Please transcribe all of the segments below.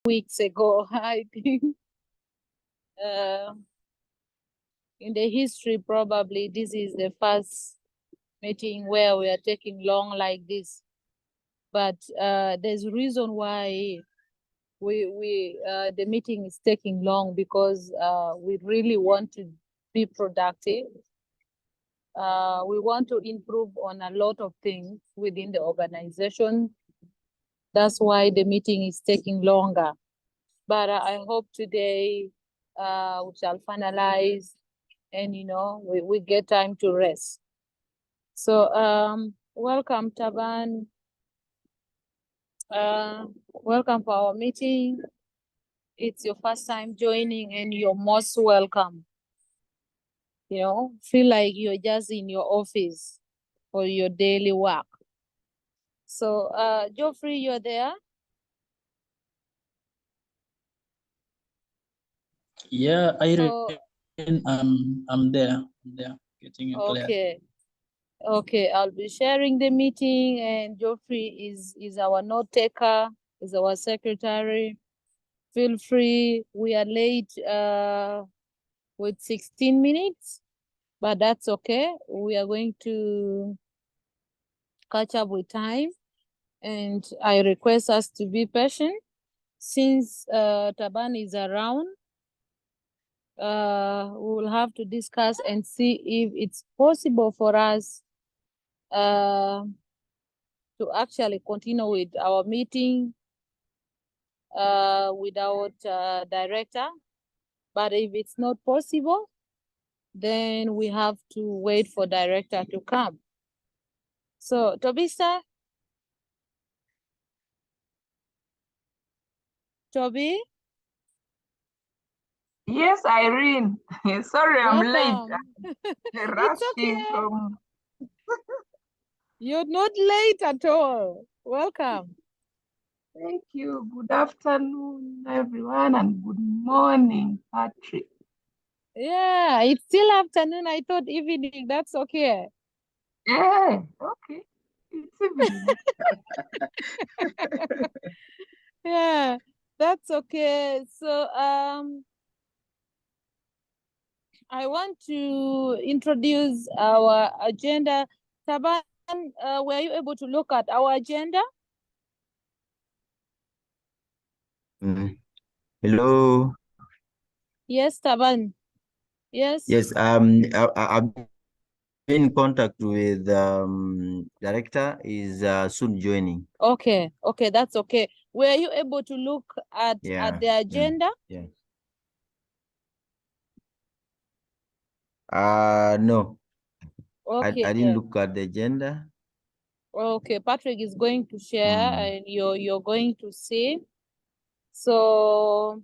weeks ago. I think in the history, probably this is the first meeting where we are taking long like this. But there's a reason why the meeting is taking long, because we really want to be productive. We want to improve on a lot of things within the organization. That's why the meeting is taking longer. But I hope today we shall finalize, and we get time to rest. So welcome, Taban. Welcome for our meeting. It's your first time joining, and you're most welcome. Feel like you're just in your office for your daily work. So Geoffrey, you're there? Yeah, I'm there. Getting you clear. Okay, I'll be sharing the meeting, and Geoffrey is our note taker, is our secretary. Feel free. We are late with 16 minutes, but that's okay. We are going to catch up with time, and I request us to be patient. Since Taban is around, we will have to discuss and see if it's possible for us to actually continue with our meeting without director. But if it's not possible, then we have to wait for director to come. So Tobisa? Toby? Yes, Irene. Sorry, I'm late. It's okay. You're not late at all. Welcome. Thank you. Good afternoon, everyone, and good morning, Patrick. Yeah, it's still afternoon. I thought evening. That's okay. Yeah, okay. It's evening. Yeah, that's okay. So I want to introduce our agenda. Taban, were you able to look at our agenda? Hello. Yes, Taban. Yes. Yes. I've been in contact with director. Is soon joining. Okay. That's okay. Were you able to look at the agenda? Yeah. No. Okay. I didn't look at the agenda. Okay, Patrick is going to share, and you're going to see. So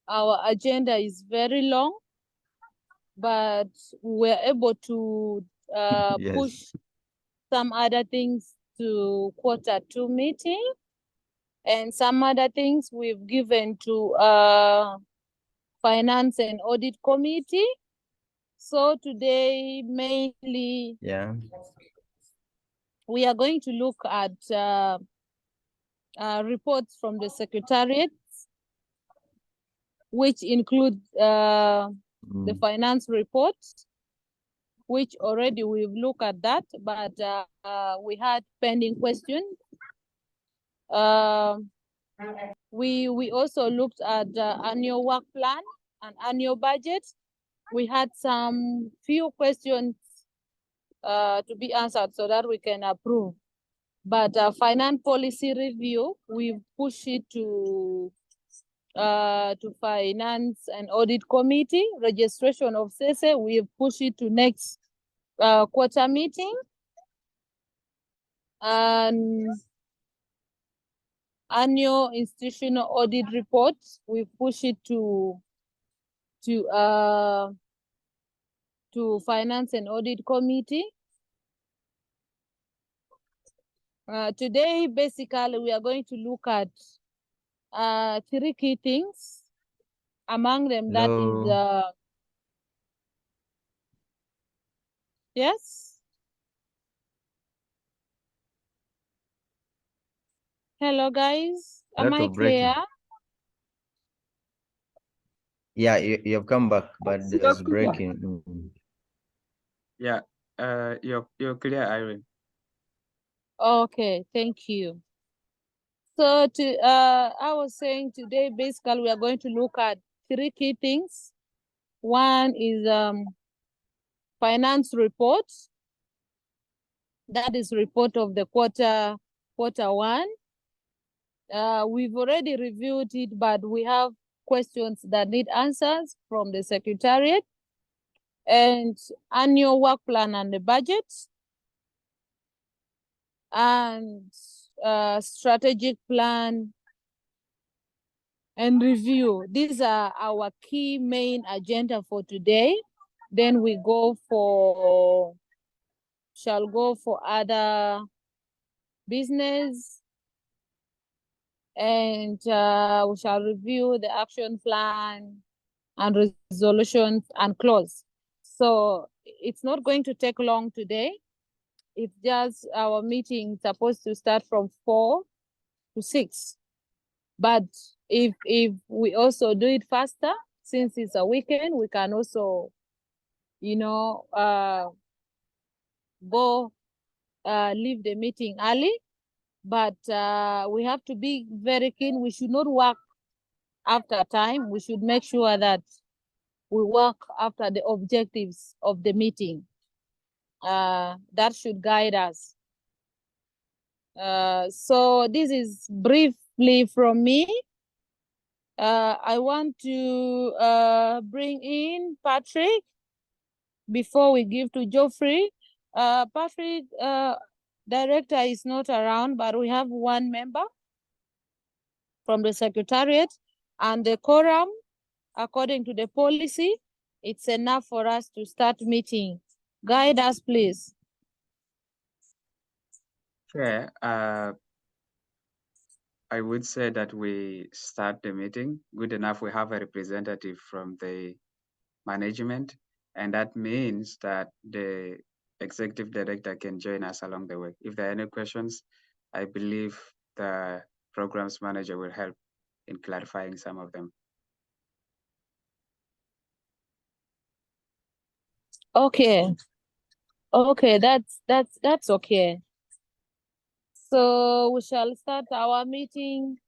our agenda is very long, but we're able to Yes. push some other things to Q2 meeting, and some other things we've given to Finance and Audit Committee. So today, mainly, we are going to look at reports from the Secretariat, which include the finance report, which already we've looked at that, but we had pending questions. We also looked at the annual work plan and annual budget. We had some few questions to be answered so that we can approve. But finance policy review, we push it to Finance and Audit Committee. Registration of CECI, we push it to next quarter meeting. And annual institutional audit reports, we push it to Finance and Audit Committee. Today, basically, we are going to look at 3 key things. Among them, that is yes. Hello, guys. Am I clear? Yeah, you have come back, but Yes, there's you're clear. breaking. Yeah, you're clear, Irene. Okay, thank you. So I was saying today, basically, we are going to look at three key things. One is finance report. That is report of the quarter one. We've already reviewed it, but we have questions that need answers from the Secretariat, and annual work plan and the budget, and strategic plan and review. These are our key main agenda for today. Then we shall go for other business, and we shall review the action plan and resolutions and close. So it's not going to take long today. It's just our meeting supposed to start from 4 to 6. But if we also do it faster, since it's a weekend, we can also, leave the meeting early. But we have to be very keen. We should not work after time. We should make sure that we work after the objectives of the meeting. That should guide us. So this is briefly from me. I want to bring in Patrick before we give to Geoffrey. Patrick, director is not around, but we have one member from the Secretariat, and the quorum, according to the policy, it's enough for us to start meeting. Guide us, please. Chair, I would say that we start the meeting. Good enough, we have a representative from the management, and that means that the executive director can join us along the way. If there are any questions, I believe the programs manager will help in clarifying some of them. Okay. Okay, that's okay. So we shall start our meeting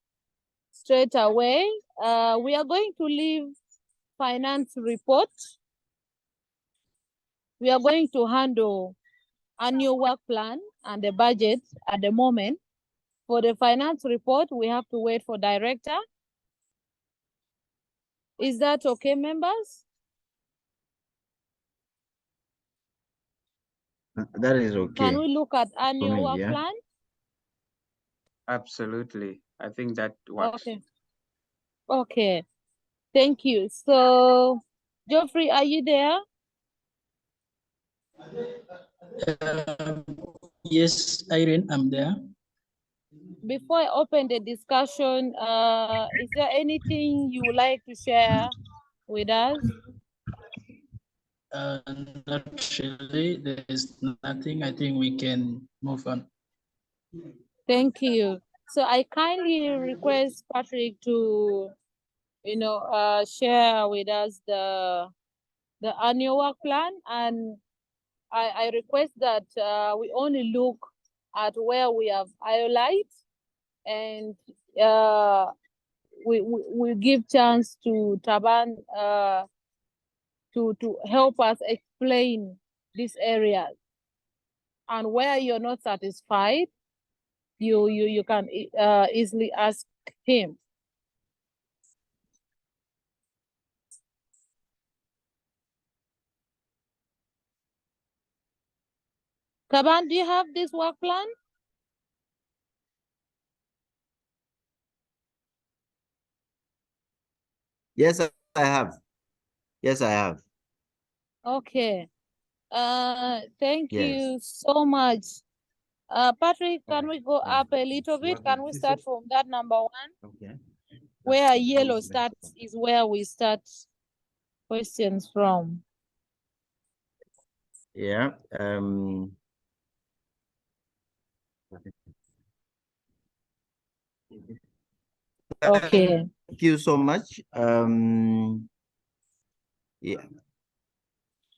straight away. We are going to leave finance report. We are going to handle annual work plan and the budget at the moment. For the finance report, we have to wait for director. Is that okay, members? That is okay. Can we look at annual work yeah. plan? Absolutely. I think that works. Okay. Okay. Thank you. So, Geoffrey, are you there? Yes, Irene, I'm there. Before I open the discussion, is there anything you would like to share with us? Not really. There is nothing. I think we can move on. Thank you. So I kindly request Patrick to, share with us the annual work plan, and I request that we only look at where we have highlighted, and we give chance to Taban to help us explain this area, and where you're not satisfied, you can easily ask him. Taban, do you have this work plan? Yes, I have. Yes, I have. Okay. Thank Yes. you so much. Patrick, can we go up a little bit? Can we start from that number 1? Okay. Where yellow starts is where we start questions from. Yeah. Okay. Thank you so much. Yeah.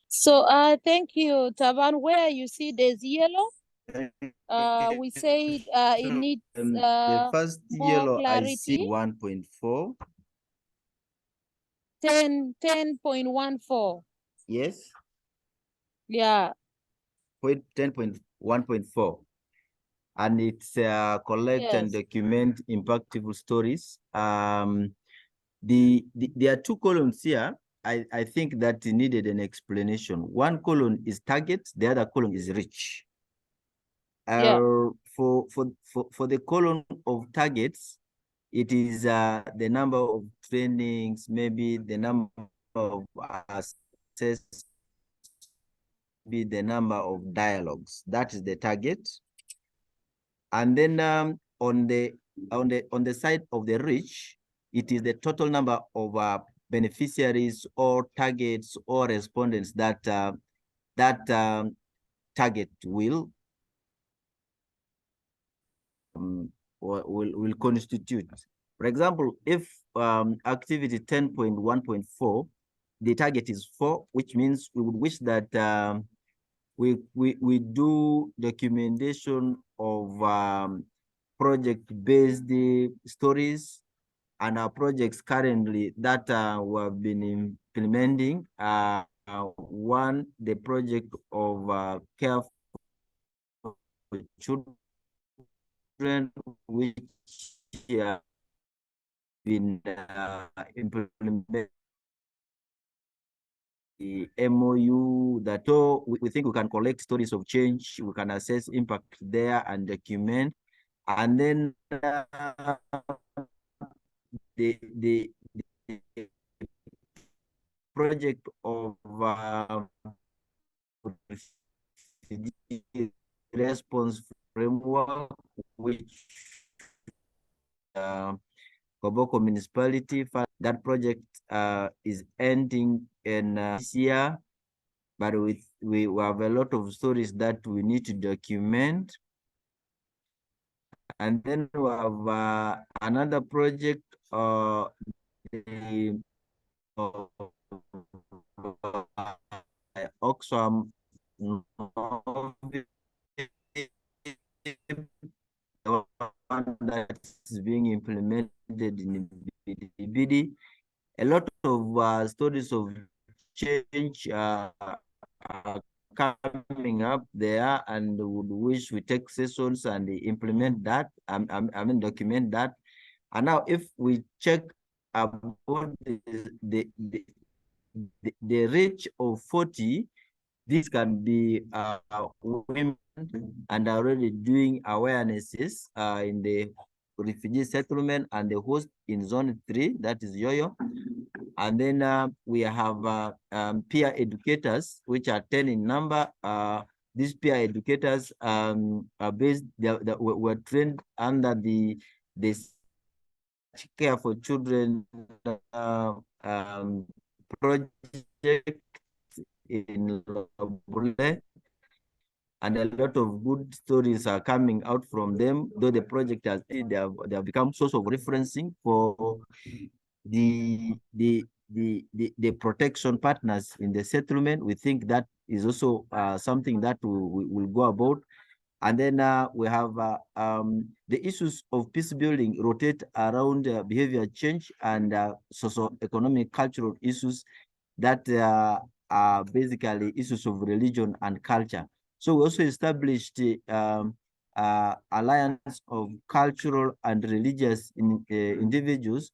So thank you, Taban. Where you see there's yellow, we said it needs The first more yellow I see clarity. 1.4. 10.14. Yes. Yeah. 10.1.4. And it's collect and Yes. document impactful stories. There are two columns here. I think that needed an explanation. One column is target, the other column is reach. Yeah. For the column of targets, it is the number of trainings, maybe the number of access, be the number of dialogues. That is the target. And then on the side of the reach, it is the total number of beneficiaries or targets or respondents that target will constitute. For example, if activity 10.1.4, the target is 4, which means we would wish that we do documentation of project-based stories, and our projects currently that we have been implementing. One, the project of care for children, which have been implemented. The MOU that we think we can collect stories of change, we can assess impact there and document, and then the project of response framework, which Koboko municipality. That project is ending in this year, but we have a lot of stories that we need to document. And then we have another project, the Oxfam one that is being implemented in BD. A lot of stories of change are coming up there, and would wish we take sessions and implement that. I mean, document that. And now, if we check about the reach of 40, this can be women and already doing awarenesses in the refugee settlement and the host in zone 3, that is Yoyo. And then we have peer educators, which are 10 in number. These peer educators are based, were trained under the care for children project in Lobule, and a lot of good stories are coming out from them. Though the project has they have become source of referencing for the protection partners in the settlement. We think that is also something that we will go about. And then we have the issues of peace building rotate around behavior change and socio-economic cultural issues that are basically issues of religion and culture. So we also established alliance of cultural and religious individuals,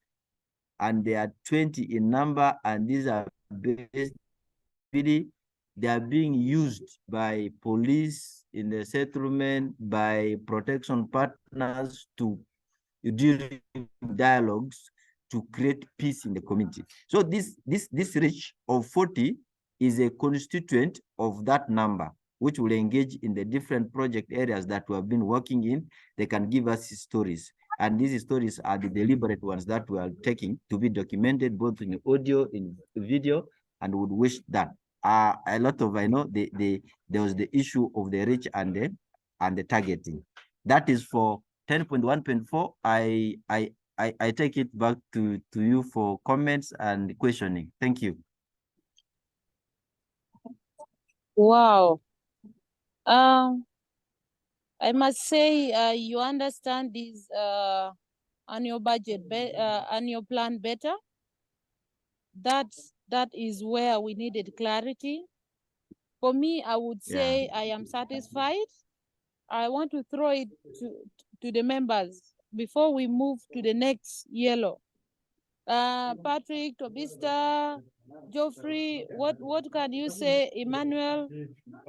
and they are 20 in number, and these are based, they are being used by police in the settlement, by protection partners to during dialogues to create peace in the community. So this reach of 40 is a constituent of that number, which will engage in the different project areas that we have been working in. They can give us stories. And these stories are the deliberate ones that we are taking to be documented both in audio, in video, and would wish that. A lot of, I know, there was the issue of the reach and the targeting. That is for 10.1.4. I take it back to you for comments and questioning. Thank you. Wow. I must say, you understand this annual budget, annual plan better. That is where we needed clarity. For me, I would say I am satisfied. I want to throw it to the members before we move to the next yellow. Patrick, Tobista, Geoffrey, what can you say? Emmanuel,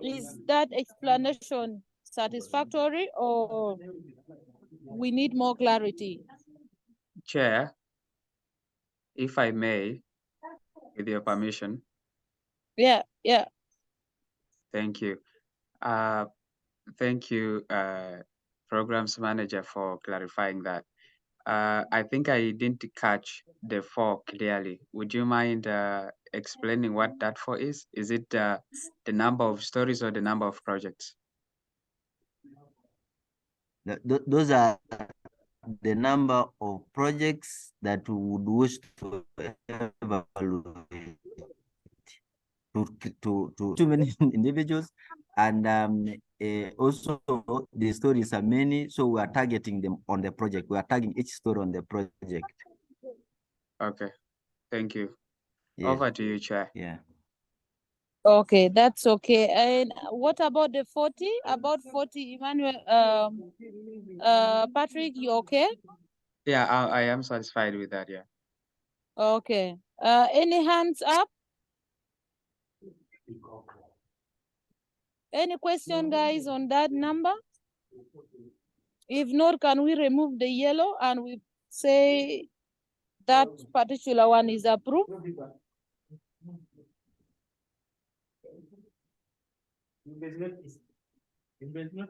is that explanation satisfactory or we need more clarity? Chair, if I may, with your permission. Yeah. Thank you. Thank you, Programs Manager, for clarifying that. I think I didn't catch the 4 clearly. Would you mind explaining what that 4 is? Is it the number of stories or the number of projects? Those are the number of projects that we would wish to evaluate to too many individuals, and also the stories are many, so we are targeting them on the project. We are tagging each story on the project. Okay, thank you. Yes. Over to you, Chair. Yeah. Okay, that's okay. And what about the 40? About 40, Emmanuel, Patrick, you okay? Yeah, I am satisfied with that, yeah. Okay. Any hands up? Any question, guys, on that number? If not, can we remove the yellow and we say that particular one is approved?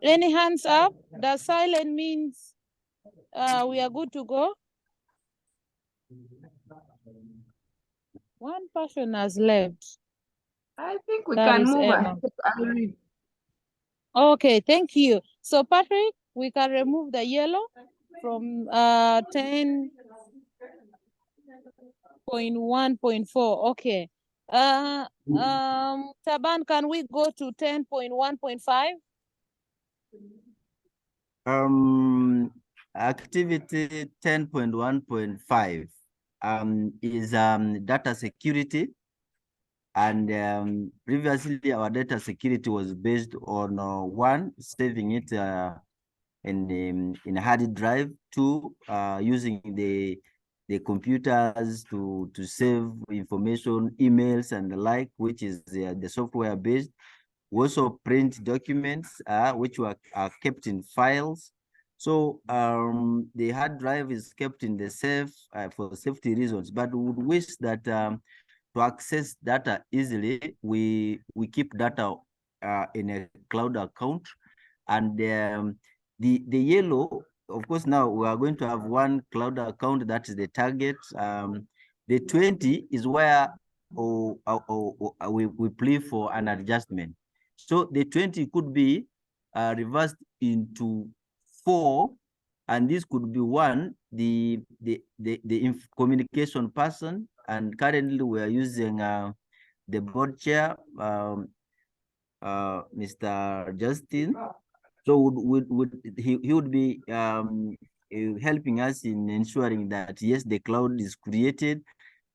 Any hands up? The silent means we are good to go. One person has left. I think we That can is move Emma. ahead. Okay, thank you. So Patrick, we can remove the yellow from 10.1.4. Okay. Taban, can we go to 10.1.5? Activity 10.1.5 is data security, and previously our data security was based on one, saving it in a hard drive, two, using the computers to save information, emails and the like, which is the software based. We also print documents which are kept in files. So the hard drive is kept in the safe for safety reasons, but we would wish that to access data easily, we keep data in a cloud account. And the yellow, of course, now we are going to have one cloud account, that is the target. The 20 is where we plea for an adjustment. So the 20 could be reversed into 4, and this could be one, the communication person, and currently we are using the board chair, Mr. Justin. So he would be helping us in ensuring that yes, the cloud is created,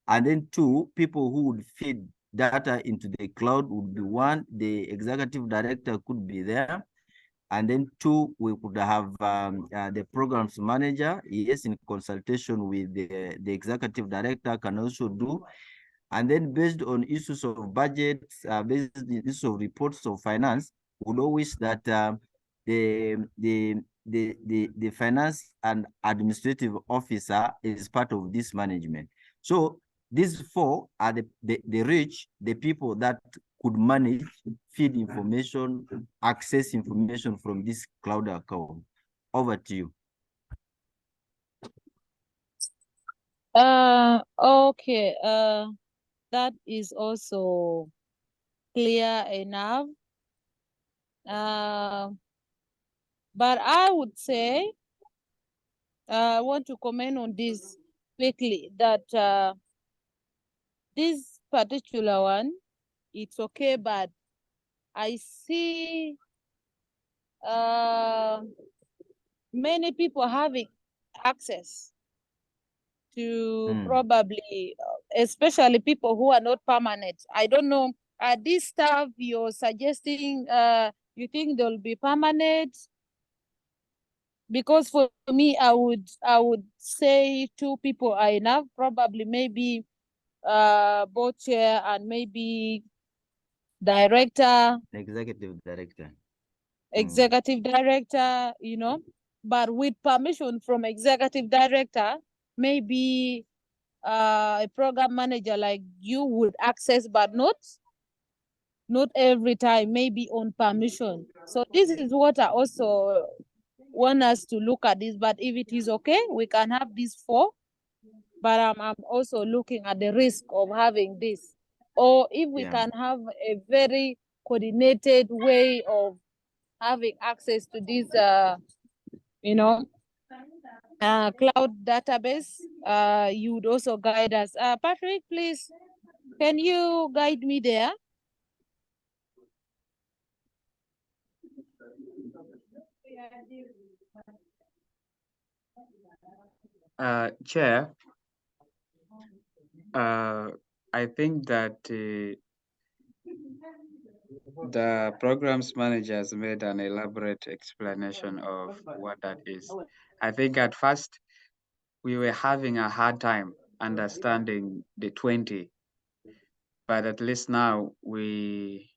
and then 2, people who would feed data into the cloud would be 1, the executive director could be there, and then 2, we could have the programs manager, yes, in consultation with the executive director can also do. And then based on issues of budget, based on issues of reports of finance, would always that the finance and administrative officer is part of this management. So these 4 are the rich, the people that could manage, feed information, access information from this cloud account. Over to you. Okay. That is also clear enough. But I would say I want to comment on this quickly, that this particular one, it's okay, but I see many people having access to probably, especially people who are not permanent. I don't know, this stuff you're suggesting, you think they'll be permanent? Because for me, I would say 2 people are enough, probably maybe board chair and maybe director, Executive director. executive director, you know, but with permission from executive director, maybe a program manager like you would access, but not every time, maybe on permission. So this is what I also want us to look at this, but if it is okay, we can have these 4, but I'm also looking at the risk of having this, or if we can have a very coordinated way of having access to this, you know, cloud database. You would also guide us. Patrick, please, can you guide me there? Chair, I think that the programs manager has made an elaborate explanation of what that is. I think at first we were having a hard time understanding the 20, but at least now we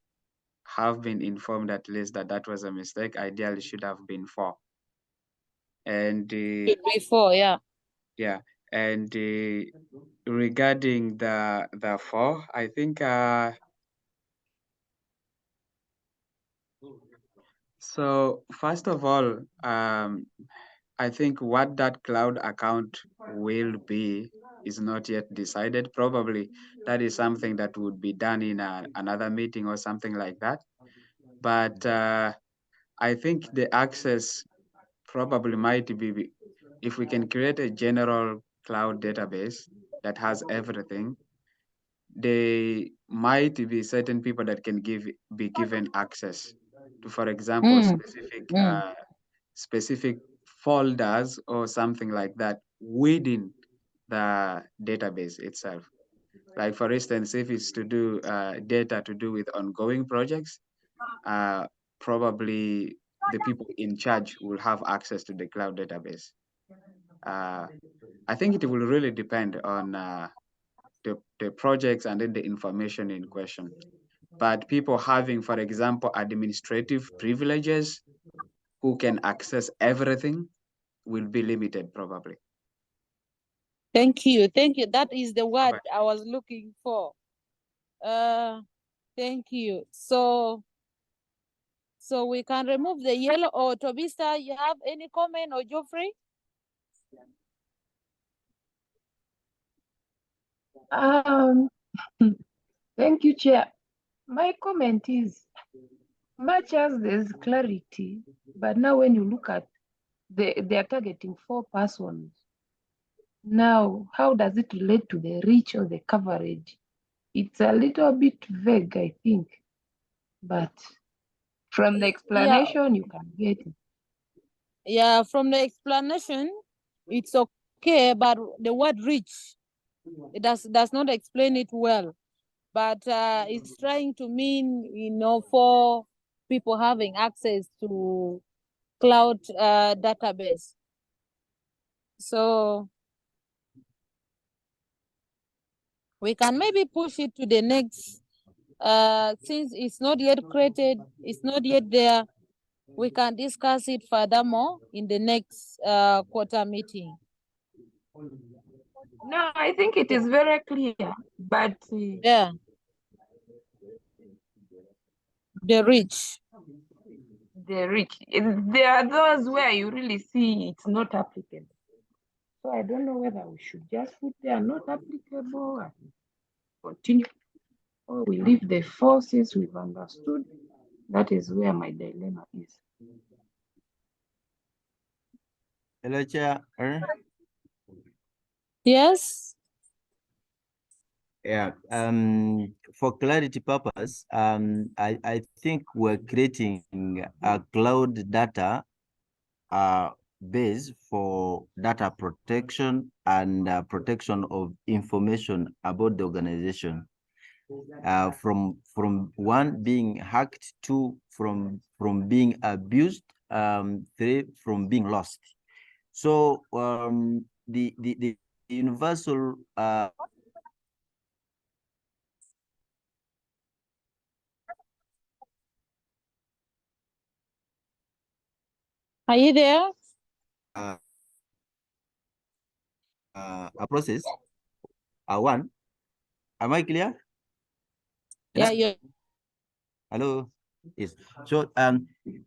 have been informed at least that that was a mistake. Ideally, should have been 4. And Should be 4, yeah. yeah, and regarding the 4, I think so. First of all, I think what that cloud account will be is not yet decided. Probably that is something that would be done in another meeting or something like that. But I think the access probably might be, if we can create a general cloud database that has everything, there might be certain people that can be given access to, for example, specific folders or something like that within the database itself. Like for instance, if it's to do data to do with ongoing projects, probably the people in charge will have access to the cloud database. I think it will really depend on the projects and then the information in question. But people having, for example, administrative privileges who can access everything will be limited probably. Thank you. Thank you. That is the word I was looking for. Thank you. So we can remove the yellow. Or Tobista, you have any comment, or Geoffrey? Thank you, Chair. My comment is, much as there's clarity, but now when you look at they are targeting 4 persons. Now, how does it relate to the reach or the coverage? It's a little bit vague, I think, but from the explanation, you can get it. Yeah, from the explanation, it's okay, but the word reach, it does not explain it well. But it's trying to mean, you know, for people having access to cloud database. So we can maybe push it to the next, since it's not yet created, it's not yet there, we can discuss it furthermore in the next quarter meeting. No, I think it is very clear, but yeah, the reach. There are those where you really see it's not applicable. So I don't know whether we should just put they are not applicable and continue, or we leave the 4 since we've understood. That is where my dilemma is. Hello, Chair. Yes. Yeah. For clarity purpose, I think we're creating a cloud data base for data protection and protection of information about the organization. From one, being hacked, two, from being abused, three, from being lost. So the universal Are you there? a process one. Am I clear? Yeah, yeah. Hello. Yes. So we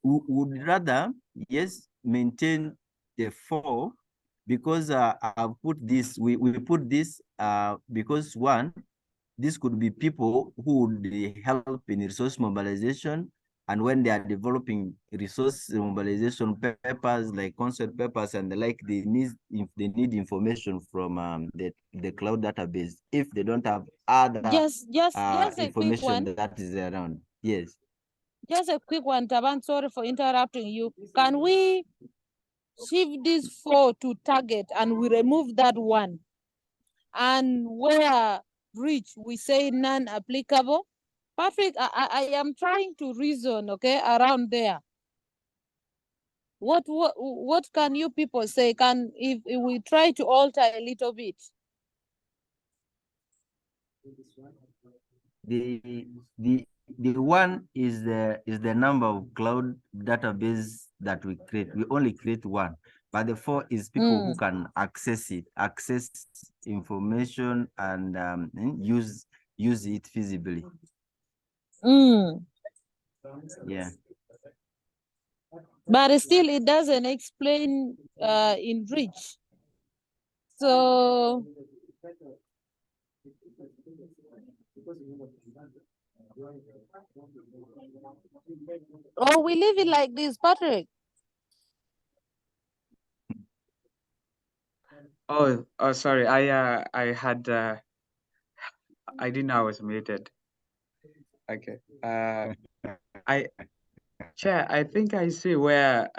would rather, yes, maintain the 4, because I've put this, we put this because one, this could be people who would help in resource mobilization, and when they are developing resource mobilization papers like concept papers and the like, they need information from the cloud database. If they don't have other Just a quick information one. that is around. Yes. Just a quick one, Taban. Sorry for interrupting you. Can we shift this 4 to target and we remove that 1? And where reach, we say non-applicable. Patrick, I am trying to reason, okay, around there. What can you people say? Can if we try to alter a little bit? The one is the number of cloud database that we create. We only create one, but the 4 is people who can access information and use it feasibly. Yeah. But still, it doesn't explain in reach. So or we leave it like this, Patrick. Oh, sorry. I had I didn't know I was muted. Okay. Chair, I think I see where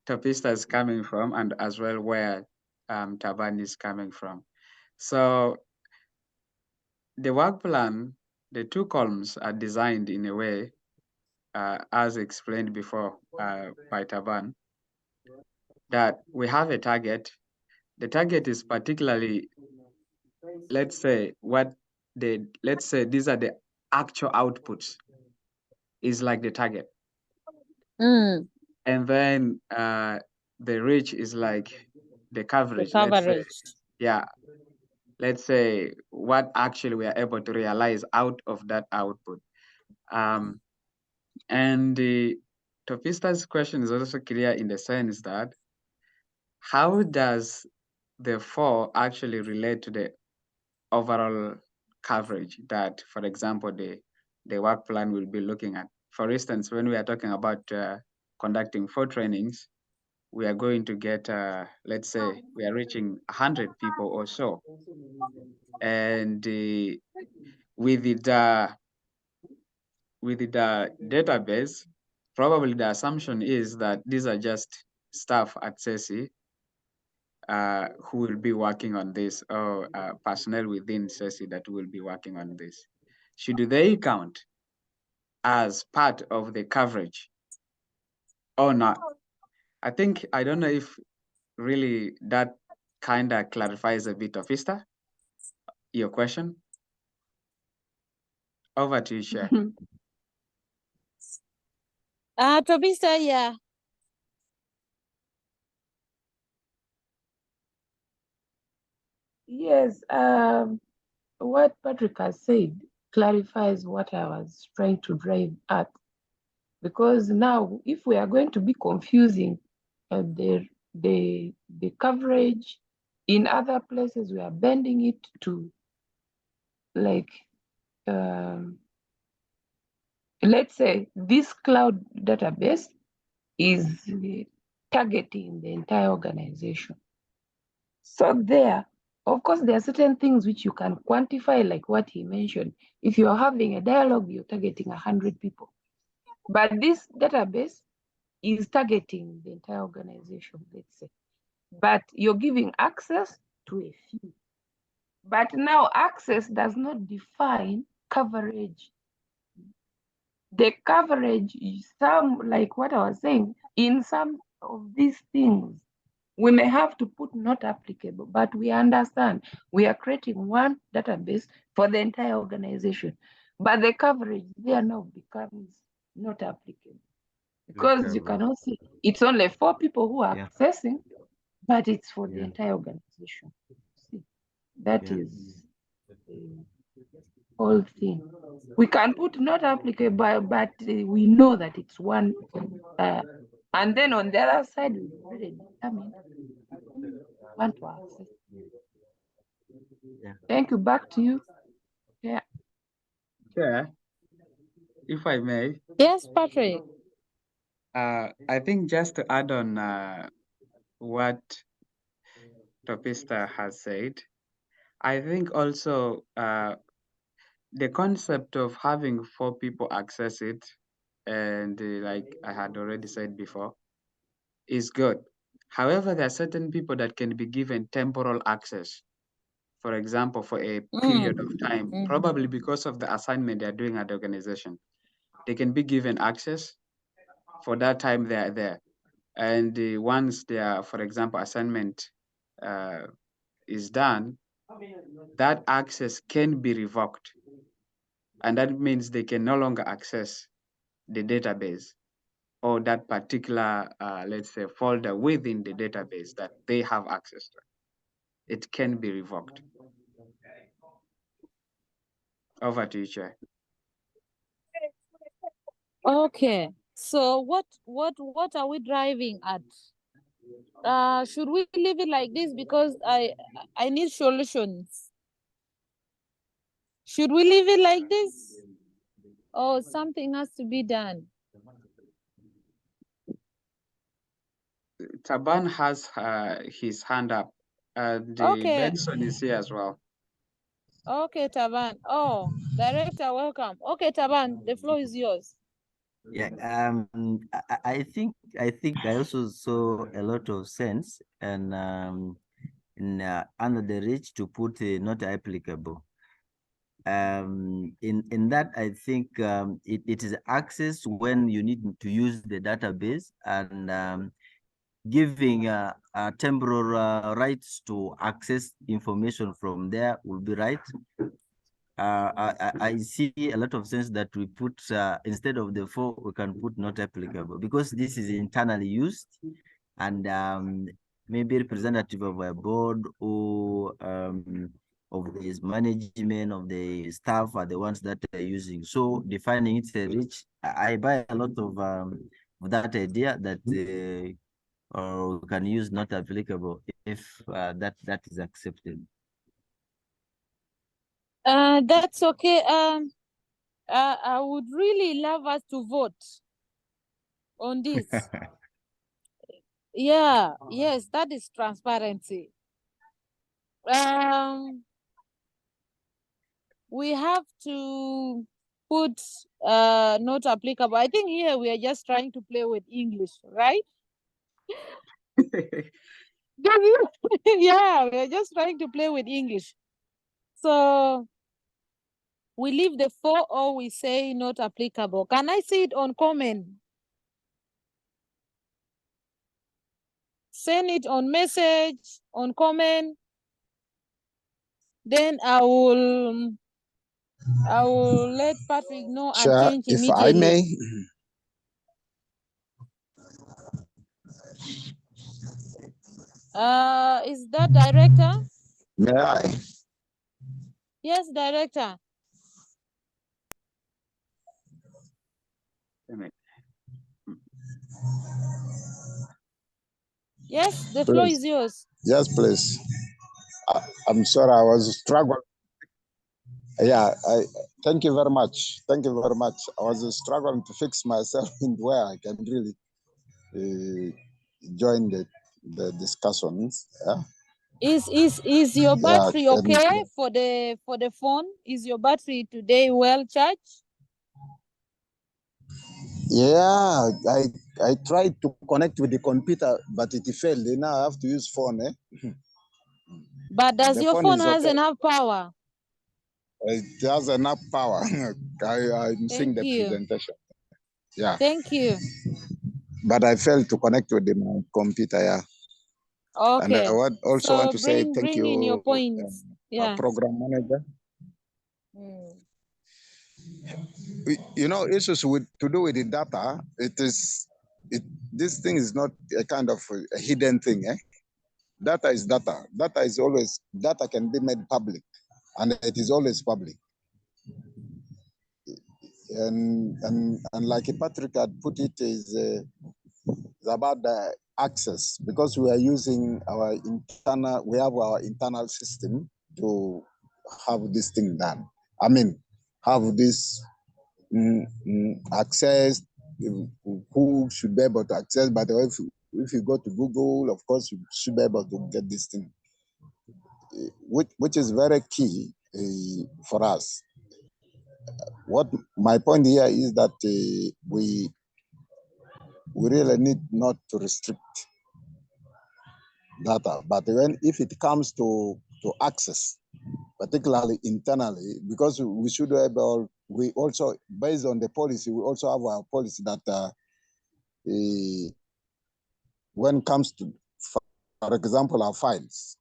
Topista is coming from, and as well where Taban is coming from. So the work plan, the 2 columns are designed in a way, as explained before by Taban, that we have a target. The target is particularly, let's say these are the actual outputs, is like the target. And then the reach is like the coverage. Let's say, yeah, let's say what actually we are able to realize out of that output. And the Topista's question is also clear in the sense that how does the 4 actually relate to the overall coverage that, for example, the work plan will be looking at? For instance, when we are talking about conducting 4 trainings, we are going to get, let's say, we are reaching 100 people or so. And with the database, probably the assumption is that these are just staff at CECI who will be working on this, or personnel within CECI that will be working on this. Should they count as part of the coverage or not? I think, I don't know if really that kind of clarifies a bit of your question. Over to you, Chair. Topista, yeah. Yes, what Patrick has said clarifies what I was trying to drive at. Because now, if we are going to be confusing the coverage in other places, we are bending it to, like, let's say this cloud database is targeting the entire organization. So there, of course, there are certain things which you can quantify, like what he mentioned. If you're having a dialogue, you're targeting 100 people. But this database is targeting the entire organization, let's say. But you're giving access to a few. But now access does not define coverage. The coverage is some, like what I was saying, in some of these things, we may have to put not applicable, but we understand we are creating one database for the entire organization. But the coverage there now becomes not applicable. Because you cannot see it's only 4 people who are accessing, but it's for the entire organization. See, that is the whole thing. We can put not applicable, but we know that it's one. And then on the other side, we already determined want to access. Thank you. Back to you. Yeah. Chair, if I may. Yes, Patrick. I think just to add on what Topista has said, I think also the concept of having 4 people access it, and like I had already said before, is good. However, there are certain people that can be given temporal access. For example, for a period of time, probably because of the assignment they're doing at the organization, they can be given access for that time they are there. And once their, for example, assignment is done, that access can be revoked. And that means they can no longer access the database or that particular, let's say, folder within the database that they have access to. It can be revoked. Over to you, Chair. Okay. So what are we driving at? Should we leave it like this because I need solutions? Should we leave it like this? Or something has to be done? Taban has his hand up. Benson is here as well. Okay, Taban. Oh, Director, welcome. Okay, Taban, the floor is yours. Yeah, I think I also saw a lot of sense and in under the reach to put not applicable. In that, I think it is access when you need to use the database, and giving temporal rights to access information from there will be right. I see a lot of sense that we put instead of the 4, we can put not applicable, because this is internally used, and maybe representative of a board or of the management of the staff are the ones that are using. So defining it's a reach. I buy a lot of that idea that we can use not applicable if that is accepted. That's okay. I would really love us to vote on this. Yeah, yes, that is transparency. We have to put not applicable. I think here we are just trying to play with English, right? Yeah, we are just trying to play with English. So we leave the 4 or we say not applicable. Can I see it on comment? Send it on message, on comment. Then I will let Patrick know and change immediately. If I may. Is that Director? May I? Yes, Director. Yes, the floor is yours. Yes, please. I'm sorry, I was struggling. Yeah, thank you very much. Thank you very much. I was struggling to fix myself in where I can really join the discussions. Yeah. Is your Yeah, battery okay for the phone? Is your battery today well charged? Yeah, I tried to connect with the computer, but it failed. Now I have to use phone. But does The your phone phone is has okay. enough power? It has enough power. I'm seeing Thank the you. presentation. Yeah, Thank you. but I failed to connect with my computer. Yeah, and Okay. I would also want So to say thank bring in your you, points. our Yeah. program manager. Mm. You know, issues with to do with the data. This thing is not a kind of a hidden thing. Data is data. Data can be made public, and it is always public. And like Patrick had put it, is about the access, because we are using we have our internal system to have this thing done. I mean, have this access. Who should be able to access? But if you go to Google, of course, you should be able to get this thing, which is very key for us. What my point here is that we really need not to restrict data, but if it comes to access, particularly internally, because we also, based on the policy, we also have our policy that when it comes to, for example, our files,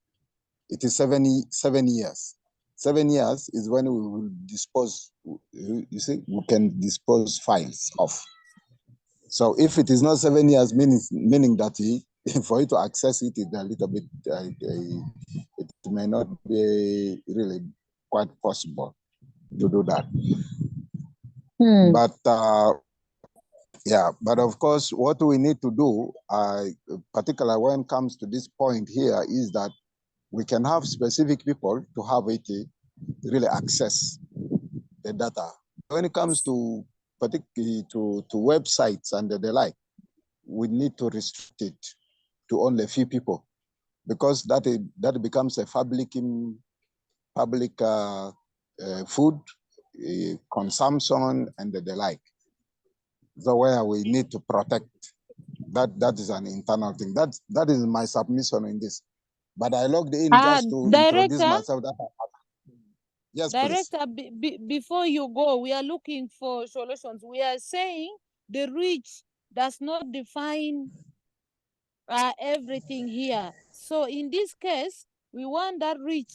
it is 7 years. 7 years is when we will dispose, you see, we can dispose files of. So if it is not 7 years, meaning that for you to access it is a little bit, it may not be really quite possible to do that. But yeah, but of course, what we need to do, particularly when it comes to this point here, is that we can have specific people to have it really access the data. When it comes to particularly to websites and the like, we need to restrict it to only a few people, because that becomes a public food consumption and the like. So where we need to protect that is an internal thing. That is my submission in this. But I logged in just to introduce myself. Yes, Director, please. before you go, we are looking for solutions. We are saying the reach does not define everything here. So in this case, we want that reach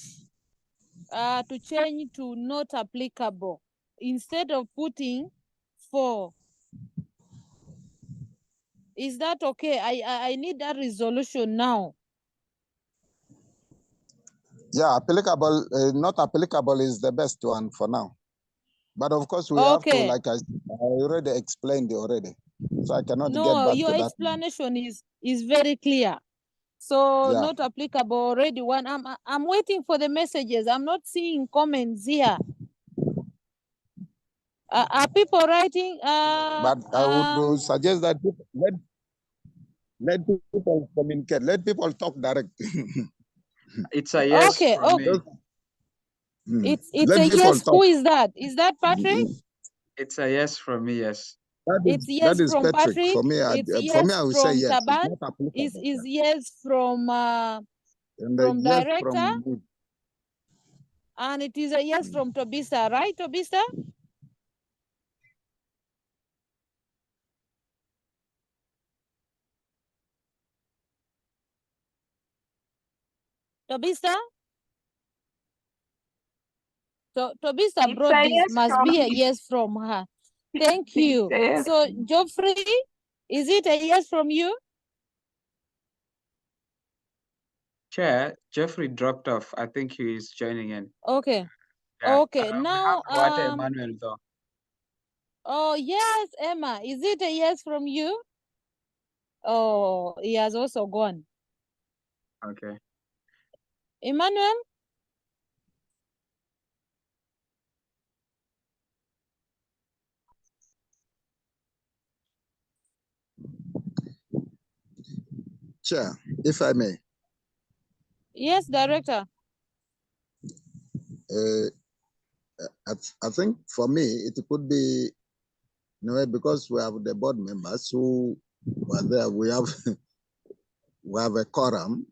to change to not applicable instead of putting 4. Is that okay? I need that resolution now. Yeah, applicable, not applicable is the best one for now. But of course, we have to, like I already explained already. So I cannot get back to that. Your explanation is very clear. So yeah. Not applicable already. One, I'm waiting for the messages. I'm not seeing comments here. Are people writing? But I would suggest that let people communicate. Let people talk direct. It's a yes from me. It's a yes. Who is that? Is that Patrick? It's a yes from me, yes. It's yes from Patrick. For me, it's yes for me, I would say from yes. Taban. Is yes from director. And it is a yes from Tobisa, right, Tobisa? Tobisa? Tobisa brought this. Yes, must be a yes from her. Thank you. Yes. So, Geoffrey, is it a yes from you? Chair, Jeffrey dropped off. I think he is joining in. Okay. Yeah. Okay. Now, Emmanuel, though. Oh, yes, Emma. Is it a yes from you? Oh, he has also gone. Okay. Emmanuel? Chair, if I may, Yes, Director. I think for me, it could be, because we have the board members who were there, we have we have a quorum.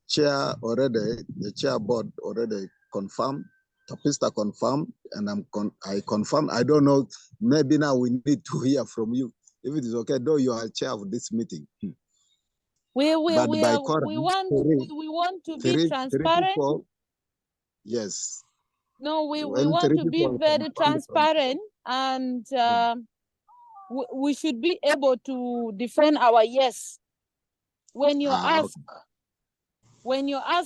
Chair already, the chair board already confirmed, Tapista confirmed, and I confirmed. I don't know, maybe now we need to hear from you. If it is okay, though you are chair of this meeting. We By quorum, want to be three transparent. people, yes. No, we When want three to be people very confirm, transparent, and we should be able to defend our yes. When you ask, when you are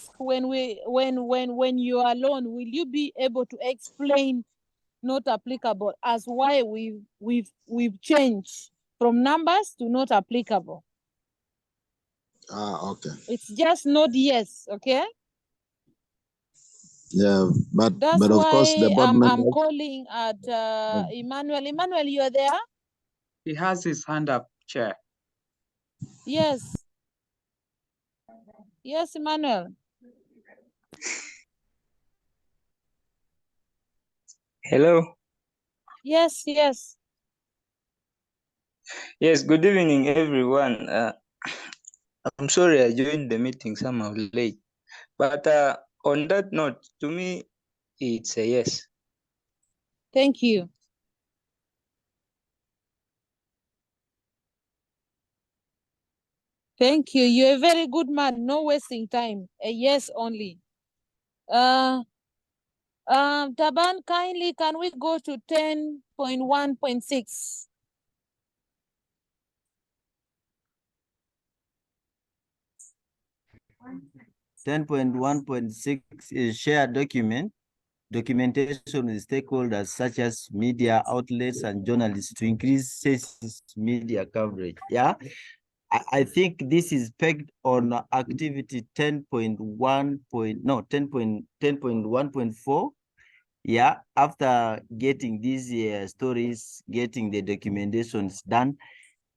alone, will you be able to explain not applicable as why we've changed from numbers to not applicable? Okay. It's just not yes, okay? Yeah, That's but of why course the board I'm members. calling at Emmanuel. Emmanuel, you're there? He has his hand up, Chair. Yes. Yes, Emmanuel. Hello. Yes, yes. Yes, good evening, everyone. I'm sorry I joined the meeting somehow late. But on that note, to me, it's a yes. Thank you. Thank you. You're a very good man. No wasting time. A yes only. Taban, kindly, can we go to 10.1.6? Ten 10.1.6 is shared documentation with stakeholders such as media outlets and journalists to increase CECI's media coverage. Yeah, I think this is pegged on activity 10.1.4. Yeah, after getting these stories, getting the documentations done,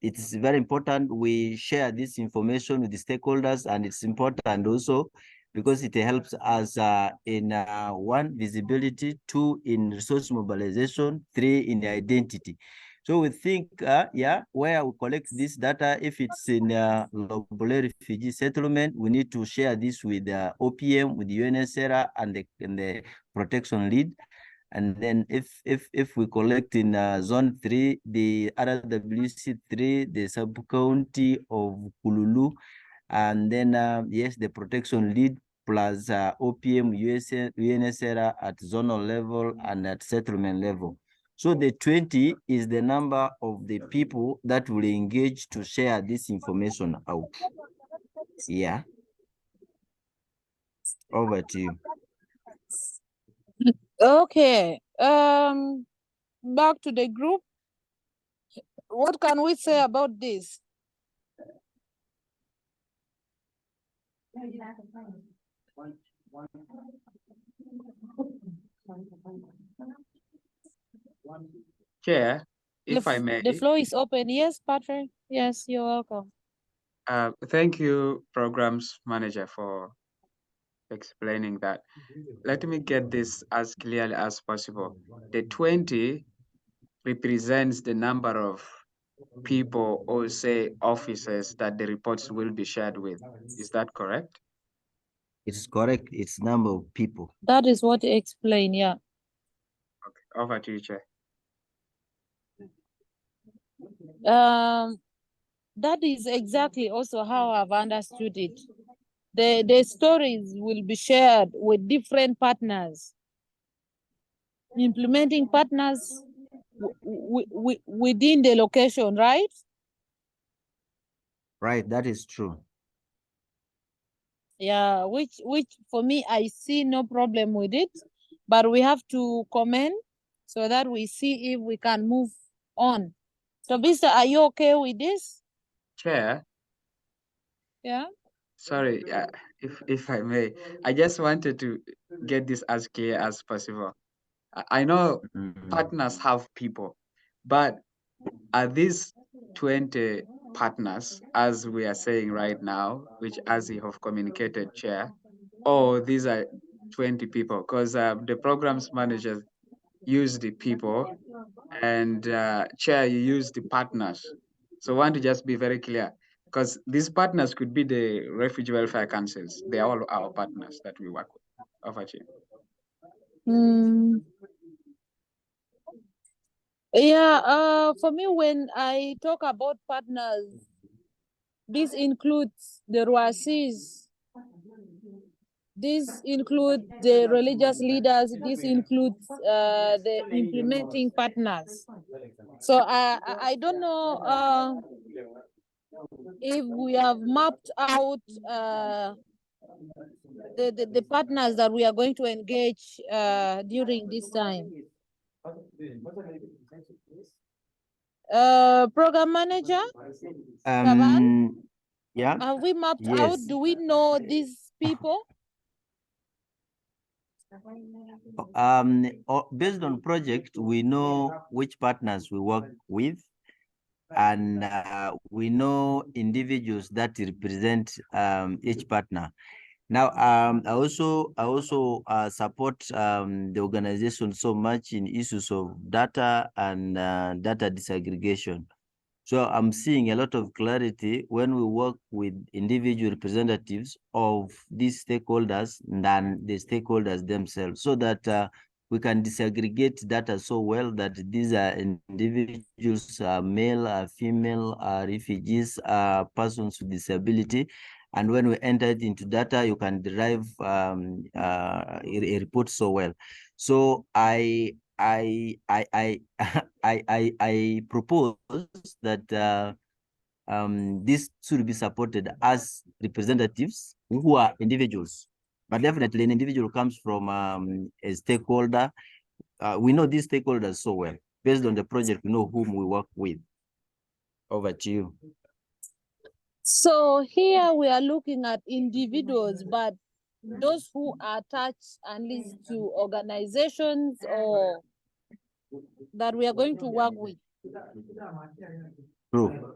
it's very important we share this information with the stakeholders, and it's important also because it helps us in one, visibility, two, in resource mobilization, three, in identity. So we think, where we collect this data, if it's in Lobole refugee settlement, we need to share this with OPM, with the UNSR and the protection lead. And then if we collect in zone 3, the RWC3, the sub-county of Kululu, and then yes, the protection lead plus OPM, UNSR at zonal level and at settlement level. So the 20 is the number of the people that will engage to share this information out. Yeah. Over to you. Okay. Back to the group. What can we say about this? Chair, if I may. The floor is open. Yes, Patrick. Yes, you're welcome. Thank you, Programs Manager, for explaining that. Let me get this as clearly as possible. The 20 represents the number of people, or say officers, that the reports will be shared with. Is that correct? It's correct. It's number of people. That is what you explain, yeah. Okay, over to you, Chair. That is exactly also how I've understood it. The stories will be shared with different partners, implementing partners within the location, right? Right, that is true. Yeah, which for me, I see no problem with it, but we have to comment so that we see if we can move on. So, Vista, are you okay with this? Chair? Yeah. Sorry, if I may, I just wanted to get this as clear as possible. I know partners have people, but are these 20 partners, as we are saying right now, which as you have communicated, Chair, or these are 20 people, because the programs managers use the people, and Chair, you use the partners. So I want to just be very clear, because these partners could be the refugee welfare councils. They are all our partners that we work with. Over to you. Yeah, for me, when I talk about partners, this includes the Ruasis, this includes the religious leaders, this includes the implementing partners. So I don't know if we have mapped out the partners that we are going to engage during this time. Program manager, Taban, Yeah. have we mapped out? Yes. Do we know these people? Based on project, we know which partners we work with, and we know individuals that represent each partner. Now, I also support the organization so much in issues of data and data disaggregation. So I'm seeing a lot of clarity when we work with individual representatives of these stakeholders than the stakeholders themselves, so that we can disaggregate data so well that these are individuals, male, female, refugees, persons with disability. And when we enter it into data, you can derive a report so well. So I propose that this should be supported as representatives who are individuals, but definitely an individual comes from a stakeholder. We know these stakeholders so well. Based on the project, we know whom we work with. Over to you. So here we are looking at individuals, but those who are attached at least to organizations or that we are going to work with. True.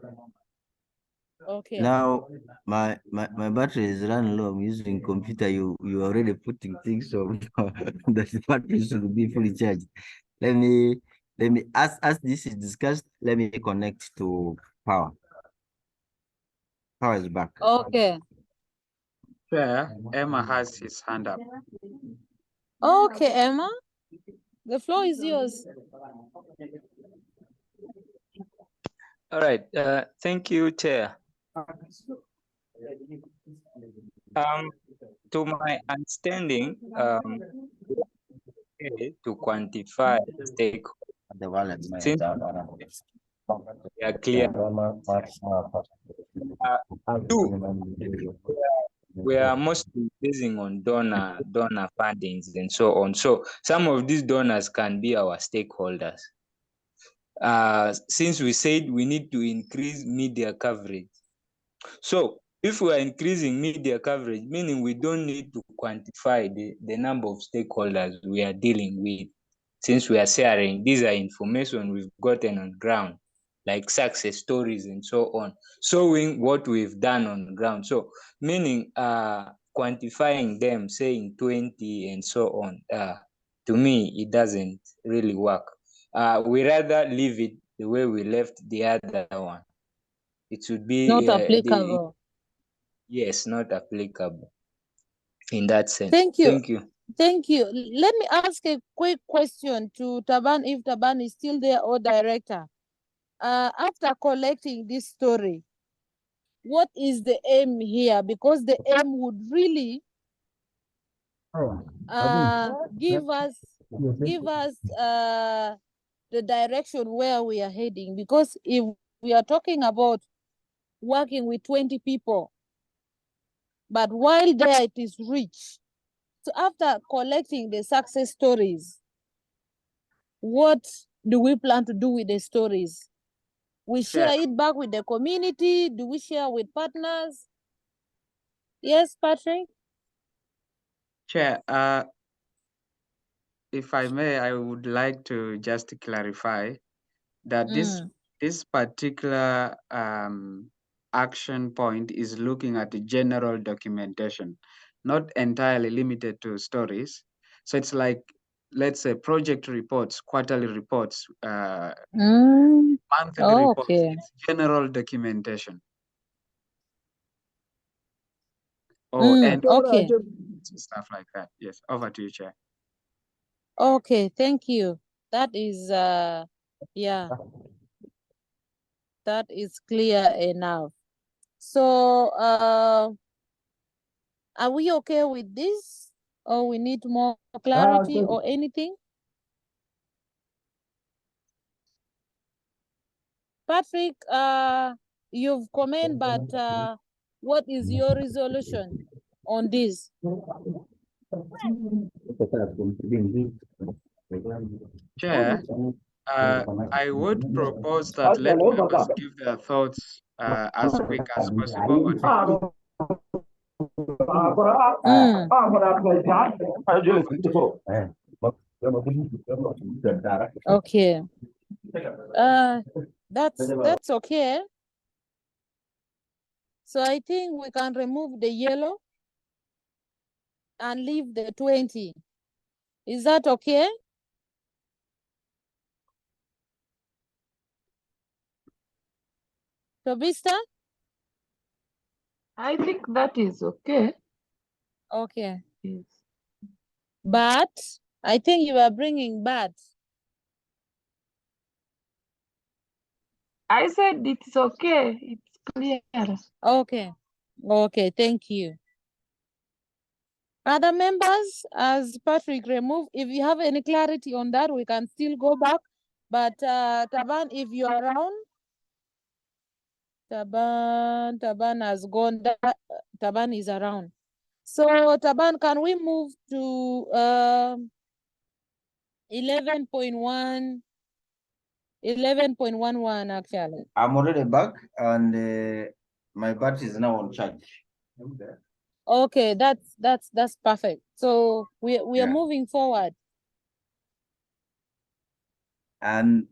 Okay. Now my battery is running low. I'm using computer. You already putting things so that the battery should be fully charged. Let me as this is discussed, let me connect to power. Power is back. Okay. Chair, Emma has his hand up. Okay, Emma, the floor is yours. All right. Thank you, Chair. To my understanding, to quantify stakeholders, since we are clear, we are mostly basing on donor fundings and so on. So some of these donors can be our stakeholders. Since we said we need to increase media coverage. So if we are increasing media coverage, meaning we don't need to quantify the number of stakeholders we are dealing with, since we are sharing, these are information we've gotten on ground, like success stories and so on, showing what we've done on ground. So meaning quantifying them, saying 20 and so on, to me, it doesn't really work. We rather leave it the way we left the other one. It should be not applicable. Yes, not applicable in that sense. Thank you. Thank you. Thank you. Let me ask a quick question to Taban, if Taban is still there, or director. After collecting this story, what is the aim here? Because the aim would really give us the direction where we are heading. Because if we are talking about working with 20 people, but while there it is rich. So after collecting the success stories, what do we plan to do with the stories? We share it back with the community? Do we share with partners? Yes, Patrick? Chair, if I may, I would like to just clarify that this this particular action point is looking at the general documentation, not entirely limited to stories. So it's like, let's say, project reports, quarterly reports, monthly reports. Okay. It's general documentation. Or and Okay. stuff like that. Yes, over to you, Chair. Okay, thank you. That is yeah, that is clear enough. So are we okay with this, or we need more clarity or anything? Patrick, you've commented, but what is your resolution on this? Chair, I would propose that let members give their thoughts as quick as possible on this. Okay. That's okay. So I think we can remove the yellow and leave the 20. Is that okay? Tobista? I think that is okay. Okay. Yes. But I think you are bringing but. I said it's okay. It's clear. Okay. Okay, thank you. Other members, as Patrick removed, if you have any clarity on that, we can still go back. But Taban, if you are around, Taban has gone. Taban is around. So Taban, can we move to 11.1, 11.11 actually? I'm already back, and my battery is now on charge. Okay, that's perfect. So we are Yeah. moving forward. And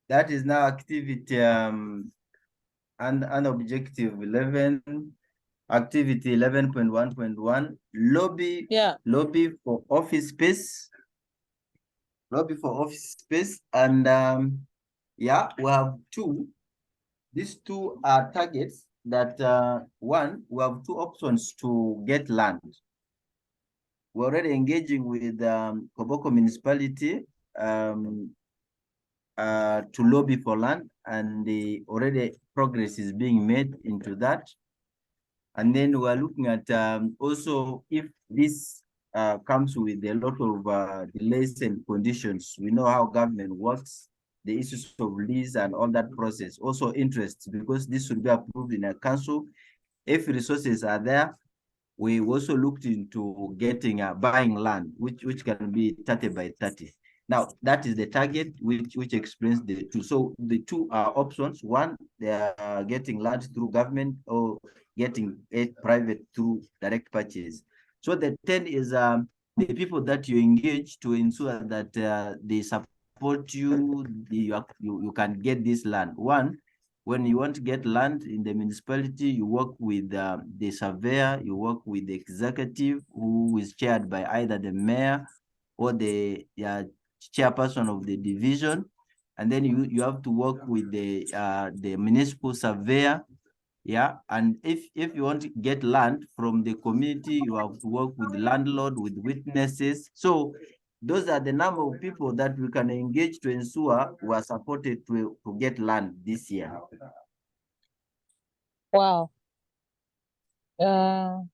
that is now activity and objective 11, activity 11.1.1, lobby for office space. Lobby for office space, and yeah, we have two. These two are targets that one, we have two options to get land. We're already engaging with Koboko municipality to lobby for land, and already progress is being made into that. And then we're looking at also if this comes with a lot of delays and conditions. We know how government works, the issues of lease and all that process. Also interests, because this should be approved in a council. If resources are there, we also looked into getting buying land, which can be 30 by 30. Now, that is the target, which explains the two. So the two are options. One, they are getting land through government, or getting it private through direct purchase. So the 10 is the people that you engage to ensure that they support you, you can get this land. One, when you want to get land in the municipality, you work with the surveyor, you work with the executive, who is chaired by either the mayor or the chairperson of the division. And then you have to work with the municipal surveyor. Yeah, and if you want to get land from the community, you have to work with the landlord, with witnesses. So those are the number of people that we can engage to ensure we are supported to get land this year. Wow. That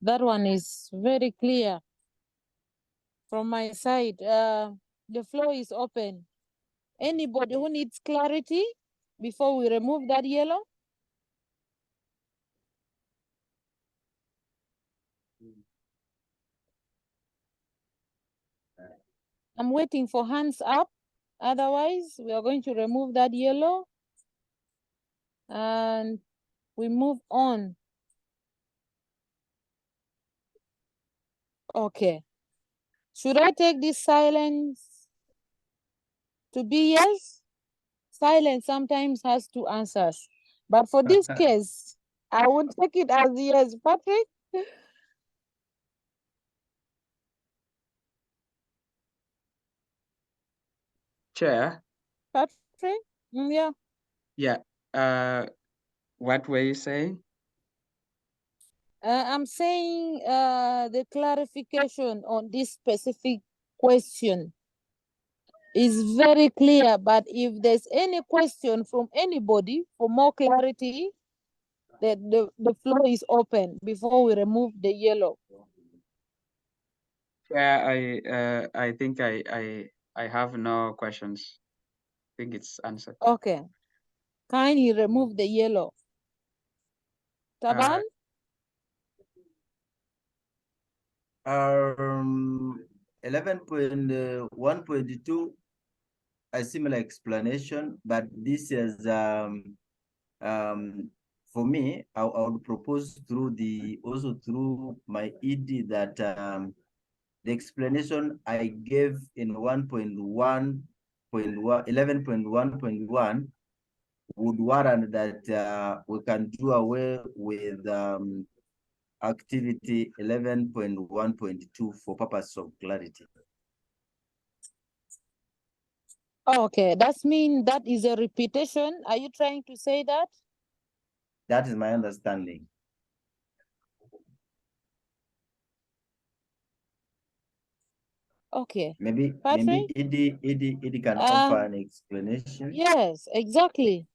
one is very clear from my side. The floor is open. Anybody who needs clarity before we remove that yellow? I'm waiting for hands up. Otherwise, we are going to remove that yellow and we move on. Okay. Should I take this silence to be yes? Silence sometimes has two answers. But for this case, I would take it as yes. Patrick? Chair. Patrick? Yeah. Yeah. What were you saying? I'm saying the clarification on this specific question is very clear, but if there's any question from anybody for more clarity, the floor is open before we remove the yellow. Yeah, I think I have no questions. I think it's answered. Okay. Kindly remove the yellow. Taban? 11.1.2, a similar explanation, but this is for me, I would propose through also through my ED that the explanation I gave in 11.1.1 would warrant that we can do away with activity 11.1.2 for purpose of clarity. Okay, that means that is a repetition. Are you trying to say that? That is my understanding. Okay. Maybe Patrick? Edie can offer an explanation. Yes, exactly.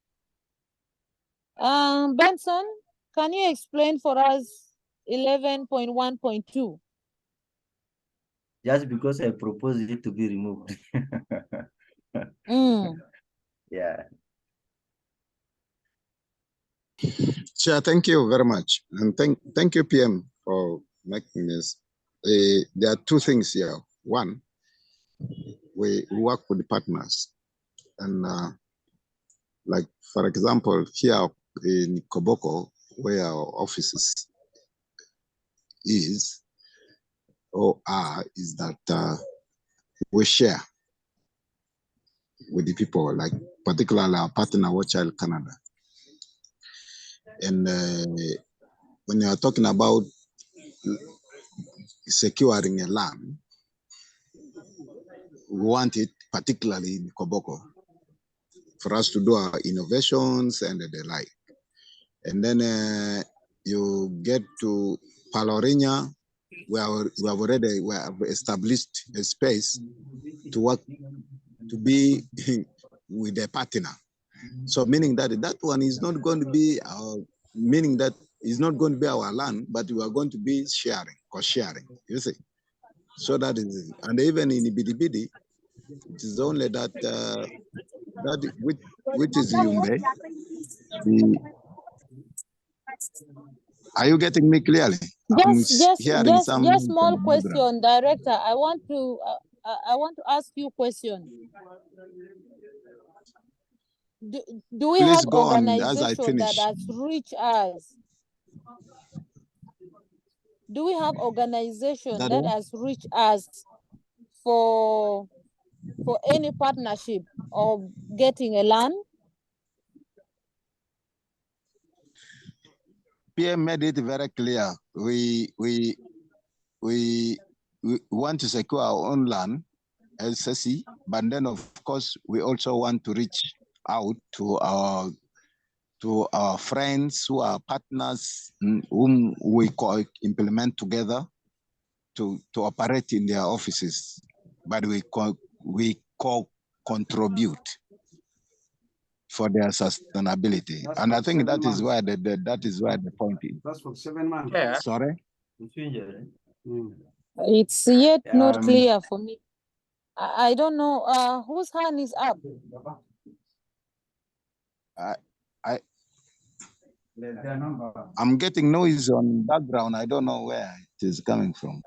Benson, can you explain for us 11.1.2? Just because I proposed it to be removed. Yeah. Chair, thank you very much. And thank you, PM, for making this. There are two things here. One, we work with the partners. And like, for example, here in Koboko, where our offices is, or are, is that we share with the people, like particularly our partner, Watch Child Canada. And when you are talking about securing a land, we want it particularly in Koboko for us to do our innovations and the like. And then you get to Palorinya, we have established a space to work, to be with a partner. So meaning that one is not going to be meaning that it's not going to be our land, but we are going to be sharing, co-sharing, you see. So that is, and even in Ibidibidi, it is only that, which is Yumbe. Are you getting me clearly? Just small question, Director. I want to ask you a question. Do we have organization that has reached us? Do we have organization that has reached us for any partnership or getting a land? PM made it very clear. We want to secure our own land as CECI, but then of course we also want to reach out to our friends who are partners whom we implement together to operate in their offices, but we contribute for their sustainability, and I think that is where the point is. That's for 7 months. Yeah. Sorry. It's yet not clear for me. I don't know whose hand is up. I'm getting noise on background. I don't know where it is coming from.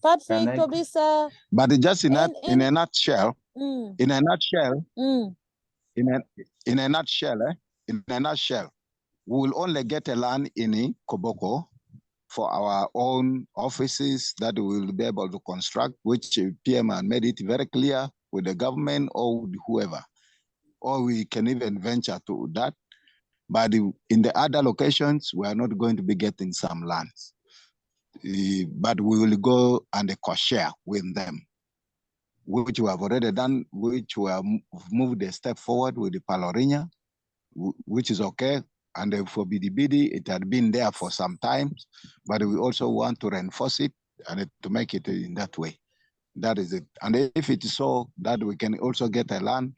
Patrick, Tobisa. But just in a nutshell, in a nutshell, we will only get a land in Koboko for our own offices that we will be able to construct, which PM had made it very clear with the government or with whoever. Or we can even venture to that. But in the other locations, we are not going to be getting some lands. But we will go and co-share with them, which we have already done, which we have moved a step forward with the Palorinya, which is okay. And for Bidi, it had been there for some time, but we also want to reinforce it and to make it in that way. That is it. And if it is so that we can also get a land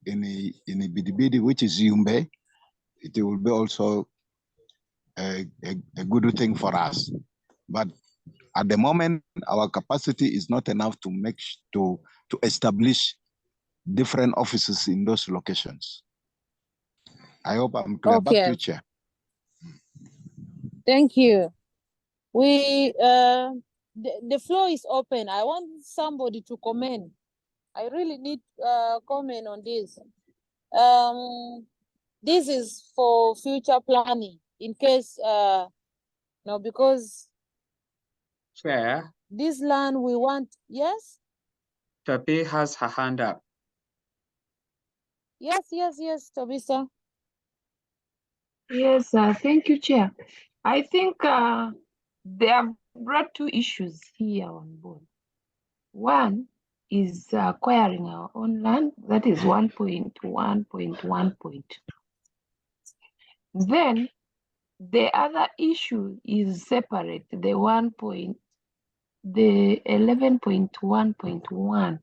in Bidi, which is Yumbe, it will be also a good thing for us. But at the moment, our capacity is not enough to establish different offices in those locations. I hope I'm clear. Back to you, Chair. Thank you. We the floor is open. I want somebody to comment. I really need comment on this. This is for future planning in case no, because Chair, this land we want. Yes. Tapi has her hand up. Yes, Tabisa. Yes, thank you, Chair. I think they have brought two issues here on board. One is acquiring our own land, that is 1.1.1. Then the other issue is separate, the 11.1.1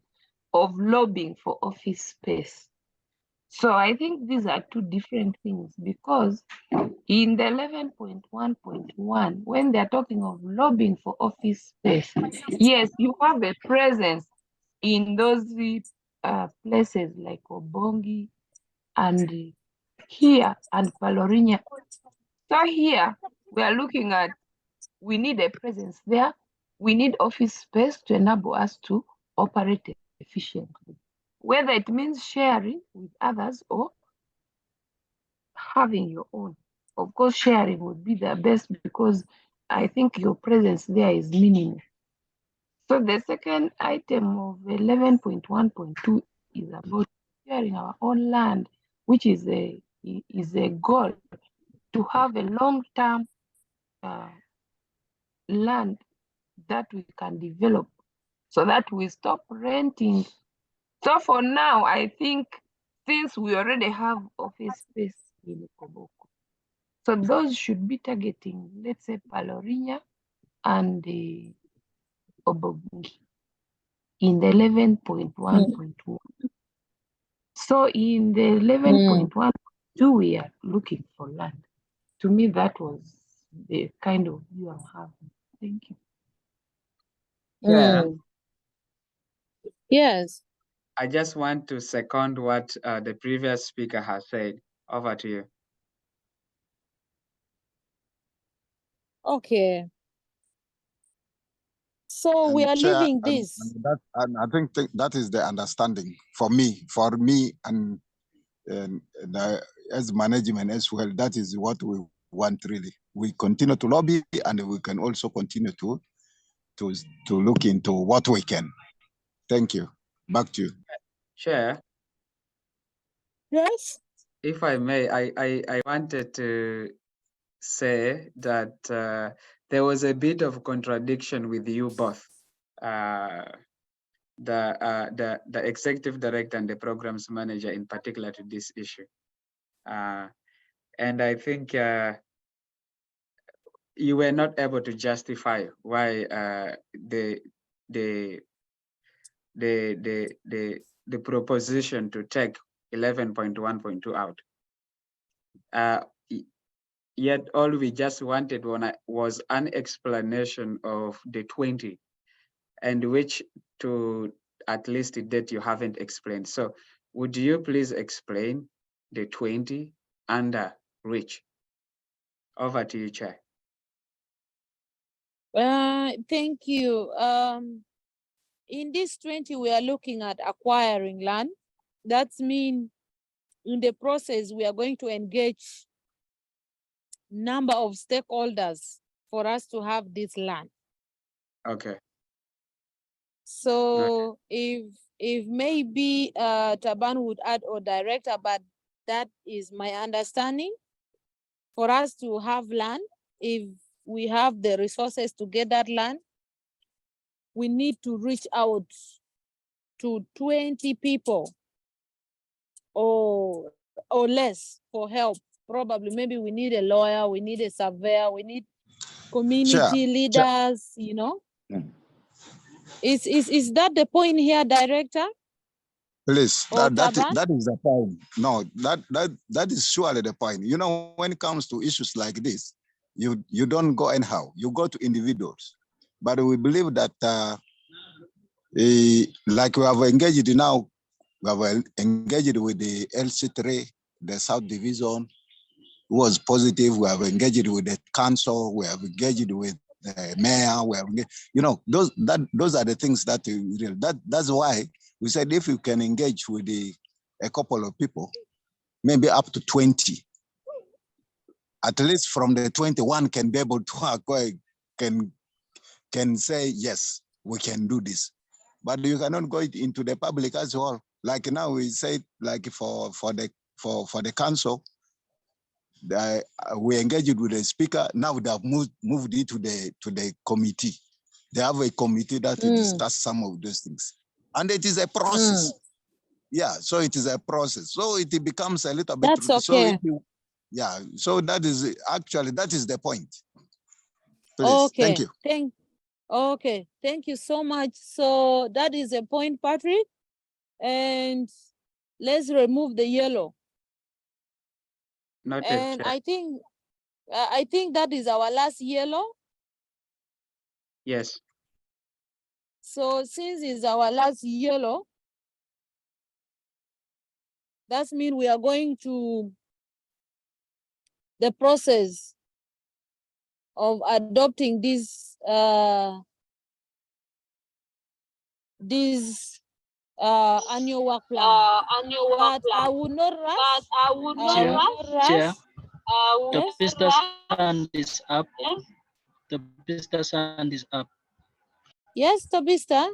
of lobbying for office space. So I think these are two different things, because in the 11.1.1, when they're talking of lobbying for office space, yes, you have a presence in those places like Obongi and here and Palorinya. So here we are looking at, we need a presence there. We need office space to enable us to operate efficiently, whether it means sharing with others or having your own. Of course, sharing would be the best because I think your presence there is minimal. So the second item of 11.1.2 is about sharing our own land, which is a goal to have a long-term land that we can develop so that we stop renting. So for now, I think since we already have office space in Koboko, so those should be targeting, let's say, Palorinya and the Obongi in the 11.1.1. So in the 11.1.2, we are looking for land. To me, that was the kind of view I'm having. Thank you. Yeah. Yes. I just want to second what the previous speaker has said. Over to you. Okay. So we are Chair, leaving this. And I think that is the understanding for me, and as management as well. That is what we want really. We continue to lobby, and we can also continue to look into what we can. Thank you. Back to you. Chair. Yes. If I may, I wanted to say that there was a bit of contradiction with you both, the executive director and the programs manager in particular to this issue, and I think you were not able to justify why the proposition to take 11.1.2 out. Yet all we just wanted was an explanation of the 20, and which to at least the date you haven't explained. So would you please explain the 20 under which? Over to you, Chair. Thank you. In this 20, we are looking at acquiring land. That means in the process, we are going to engage number of stakeholders for us to have this land. Okay. So if maybe Taban would add or director, but that is my understanding. For us to have land, if we have the resources to get that land, we need to reach out to 20 people or less for help. Probably maybe we need a lawyer, we need a surveyor, we need community leaders, you know. Mm. Is that the point here, director? Please, Or that Taban? is the point. No, that is surely the point. You know, when it comes to issues like this, you don't go anyhow. You go to individuals. But we believe that like we have engaged now, we have engaged with the LC3, the South Division, who was positive. We have engaged with the council. We have engaged with the mayor. We have, you know, those are the things that that's why we said if you can engage with a couple of people, maybe up to 20, at least from the 21 can be able to can say yes, we can do this. But you cannot go into the public as well. Like now we say, like for the council, we engaged with the speaker. Now they have moved it to the committee. They have a committee that will discuss some of those things, and it is a process. Yeah, so it is a process. So it becomes a little bit. That's okay. So so that is actually the point. Please, okay. thank you. Okay, thank you so much. So that is a point, Patrick. And let's remove the yellow. Noted, And Chair. I think that is our last yellow. Yes. So since it's our last yellow, that means we are going to the process of adopting this annual work plan. But I would not rush. Chair, the Yes. Pista's hand is up. The Pista's hand is up. Yes, Tabista.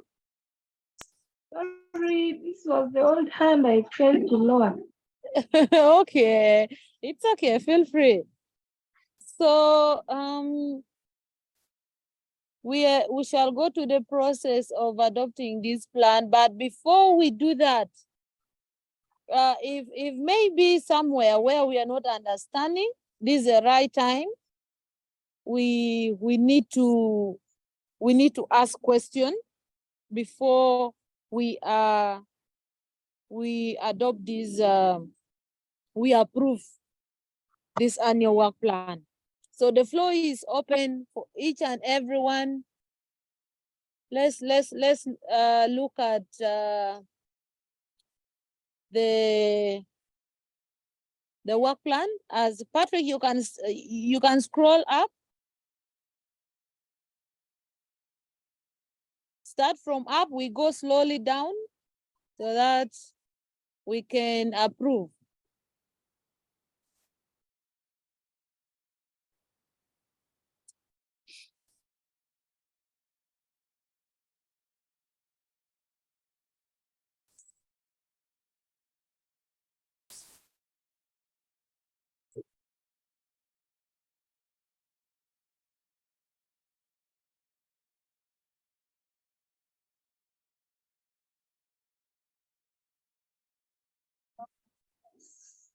Sorry, this was the old hand I failed to lower. Okay, it's okay. Feel free. So we shall go to the process of adopting this plan. But before we do that, if maybe somewhere where we are not understanding, this is the right time. We need to ask question before we adopt this. We approve this annual work plan. So the floor is open for each and everyone. Let's look at the work plan. As Patrick, you can scroll up. Start from up, we go slowly down so that we can approve.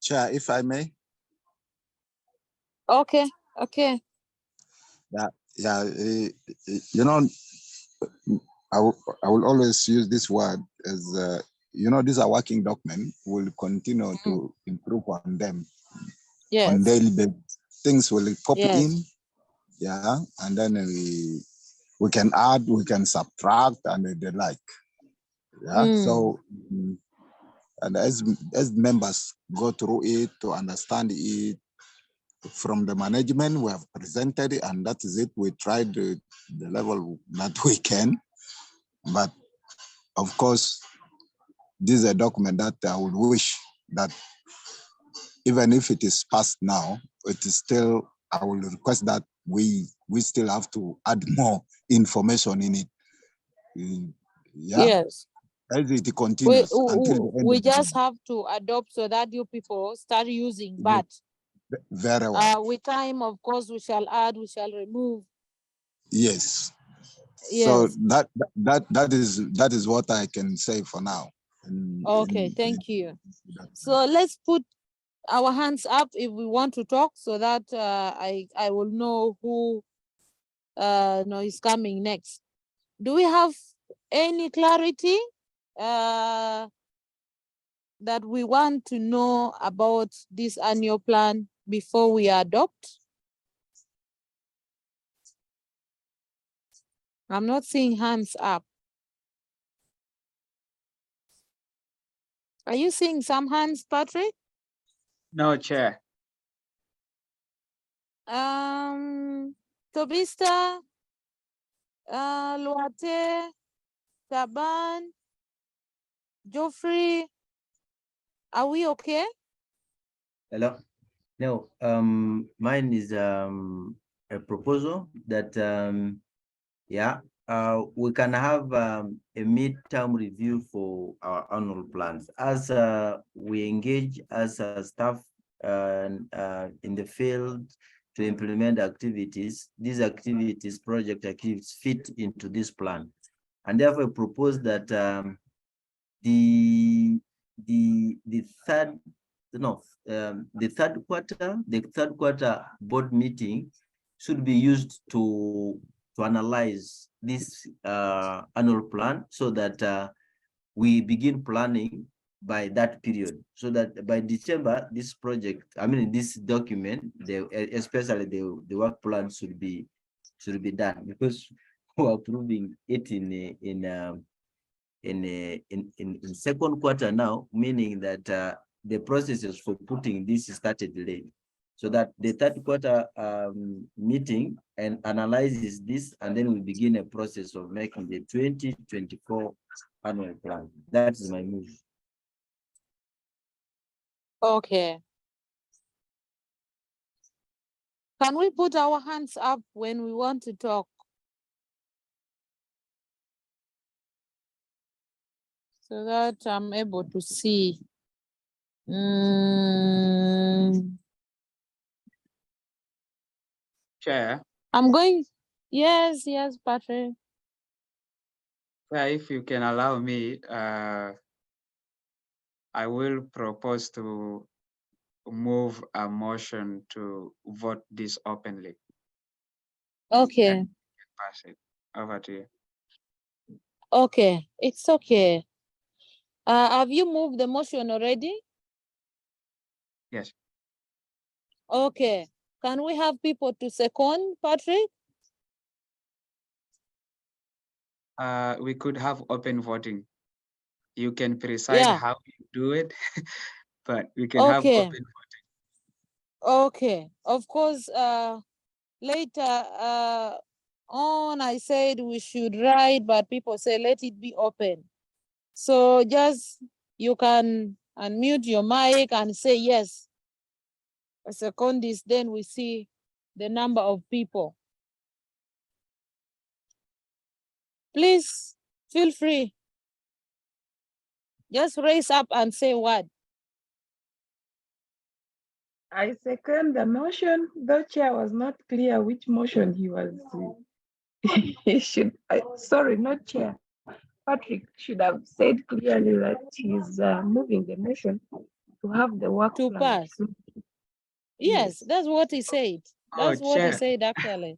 Chair, if I may. Okay. Yeah. You know, I will always use this word as you know, these are working document. We'll continue to improve on them on daily basis. Things will pop in, yeah, and then we can add, we can subtract, and the like. Yeah. So and as members go through it to understand it from the management, we have presented it, and that is it. We tried the level that we can, but of course, this is a document that I would wish that even if it is passed now, it is still, I will request that we still have to add more information in it. Yeah, Yes. as it continues until the end We of the just day. have to adopt so that you people start using, but Very well. with time, of course, we shall add, we shall remove. Yes. So Yes. that is what I can say for now. Okay, thank you. So let's put our hands up if we want to talk, so that I will know who is coming next. Do we have any clarity that we want to know about this annual plan before we adopt? I'm not seeing hands up. Are you seeing some hands, Patrick? No, Chair. Tobista, Luate, Taban, Geoffrey, are we okay? Hello. No, mine is a proposal that we can have a mid-term review for our annual plans as we engage as a staff in the field to implement activities. These activities, project activities, fit into this plan, and therefore propose that the third quarter board meeting should be used to analyze this annual plan, so that we begin planning by that period, so that by December, this project, this document, especially the work plan should be done, because we're approving it in second quarter now, meaning that the processes for putting this started late, so that the third quarter meeting and analyzes this, and then we begin a process of making the 2024 annual plan. That is my move. Okay. Can we put our hands up when we want to talk? So that I'm able to see. Chair. I'm going. Yes, Patrick. If you can allow me, I will propose to move a motion to vote this openly. Okay. Pass it over to you. Okay, it's okay. Have you moved the motion already? Yes. Okay. Can we have people to second, Patrick? We could have open voting. You can preside how you do it, but we can have open voting. Okay. Of course, later on, I said we should write, but people say let it be open. So just you can unmute your mic and say yes. Second this, then we see the number of people. Please feel free. Just raise up and say what. I second the motion. The chair was not clear which motion he was. He should. Sorry, not chair. Patrick should have said clearly that he's moving the motion to have the work to plan. pass. Yes, that's what he said. That's what he said actually.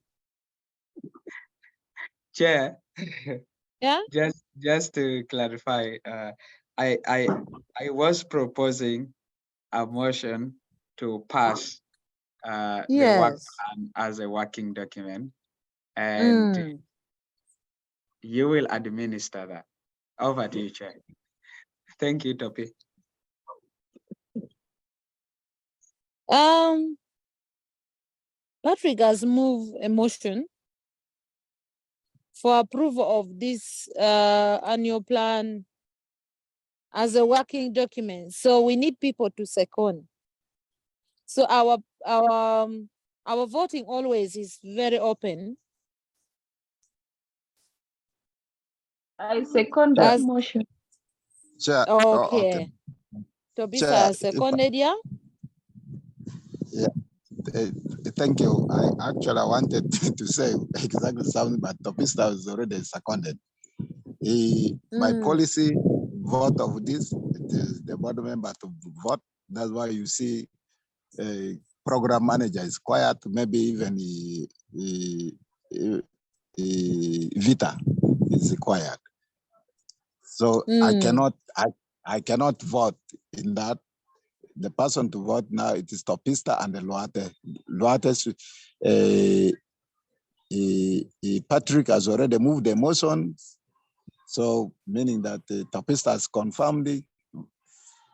Chair. Yeah. Just to clarify, I was proposing a motion to pass the work plan as a working document, and you will administer that. Over to you, Chair. Thank you, Topi. Patrick has moved a motion for approval of this annual plan as a working document. So we need people to second. So our Our voting always is very open. I second Chair, that As motion. Chair, oh, okay. okay, Tobisa Chair, seconded, yeah. yeah, uh, thank you. I actually wanted to say exactly something, but Topista is already seconded. My policy vote of this, it is the board member to vote. That's why you see a program manager is quiet, maybe even Vita is quiet. So I cannot vote in that. The person to vote now, it is Topista and the Luate. Patrick has already moved the motion. So meaning that Topista has confirmed it,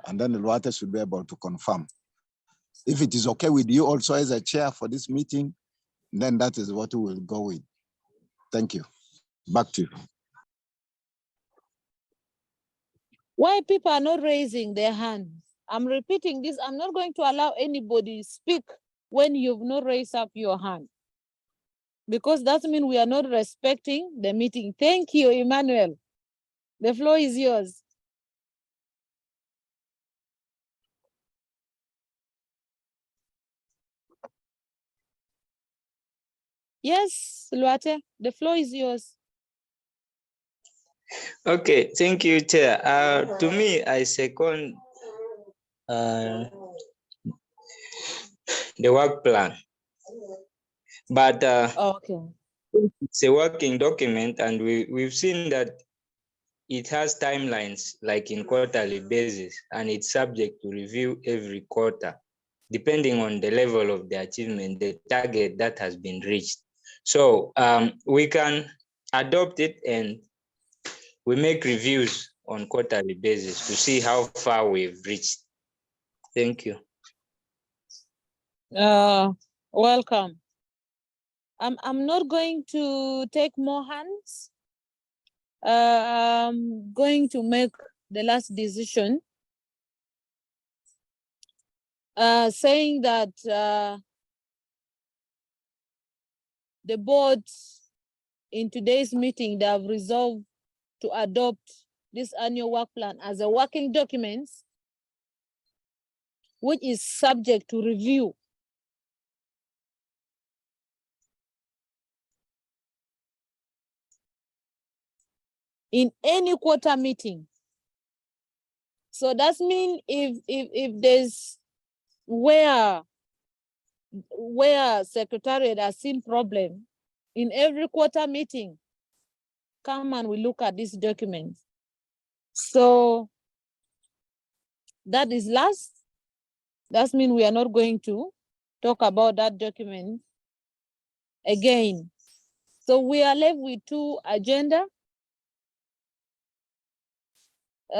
and then the Luate should be able to confirm. If it is okay with you also as a chair for this meeting, then that is what we will go with. Thank you. Back to you. Why people are not raising their hands? I'm repeating this. I'm not going to allow anybody to speak when you've not raised up your hand, because that means we are not respecting the meeting. Thank you, Emmanuel. The floor is yours. Yes, Luate, the floor is yours. Okay, thank you, Chair. To me, I second the work plan, but Okay. it's a working document, and we've seen that it has timelines like in quarterly basis, and it's subject to review every quarter, depending on the level of the achievement, the target that has been reached. So we can adopt it and we make reviews on quarterly basis to see how far we've reached. Thank you. Welcome. I'm not going to take more hands. I'm going to make the last decision, saying that the board in today's meeting, they have resolved to adopt this annual work plan as a working document, which is subject to review. In any quarter meeting. So that means if there's where Secretariat has seen problem, in every quarter meeting, come and we look at this document. So that is last. That means we are not going to talk about that document again. So we are left with two agenda. We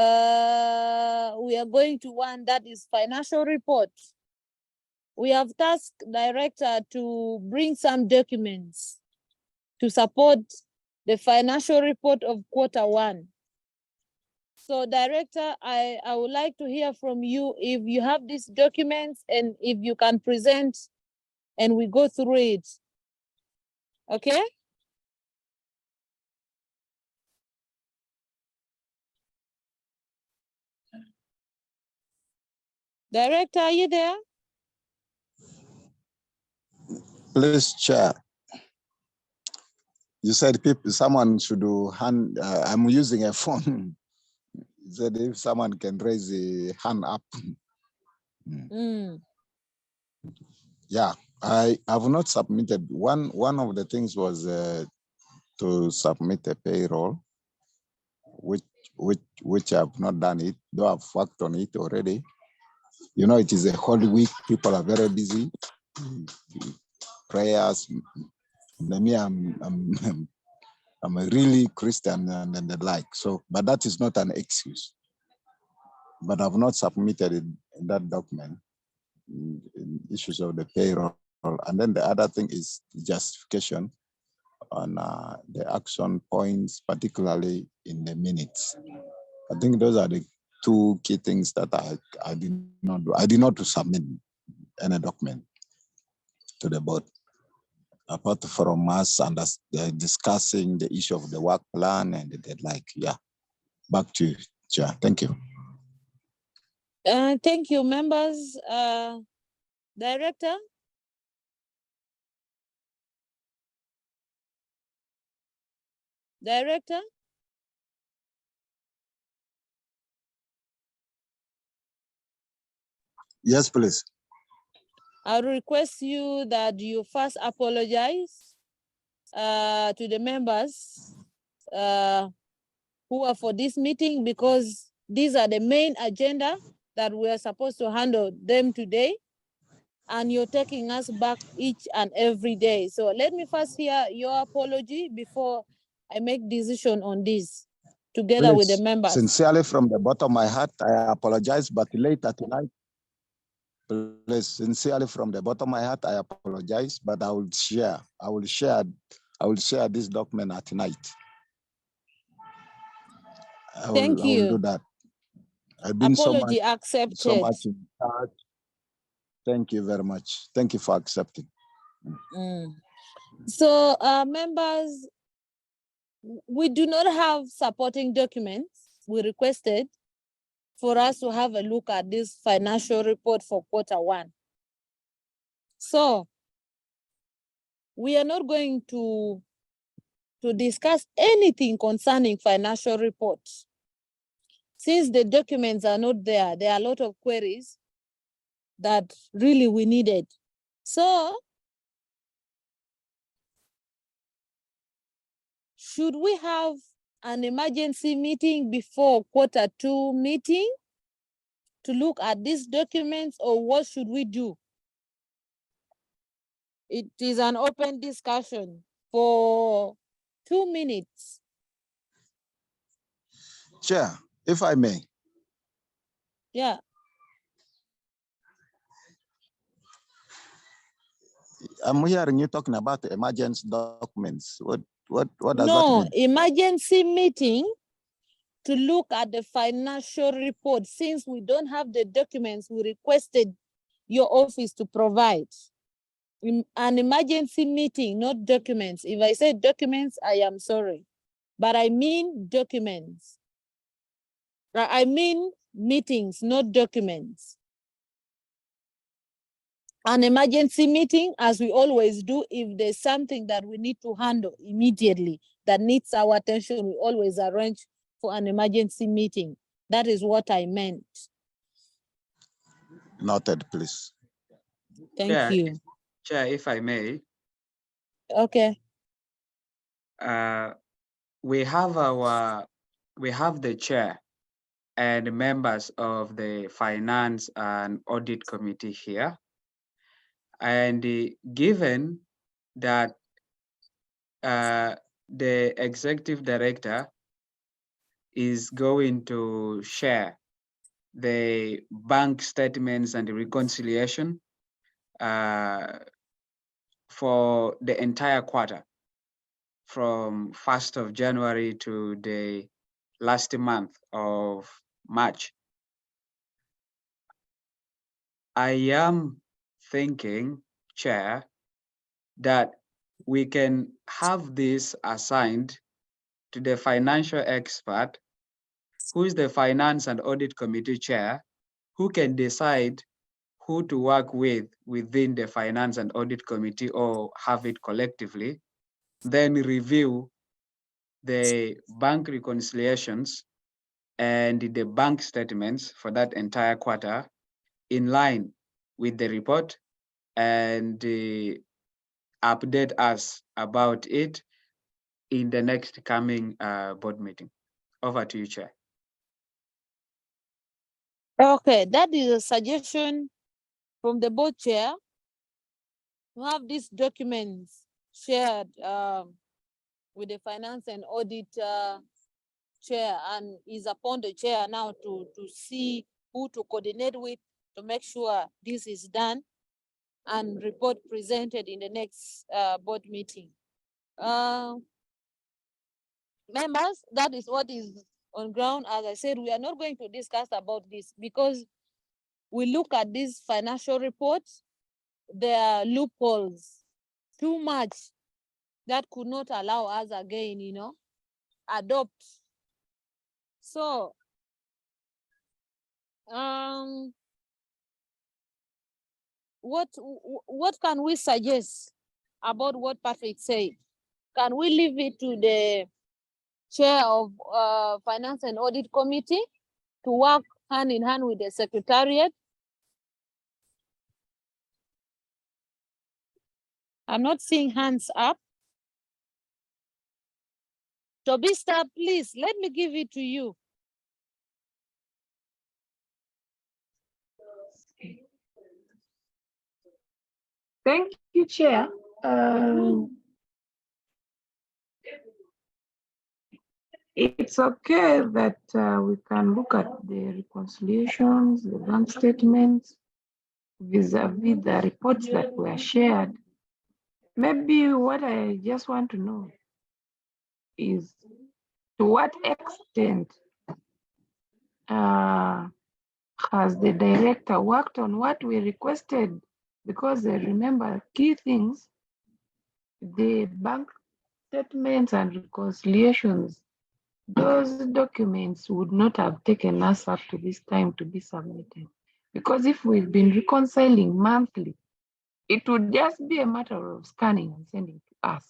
are going to one that is financial report. We have tasked director to bring some documents to support the financial report of Q1. So director, I would like to hear from you if you have these documents and if you can present and we go through it. Okay? Director, are you there? Please, Chair. You said someone should do hand. I'm using a phone. You said if someone can raise the hand up. Yeah, I have not submitted. One of the things was to submit a payroll, which I've not done it, though I've worked on it already. You know, it is a Holy Week. People are very busy. Prayers. Me, I'm a really Christian and the like. So, but that is not an excuse. But I've not submitted that document. In issues of the payroll. And then the other thing is justification on the action points, particularly in the minutes. I think those are the two key things that I did not do. I did not submit any document. to the board. Apart from us and us discussing the issue of the work plan and the like. Yeah. Back to you, Chair. Thank you. Thank you, members. Director? Director? Yes, please. I request you that you first apologize to the members who are for this meeting, because these are the main agenda that we are supposed to handle them today, and you're taking us back each and every day. So let me first hear your apology before I make decision on this together with the Please, members. sincerely from the bottom of my heart, I apologize, but later tonight, please, sincerely from the bottom of my heart, I apologize, but I will share this document at night. I will do that. I've been Apology so accepted. much in touch. Thank you very much. Thank you for accepting. So members, we do not have supporting documents. We requested for us to have a look at this financial report for Q1. So we are not going to discuss anything concerning financial reports. Since the documents are not there, there are a lot of queries that really we needed. So should we have an emergency meeting before Q2 meeting to look at these documents, or what should we do? It is an open discussion for 2 minutes. Chair, if I may. Yeah. I'm hearing you talking about the emergency documents. What does that No, mean? emergency meeting to look at the financial report. Since we don't have the documents we requested your office to provide. An emergency meeting, not documents. If I say documents, I am sorry, but I mean documents. I mean meetings, not documents. An emergency meeting, as we always do, if there's something that we need to handle immediately that needs our attention, we always arrange for an emergency meeting. That is what I meant. Noted, please. Thank you. Chair, if I may. Okay. We have the chair and members of the Finance and Audit Committee here. And given that the executive director is going to share the bank statements and the reconciliation for the entire quarter from 1st of January to the last month of March. I am thinking, Chair, that we can have this assigned to the financial expert, who is the Finance and Audit Committee Chair, who can decide who to work with within the Finance and Audit Committee or have it collectively, then review the bank reconciliations and the bank statements for that entire quarter in line with the report, and update us about it in the next coming board meeting. Over to you, Chair. Okay, that is a suggestion from the board chair to have these documents shared with the Finance and Audit chair, and is upon the chair now to see who to coordinate with to make sure this is done and report presented in the next board meeting. Members, that is what is on ground. As I said, we are not going to discuss about this because we look at these financial reports. there are loopholes, too much that could not allow us again, you know, adopt. So, what can we suggest about what Patrick said? Can we leave it to the chair of Finance and Audit Committee to work hand in hand with the Secretariat? I'm not seeing hands up. Tobista, please, let me give it to you. Thank you, Chair. It's okay that we can look at the reconciliations, the bank statements, vis-a-vis the reports that were shared. Maybe what I just want to know is to what extent has the director worked on what we requested? Because I remember key things, the bank statements and reconciliations, those documents would not have taken us up to this time to be submitted. Because if we've been reconciling monthly, it would just be a matter of scanning and sending to us.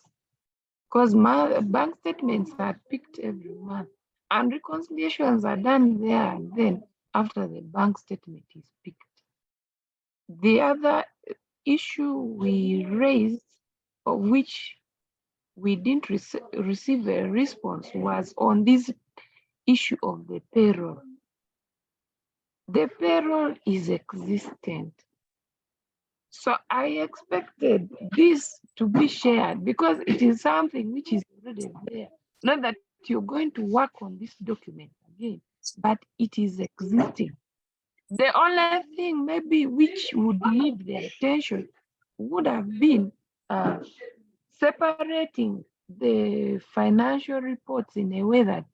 Because bank statements are picked every month and reconciliations are done there and then after the bank statement is picked. The other issue we raised, of which we didn't receive a response, was on this issue of the payroll. The payroll is existent. So I expected this to be shared because it is something which is already there. Not that you're going to work on this document again, but it is existing. The only thing maybe which would need their attention would have been separating the financial reports in a way that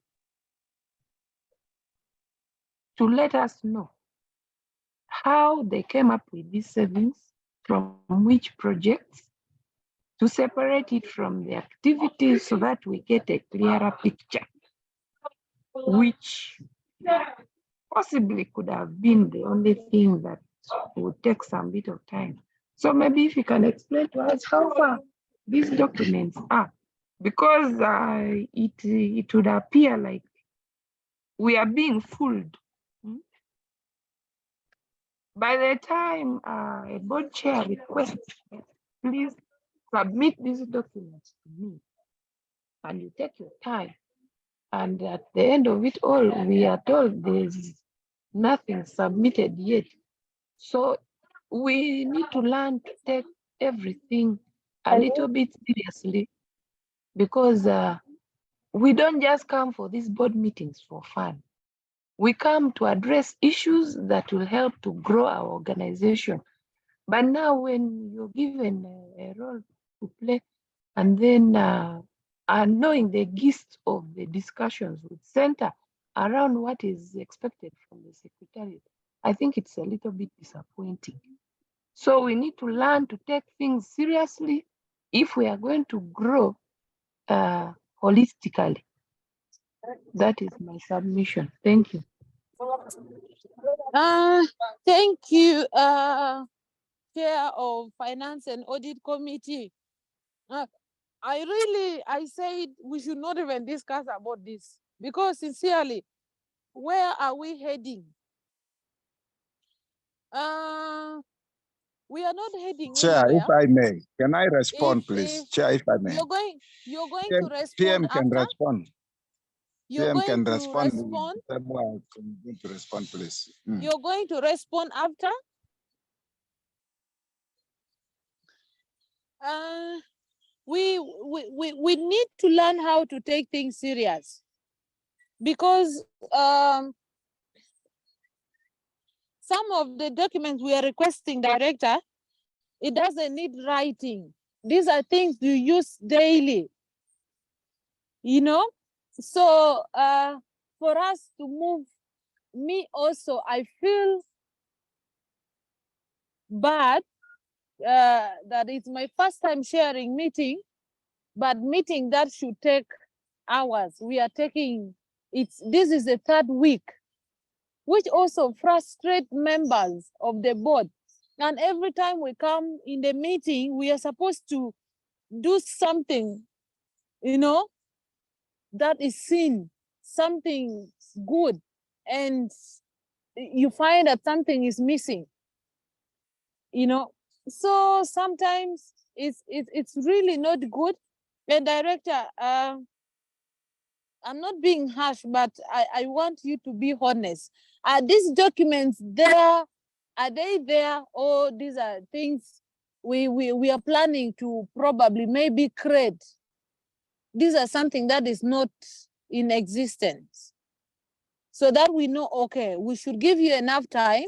to let us know how they came up with these savings, from which projects, to separate it from the activities so that we get a clearer picture, which possibly could have been the only thing that would take some bit of time. So maybe if you can explain to us how far these documents are, because it would appear like we are being fooled. By the time a board chair requests, please submit these documents to me, and you take your time. And at the end of it all, we are told there's nothing submitted yet. So we need to learn to take everything a little bit seriously, because we don't just come for these board meetings for fun. We come to address issues that will help to grow our organization. But now when you're given a role to play, and then knowing the gist of the discussions would center around what is expected from the Secretariat, I think it's a little bit disappointing. So we need to learn to take things seriously if we are going to grow holistically. That is my submission. Thank you. Thank you, Chair of Finance and Audit Committee. I said we should not even discuss about this, because sincerely, where are we heading? We are not heading Chair, anywhere. if I may, can I respond, please? Chair, if I may. You're going to respond PM after? can respond. You're PM going can to respond. respond? I'm going to respond, please. You're going to respond after? We need to learn how to take things serious, because some of the documents we are requesting, Director, it doesn't need writing. These are things you use daily, you know? So for us to move, me also, I feel bad that it's my first time sharing meeting, but meeting that should take hours. We are taking, this is the third week, which also frustrates members of the board. And every time we come in the meeting, we are supposed to do something, you know, that is seen, something good, and you find that something is missing, you know. So sometimes it's really not good. The director, I'm not being harsh, but I want you to be honest. Are these documents there? Are they there? Or these are things we are planning to probably maybe create? These are something that is not in existence. So that we know, okay, we should give you enough time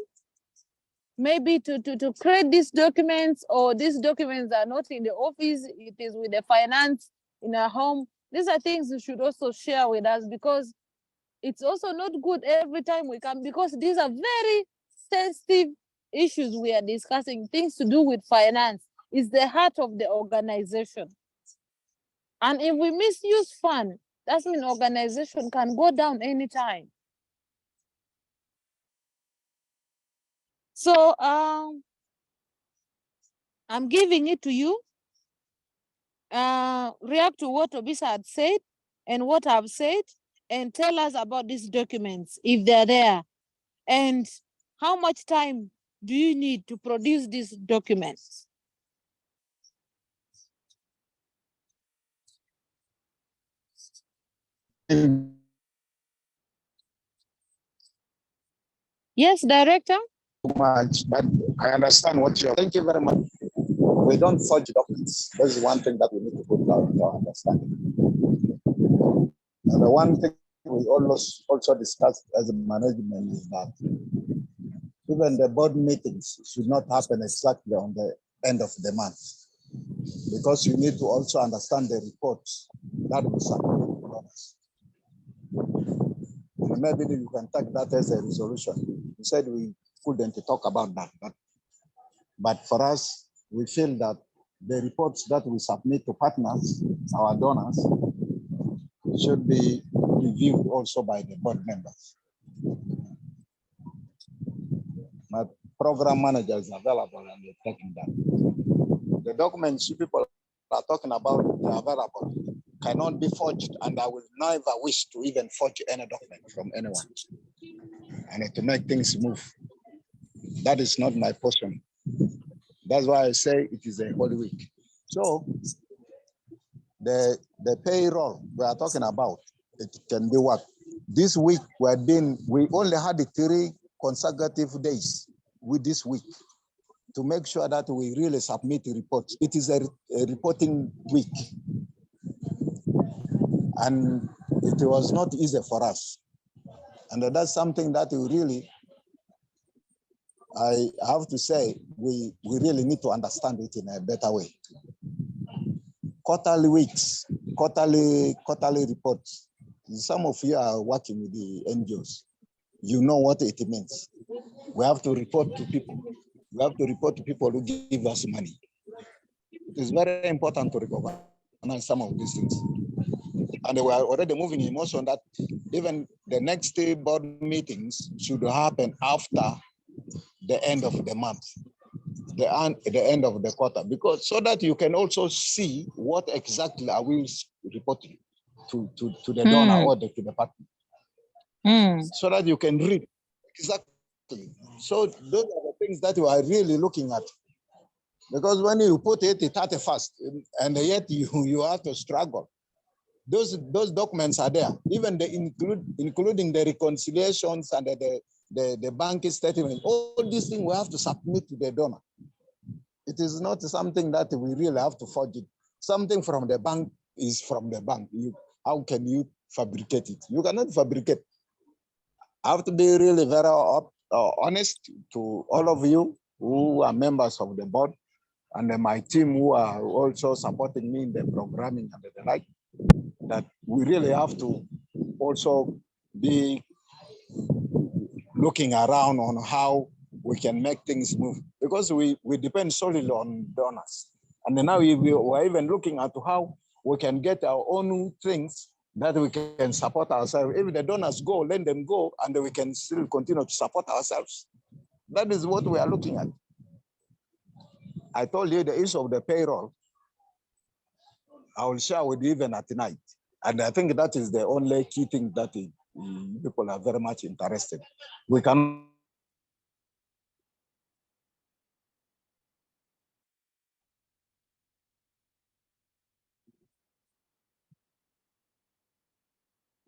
maybe to create these documents, or these documents are not in the office, it is with the finance in our home. These are things you should also share with us, because it's also not good every time we come, because these are very sensitive issues we are discussing, things to do with finance. It's the heart of the organization. And if we misuse fund, that means organization can go down anytime. So I'm giving it to you. React to what Obisa had said and what I've said, and tell us about these documents if they're there, and how much time do you need to produce these documents? Yes, Director? Much, but I understand what you're. Thank you very much. We don't forge documents. This is one thing that we need to put down to understand. And the one thing we also discussed as a management is that even the board meetings should not happen exactly on the end of the month, because you need to also understand the reports that will submit to us. Maybe you can take that as a resolution. We said we couldn't talk about that, but for us, we feel that the reports that we submit to partners, our donors, should be reviewed also by the board members. My program manager is available and they're taking that. The documents people are talking about are available, cannot be forged, and I will never wish to even forge any document from anyone. And to make things move, that is not my portion. That's why I say it is a whole week. So the payroll we are talking about, it can be what? This week we only had 3 consecutive days with this week to make sure that we really submit reports. It is a reporting week. And it was not easy for us. And that's something that we really, I have to say, we really need to understand it in a better way. Quarterly weeks, quarterly reports. Some of you are working with the NGOs. You know what it means. We have to report to people. We have to report to people who give us money. It is very important to recognize some of these things. And we are already moving in motion that even the next board meetings should happen after the end of the month, the end of the quarter, because so that you can also see what exactly are we reporting to the donor or to the partner, so that you can read exactly. So those are the things that we are really looking at. Because when you put it 31st, and yet you have to struggle. Those documents are there, even including the reconciliations and the bank statement. All these things we have to submit to the donor. It is not something that we really have to forge it. Something from the bank is from the bank. How can you fabricate it? You cannot fabricate. I have to be really very honest to all of you who are members of the board, and my team who are also supporting me in the programming and the like, that we really have to also be looking around on how we can make things move. Because because we depend solely on donors. And then now we're even looking at how we can get our own things that we can support ourselves. If the donors go, let them go, and we can still continue to support ourselves. That is what we are looking at. I told you the issue of the payroll, I will share with you even at night. And I think that is the only key thing that people are very much interested. We can.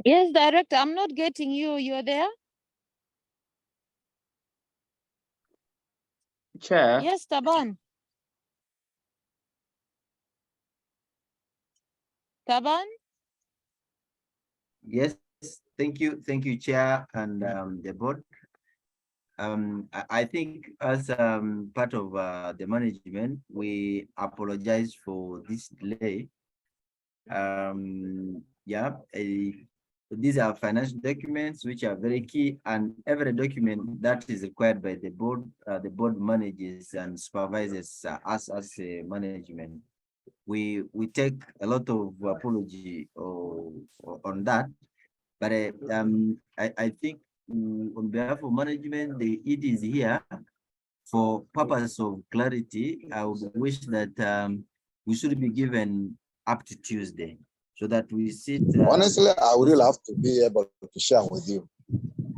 Yes, Director, I'm not getting you. You're there? Chair. Yes, Taban. Taban? Yes, thank you, Chair and the board. I think as part of the management, we apologize for this delay. Yeah, these are financial documents which are very key, and every document that is required by the board manages and supervises us as a management. We take a lot of apology on that, but I think on behalf of management, it is here for purpose of clarity. I would wish that we should be given up to Tuesday so that we sit. Honestly, I would really have to be able to share with you.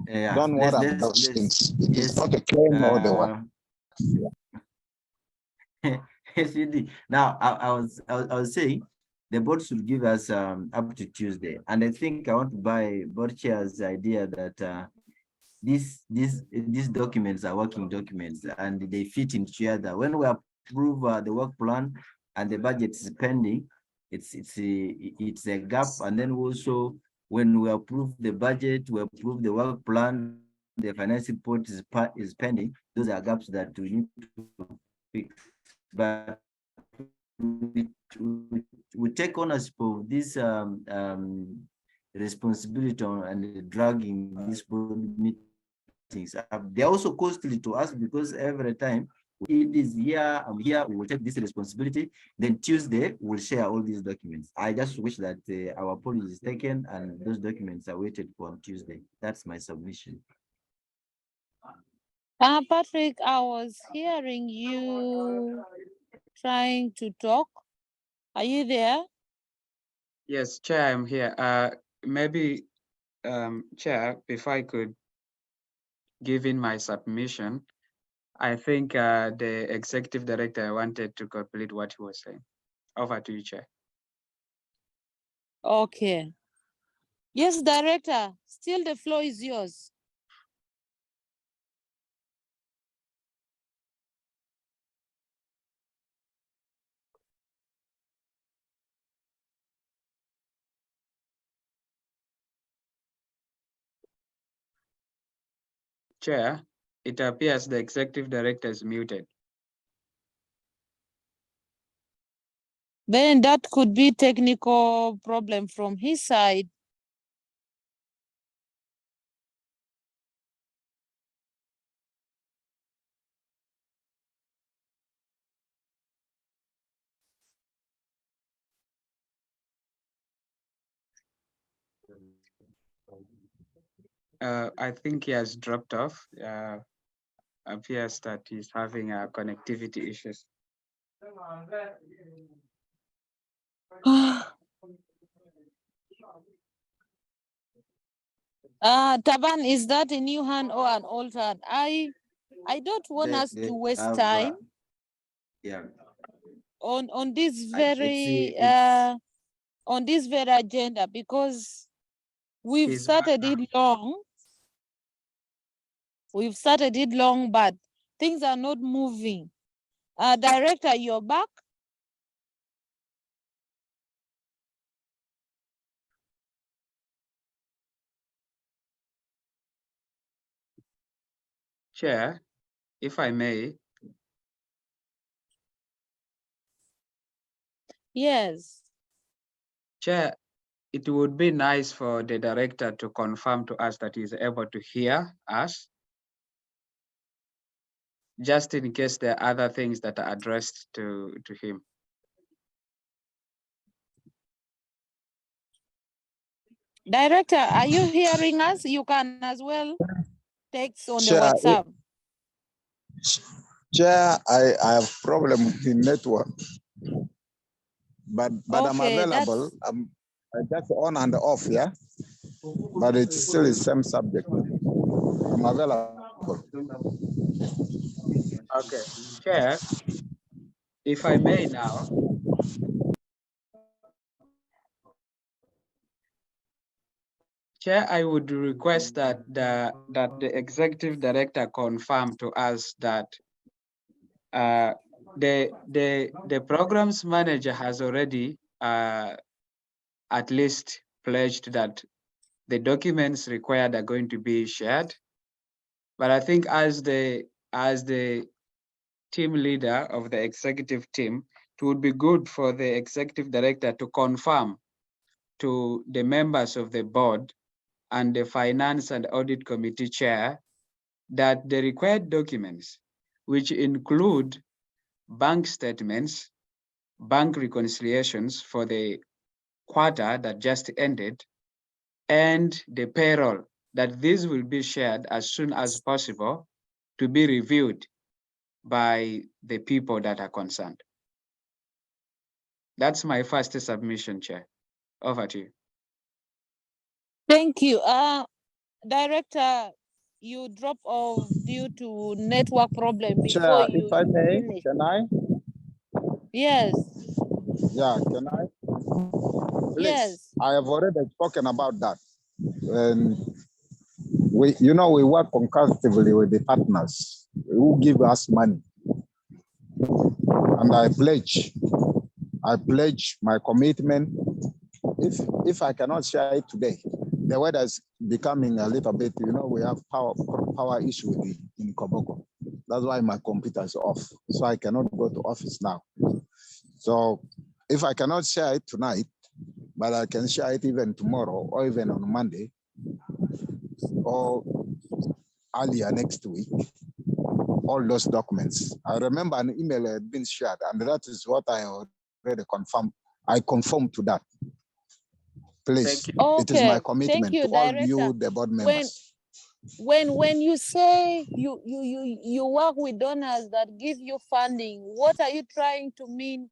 Don't worry about those things. It's not a claim or the one. Yes, indeed. Now, I was saying the board should give us up to Tuesday, and I think I want to buy board chair's idea that these documents are working documents and they fit into each other. When we approve the work plan and the budget is pending, it's a gap, and then also when we approve the budget, we approve the work plan, the finance report is pending. Those are gaps that we need to fix. But we take ownership of this responsibility and dragging these board meetings. They're also costly to us because every time it is here, I'm here, we will take this responsibility. Then Tuesday, we'll share all these documents. I just wish that our policy is taken and those documents are waited for on Tuesday. That's my submission. Patrick, I was hearing you trying to talk. Are you there? Yes, Chair, I'm here. Maybe, Chair, if I could give in my submission, I think the executive director wanted to complete what he was saying. Over to you, Chair. Okay. Yes, Director, still the floor is yours. Chair, it appears the executive director is muted. Then that could be technical problem from his side. I think he has dropped off. Appears that he's having connectivity issues. Taban, is that a new hand or an old hand? I don't want us to waste time. Yeah. On this very on this very agenda, because we've started it long. We've started it long, but things are not moving. Director, you're back. Chair, if I may. Yes. Chair, it would be nice for the director to confirm to us that he's able to hear us. just in case there are other things that are addressed to him. Director, are you hearing us? You can as well text on the Chair, WhatsApp. Chair, I have problem with the network, but I'm Okay, available. I'm just on and off, yeah. But it's still the same subject. I'm available. Okay, Chair, if I may now. Chair, I would request that the executive director confirm to us that the programs manager has already at least pledged that the documents required are going to be shared. But I think as the team leader of the executive team, it would be good for the executive director to confirm to the members of the board and the Finance and Audit Committee chair that the required documents, which include bank statements, bank reconciliations for the quarter that just ended, and the payroll, that these will be shared as soon as possible to be reviewed by the people that are concerned. That's my first submission, Chair. Over to you. Thank you. Director, you drop off due to network problem before Chair, you if I may, finish. can I? Yes. Yeah, can I? Please, Yes. I have already spoken about that. And we work concurrently with the partners who give us money. And I pledge my commitment. If I cannot share it today, the weather is becoming a little bit, we have power issue in Koboko. That's why my computer is off. So I cannot go to office now. So if I cannot share it tonight, but I can share it even tomorrow or even on Monday or earlier next week, all those documents. I remember an email had been shared, and that is what I already confirmed. I conform to that. Please, it is my commitment Thank you, to all Director. you, the board members. When you say you work with donors that give you funding, what are you trying to mean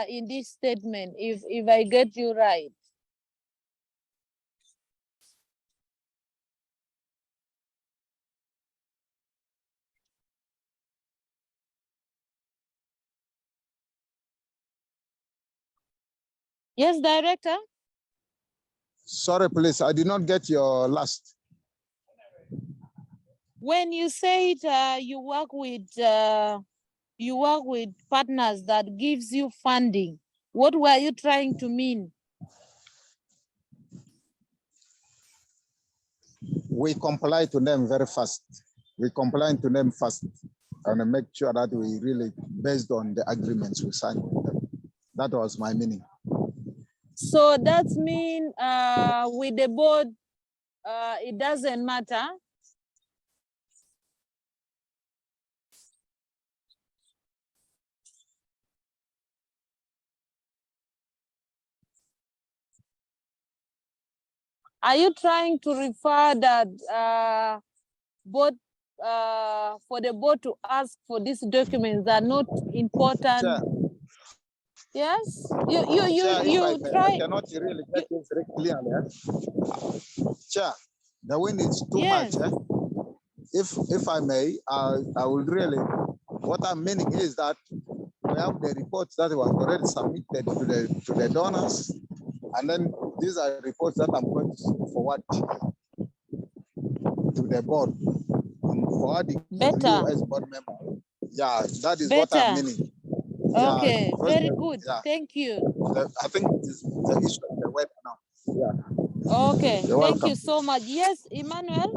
in this statement, if I get you right? Yes, Director? Sorry, please, I did not get your last. When you said you work with partners that gives you funding, what were you trying to mean? We comply to them very fast. We comply to them fast and make sure that we really, based on the agreements we signed with them. That was my meaning. So that means with the board, it doesn't matter. Are you trying to refer that board for the board to ask for these documents that are not important? Chair. Yes, Chair, you try. I cannot really get this very clearly. Chair, the wind is too Yes. much. If I may, I will really. What I'm meaning is that we have the reports that were already submitted to the donors, and then these are reports that I'm going to forward to the board. I'm forwarding to you as board member. Yeah, that is what I'm meaning. Okay, Yeah, very good. Yeah. Thank you. I think it is the issue of the weather now. Yeah. Okay, You're thank welcome. you so much. Yes, Emmanuel.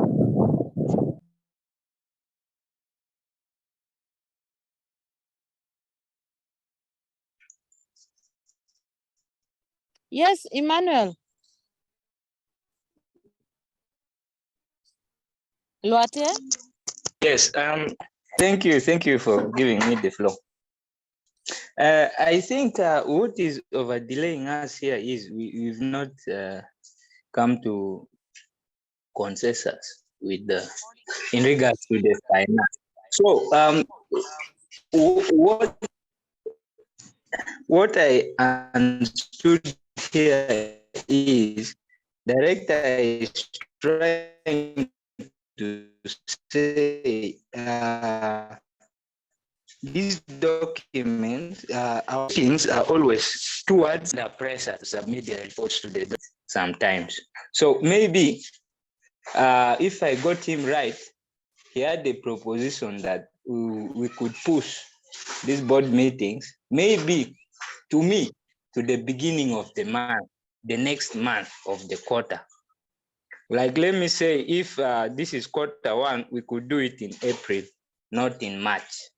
Yes, Emmanuel. Luate? Yes, Thank you for giving me the floor. I think what is over delaying us here is we've not come to consensus with the in regards to the finance. So what I understood here is director is trying to say these documents, our things are always towards the pressure to submit their reports to the sometimes. So maybe if I got him right, he had a proposition that we could push these board meetings, maybe to me, to the beginning of the month, the next month of the quarter. Like, let me say, if this is quarter one, we could do it in April, not in March.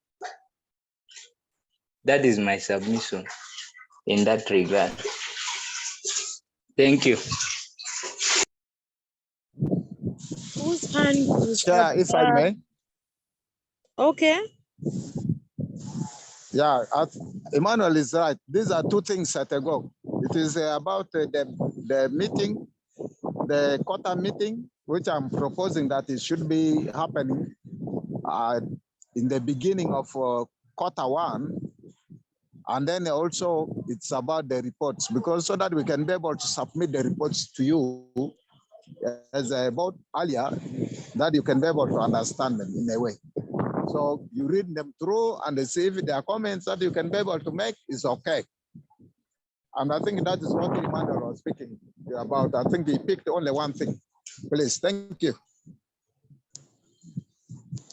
That is my submission in that regard. Thank you. Whose hand is Chair, up? if I may. Okay. Yeah, Emmanuel is right. These are two things at a go. It is about the meeting, the quarter meeting, which I'm proposing that it should be happening in the beginning of quarter one. And then also it's about the reports, because so that we can be able to submit the reports to you as about earlier, that you can be able to understand them in a way. So you read them through and see if there are comments that you can be able to make, is okay. And I think that is what Emmanuel was speaking about. I think he picked only one thing. Please, thank you.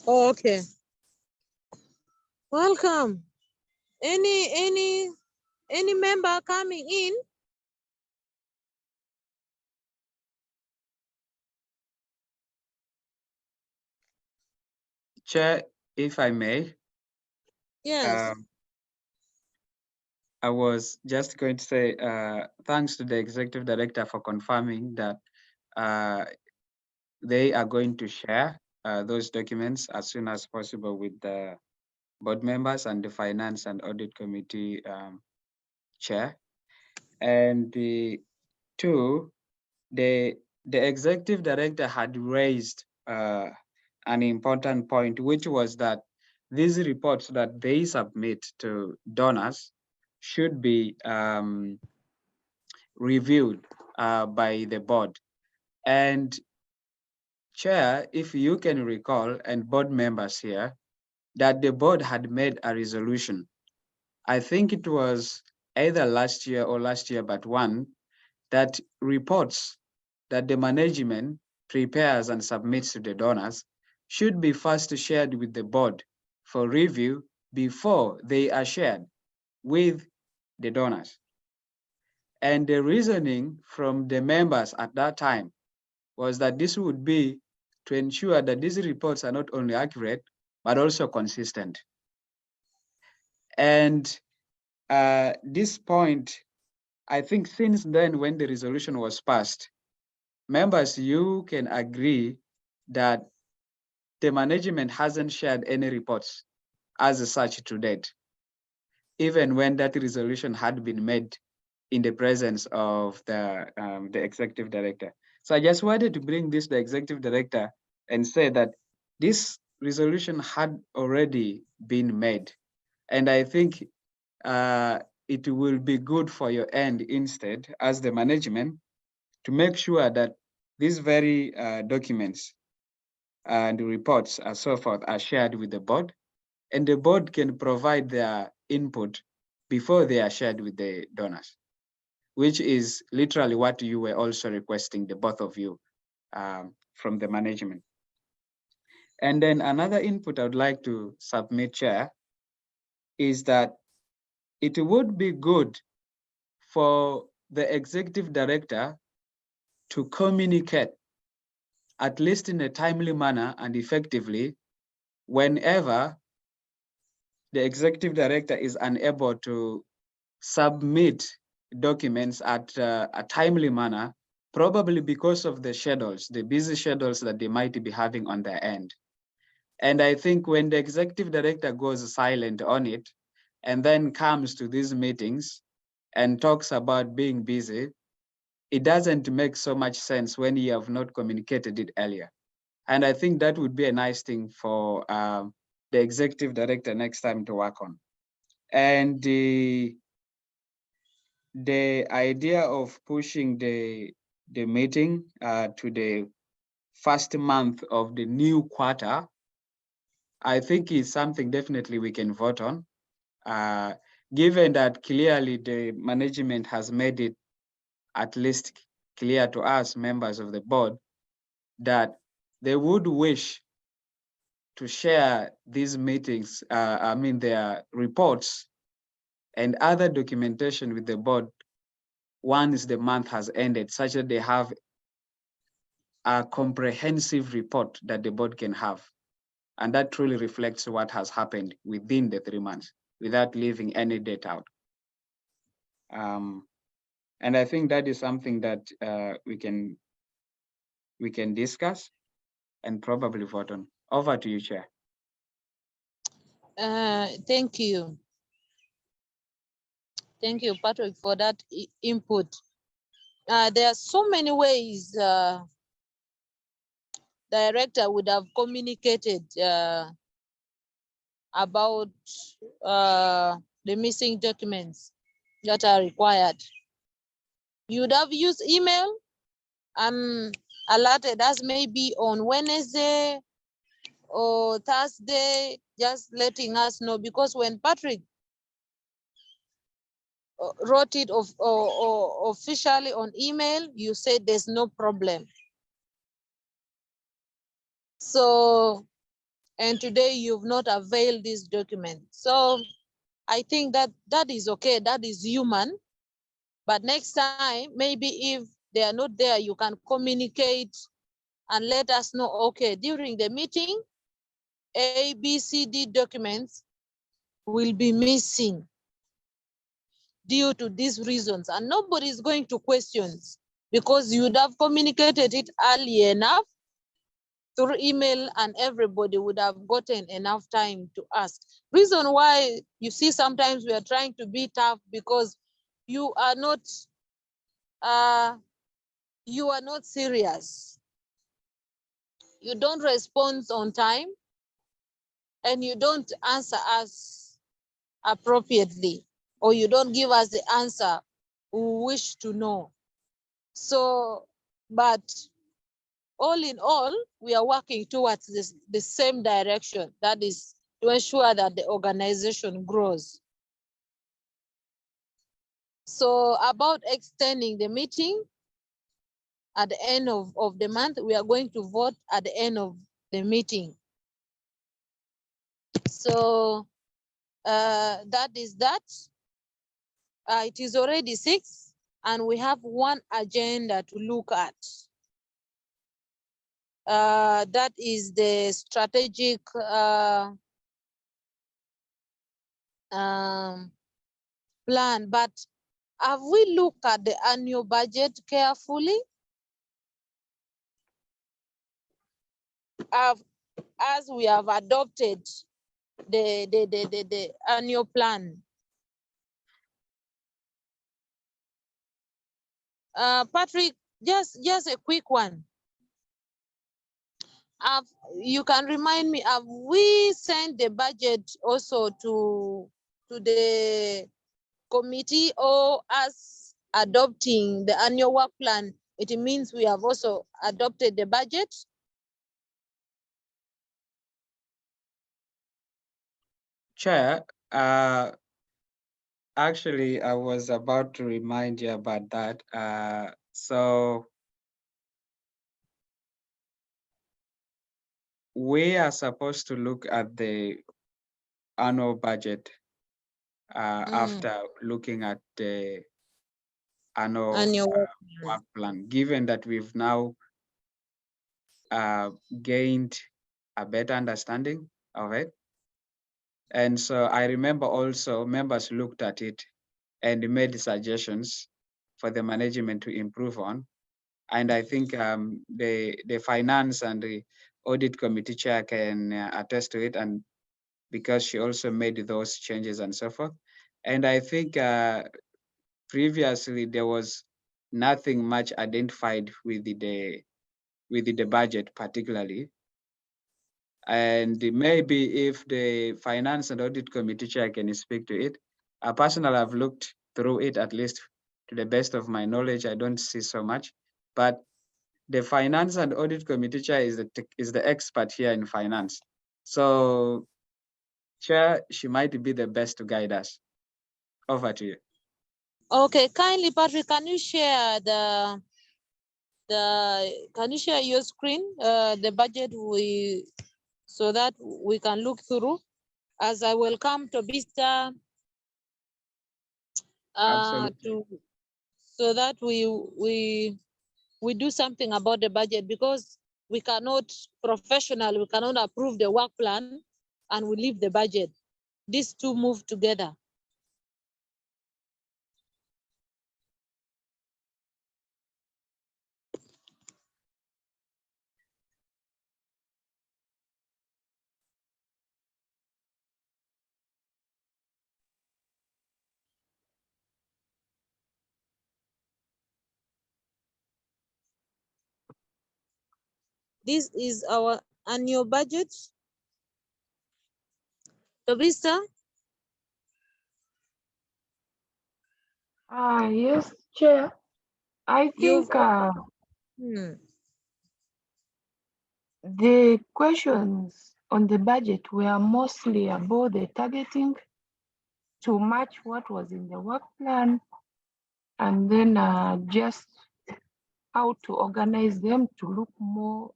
Oh, okay. Welcome. Any member coming in? Chair, if I may. Yes. I was just going to say thanks to the executive director for confirming that they are going to share those documents as soon as possible with the board members and the finance and audit committee chair. And two, the executive director had raised an important point, which was that these reports that they submit to donors should be reviewed by the board. And Chair, if you can recall, and board members here, that the board had made a resolution. I think it was either last year or last year but one, that reports that the management prepares and submits to the donors should be first shared with the board for review before they are shared with the donors. And the reasoning from the members at that time was that this would be to ensure that these reports are not only accurate, but also consistent. And this point, I think since then, when the resolution was passed, members, you can agree that the management hasn't shared any reports as such to date, even when that resolution had been made in the presence of the executive director. So I just wanted to bring this to the executive director and say that this resolution had already been made. And I think it will be good for your end instead as the management to make sure that these very documents and reports and so forth are shared with the board, and the board can provide their input before they are shared with the donors, which is literally what you were also requesting, the both of you, from the management. And then another input I would like to submit, Chair, is that it would be good for the executive director to communicate, at least in a timely manner and effectively, whenever the executive director is unable to submit documents at a timely manner, probably because of the schedules, the busy schedules that they might be having on their end. And I think when the executive director goes silent on it and then comes to these meetings and talks about being busy, it doesn't make so much sense when you have not communicated it earlier. And I think that would be a nice thing for the executive director next time to work on. And the idea of pushing the meeting to the first month of the new quarter, I think is something definitely we can vote on, given that clearly the management has made it at least clear to us, members of the board, that they would wish to share these meetings, their reports and other documentation with the board once the month has ended, such that they have a comprehensive report that the board can have. And that truly reflects what has happened within the 3 months without leaving any date out. And I think that is something that we can discuss and probably vote on. Over to you, Chair. Thank you. Thank you, Patrick, for that input. There are so many ways director would have communicated about the missing documents that are required. You would have used email and alerted us maybe on Wednesday or Thursday, just letting us know, because when Patrick wrote it officially on email, you said there's no problem. So, and today you've not availed this document. So I think that is okay, that is human. But next time, maybe if they are not there, you can communicate and let us know, okay, during the meeting, A, B, C, D documents will be missing due to these reasons. And nobody is going to question, because you would have communicated it early enough through email, and everybody would have gotten enough time to ask. Reason why you see sometimes we are trying to be tough, because you are not serious. You don't respond on time, and you don't answer us appropriately, or you don't give us the answer we wish to know. So, but all in all, we are working towards the same direction, that is to ensure that the organization grows. So about extending the meeting at the end of the month, we are going to vote at the end of the meeting. So that is that. It is already 6, and we have one agenda to look at. That is the strategic plan. But have we looked at the annual budget carefully? As we have adopted the annual plan. Patrick, just a quick one. You can remind me, have we sent the budget also to the committee, or as adopting the annual work plan, it means we have also adopted the budget? Chair, actually, I was about to remind you about that. So we are supposed to look at the annual budget after looking at the annual work plan, given that we've now gained a better understanding of it. And so I remember also members looked at it and made suggestions for the management to improve on. And I think the finance and the audit committee chair can attest to it, and because she also made those changes and so forth. And I think previously there was nothing much identified with the budget particularly. And maybe if the finance and audit committee chair can speak to it. I personally have looked through it, at least to the best of my knowledge. I don't see so much, but the finance and audit committee chair is the expert here in finance. So chair, she might be the best to guide us. Over to you. Okay, kindly, Patrick, can you share can you share your screen, the budget so that we can look through, as I welcome Tobista so that we do something about the budget, because we cannot approve the work plan and we leave the budget. These two move together. This is our annual budget. Tobista? Yes, Chair. I think the questions on the budget were mostly about the targeting to match what was in the work plan, and then just how to organize them to look more,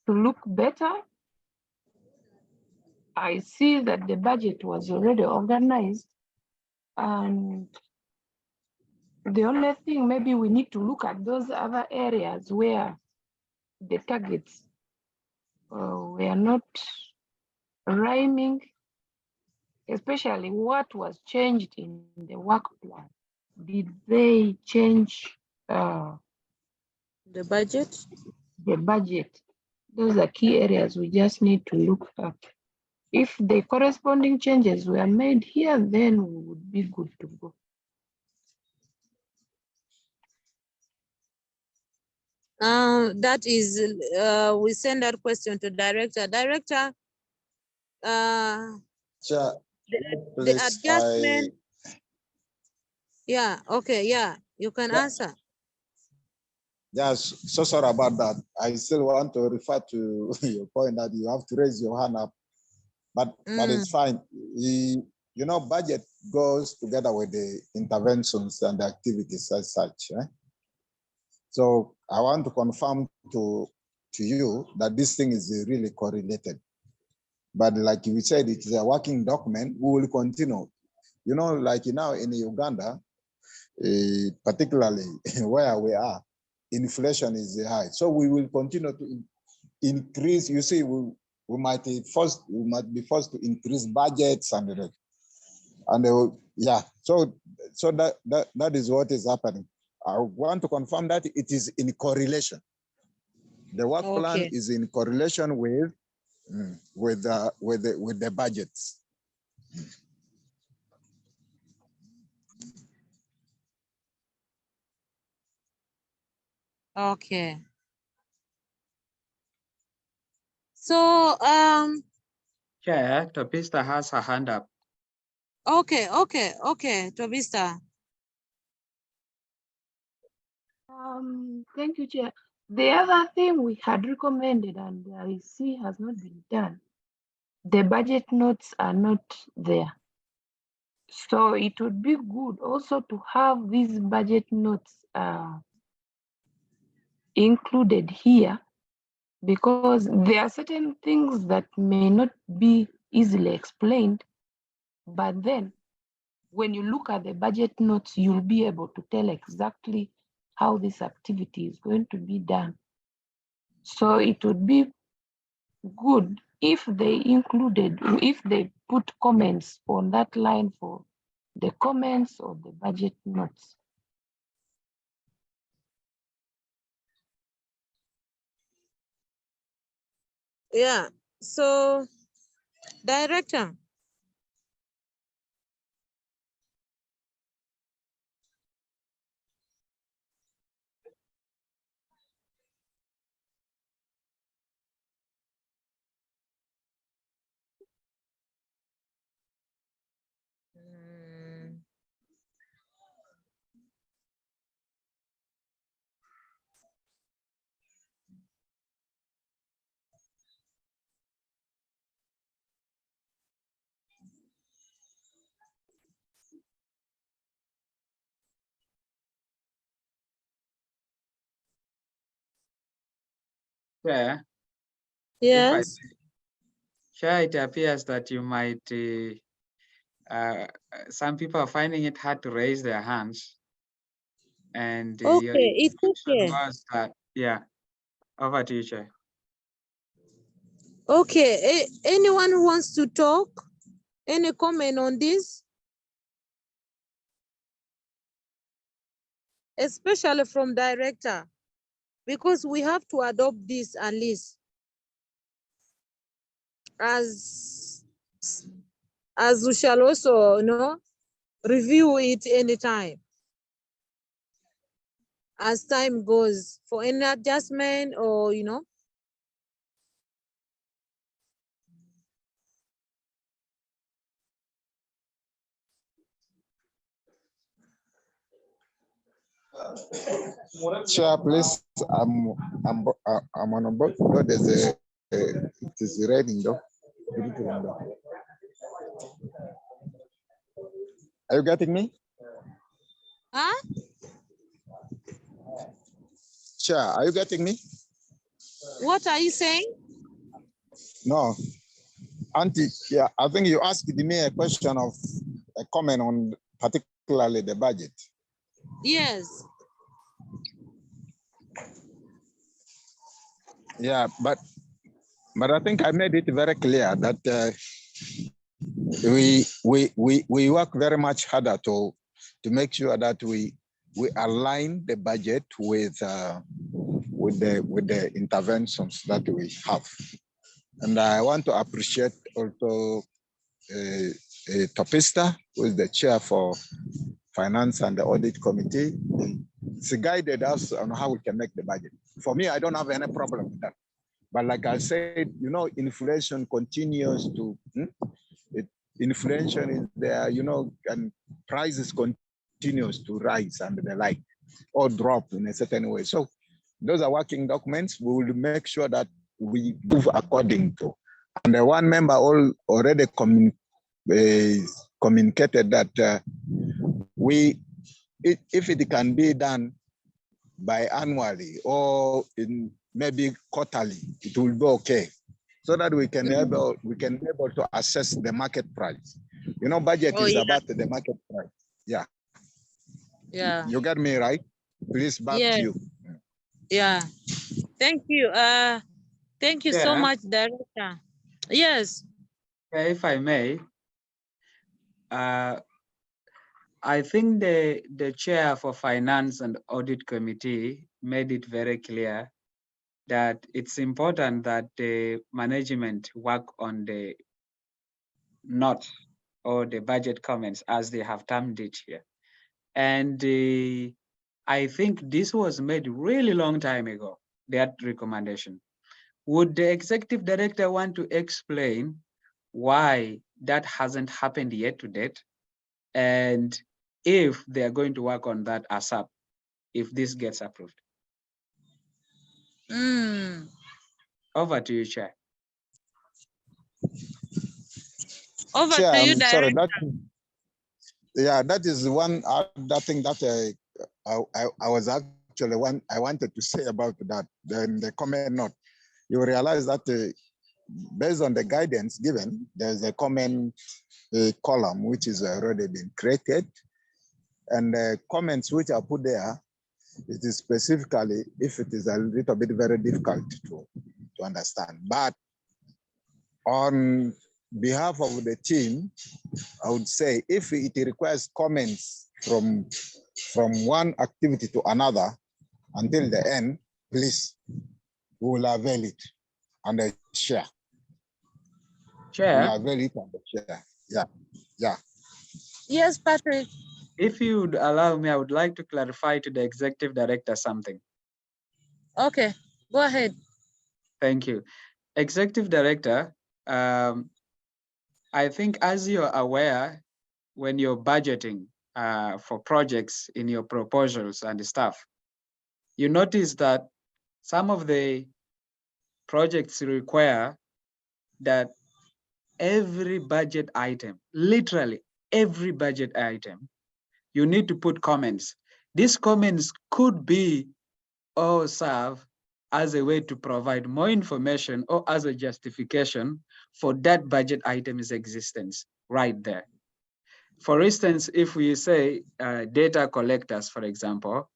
to look better. I see that the budget was already organized, and the only thing, maybe we need to look at those other areas where the targets were not rhyming, especially what was changed in the work plan. Did they change the budget? The budget. Those are key areas we just need to look at. If the corresponding changes were made here, then we would be good to go. That is, we send that question to director. Director, Chair, the adjustment. Yeah, okay, yeah, you can answer. Yes, so sorry about that. I still want to refer to your point that you have to raise your hand up, but it's fine. You know, budget goes together with the interventions and the activities as such. Eh? So I want to confirm to you that this thing is really correlated. But like we said, it is a working document. We will continue. You know, like now in Uganda, particularly where we are, inflation is high. So we will continue to increase. You see, we might be forced to increase budgets and yeah. So that is what is happening. I want to confirm that it is in correlation. The work plan is in correlation with the budgets. Okay. So Chair, Tobista has her hand up. Okay, Tobista. Thank you, Chair. The other thing we had recommended and I see has not been done, the budget notes are not there. So it would be good also to have these budget notes included here, because there are certain things that may not be easily explained, but then when you look at the budget notes, you'll be able to tell exactly how this activity is going to be done. So it would be good if they put comments on that line for the comments of the budget notes. Yeah. So, Director. Chair, Yes. Chair, it appears that you might, some people are finding it hard to raise their hands. And your Okay, it's instruction okay. was that, yeah, over to you, Chair. Okay. Anyone who wants to talk? Any comment on this? Especially from Director, because we have to adopt this at least as we shall also, review it anytime as time goes for any adjustment or, Chair, please, I'm on a boat. No, there's it is raining though. Are you getting me? Huh? Chair, are you getting me? What are you saying? No. Auntie, yeah, I think you asked me a question of a comment on particularly the budget. Yes. Yeah, but I think I made it very clear that we work very much harder to make sure that we align the budget with the interventions that we have. And I want to appreciate also Topista, who is the chair for Finance and the Audit Committee. She guided us on how we can make the budget. For me, I don't have any problem with that. But like I said, inflation continues to, inflation is there, and prices continues to rise and the like, or drop in a certain way. So those are working documents. We will make sure that we move according to. And the one member already communicated that if it can be done by annually or in maybe quarterly, it will be okay, so that we can be able to assess the market price. Budget is about the market price. Yeah. Yeah. You get me right? Please, back to you. Yeah. Thank you. Thank you so much, Director. Yes. If I may, I think the chair for Finance and Audit Committee made it very clear that it's important that the management work on the notes or the budget comments, as they have termed it here. And I think this was made really long time ago, that recommendation. Would the executive director want to explain why that hasn't happened yet to date? And if they are going to work on that ASAP, if this gets approved? Over to you, Chair. Over Chair, to you, I'm sorry, Director. that is one other thing that I was actually I wanted to say about that. Then the comment note, you realize that based on the guidance given, there's a comment column which is already been created, and the comments which are put there, it is specifically if it is a little bit very difficult to understand. But on behalf of the team, I would say if it requires comments from one activity to another until the end, please, we will avail it. and the share. Chair, Avail it and the share. Yeah, yeah. Yes, Patrick. if you would allow me, I would like to clarify to the executive director something. Okay, go ahead. Thank you. Executive Director, I think as you're aware, when you're budgeting for projects in your proposals and stuff, you notice that some of the projects require that every budget item, literally every budget item, you need to put comments. These comments could be or serve as a way to provide more information or as a justification for that budget item's existence right there. For instance, if we say data collectors, for example,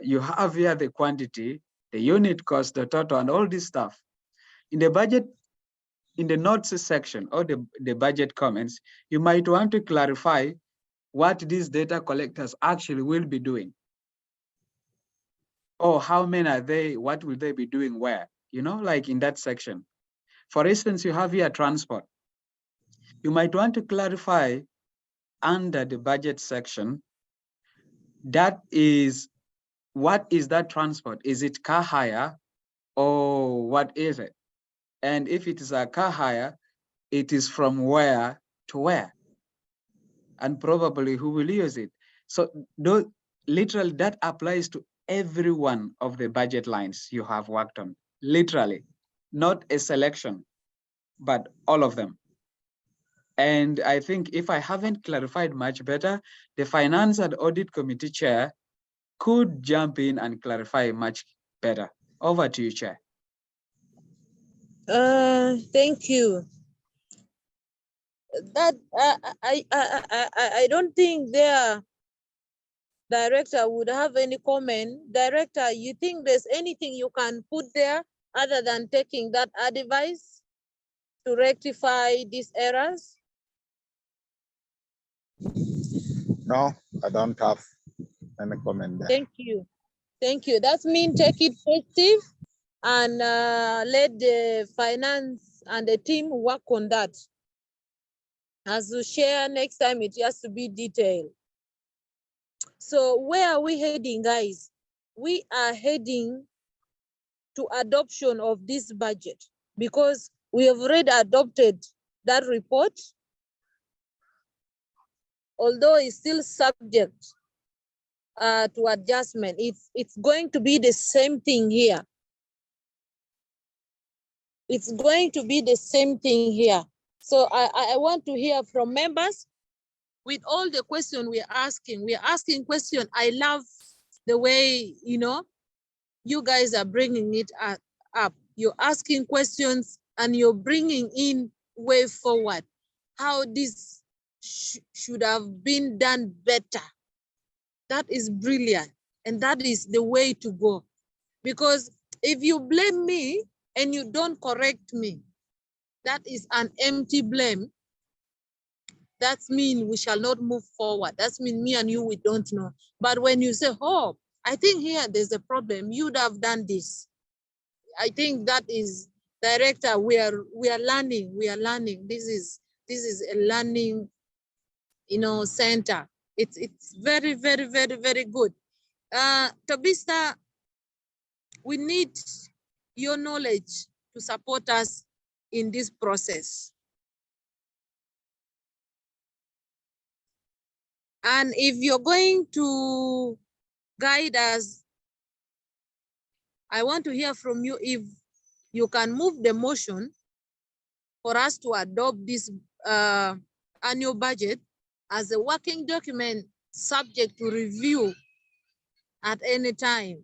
you have here the quantity, the unit cost, the total, and all this stuff. In the budget, in the notes section or the budget comments, you might want to clarify what these data collectors actually will be doing. Or how many are they, what will they be doing where? You know, like in that section. For instance, you have here transport. You might want to clarify under the budget section, that is, what is that transport? Is it car hire or what is it? And if it is a car hire, it is from where to where? And probably who will use it? So literally that applies to every one of the budget lines you have worked on, literally, not a selection, but all of them. And I think if I haven't clarified much better, the Finance and Audit Committee Chair could jump in and clarify much better. Over to you, Chair. Thank you. That I don't think their director would have any comment. Director, you think there's anything you can put there other than taking that advice to rectify these errors? No, I don't have any comment there. Thank you. Thank you. That means take it positive and let the finance and the team work on that. As we share next time, it has to be detailed. So where are we heading, guys? We are heading to adoption of this budget because we have already adopted that report, although it's still subject to adjustment. It's going to be the same thing here. It's going to be the same thing here. So I want to hear from members with all the questions we're asking. We're asking questions. I love the way, you know, you guys are bringing it up. You're asking questions and you're bringing in way forward, how this should have been done better. That is brilliant. And that is the way to go. Because if you blame me and you don't correct me, that is an empty blame. That means we shall not move forward. That means me and you, we don't know. But when you say, oh, I think here there's a problem, you'd have done this. I think that is, director, we are learning, This is a learning, you know, center. It's very, very, very, very good. Tobista, we need your knowledge to support us in this process. And if you're going to guide us, I want to hear from you if you can move the motion for us to adopt this annual budget as a working document subject to review at any time.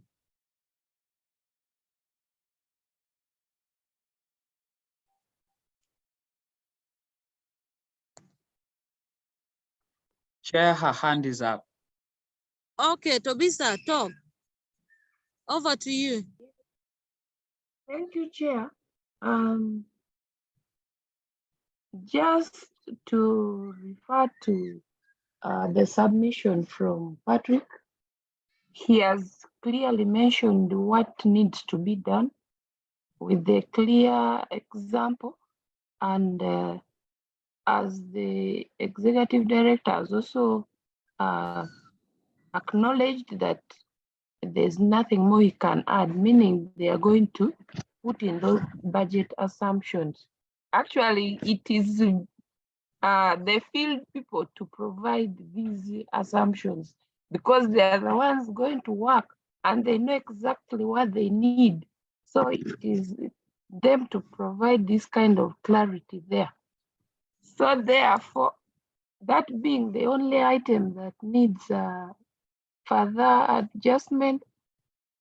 Chair, her hand is up. Okay, Tobisa, talk. Over to you. Thank you, Chair. Just to refer to the submission from Patrick, he has clearly mentioned what needs to be done, with a clear example. And as the executive director has also acknowledged that there's nothing more he can add, meaning they are going to put in those budget assumptions. Actually, it is the field people to provide these assumptions because they are the ones going to work and they know exactly what they need. So it is them to provide this kind of clarity there. So therefore, that being the only item that needs further adjustment,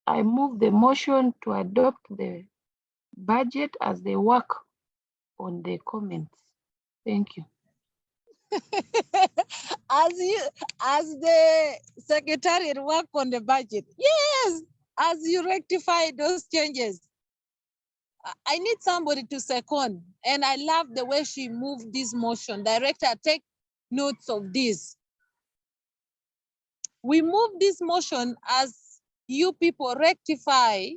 I move the motion to adopt the budget as they work on the comments. Thank you. as the secretariat work on the budget, yes, as you rectify those changes. I need somebody to second, and I love the way she moved this motion. Director, take notes of this. We move this motion as you people rectify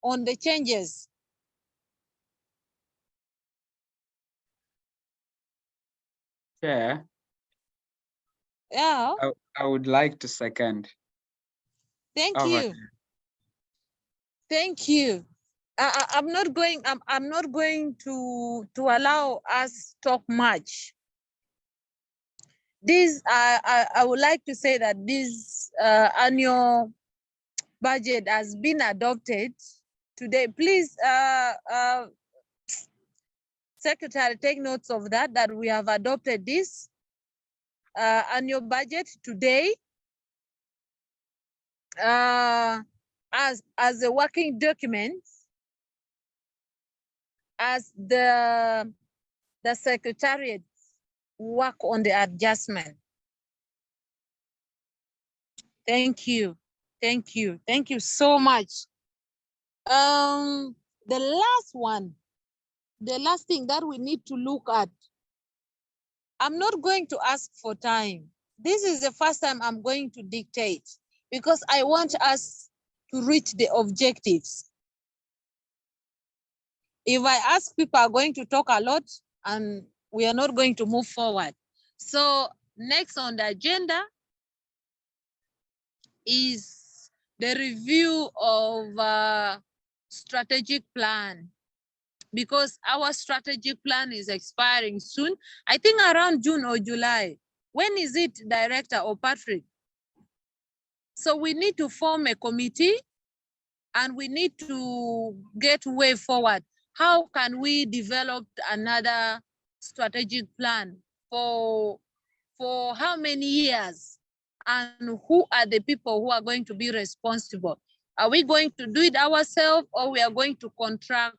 on the changes. Chair, Yeah, I would like to second. thank Over. you. Thank you. I'm not going to allow us talk much. This I would like to say that this annual budget has been adopted today. Please, Secretary, take notes of that we have adopted this annual budget today as a working document, as the Secretariat work on the adjustment. Thank you. Thank you. Thank you so much. The last one, the last thing that we need to look at, I'm not going to ask for time. This is the first time I'm going to dictate because I want us to reach the objectives. If I ask, people are going to talk a lot and we are not going to move forward. So next on the agenda is the review of strategic plan, because our strategic plan is expiring soon. I think around June or July. When is it, Director or Patrick? So we need to form a committee and we need to get way forward. How can we develop another strategic plan for how many years? And who are the people who are going to be responsible? Are we going to do it ourselves or we are going to contract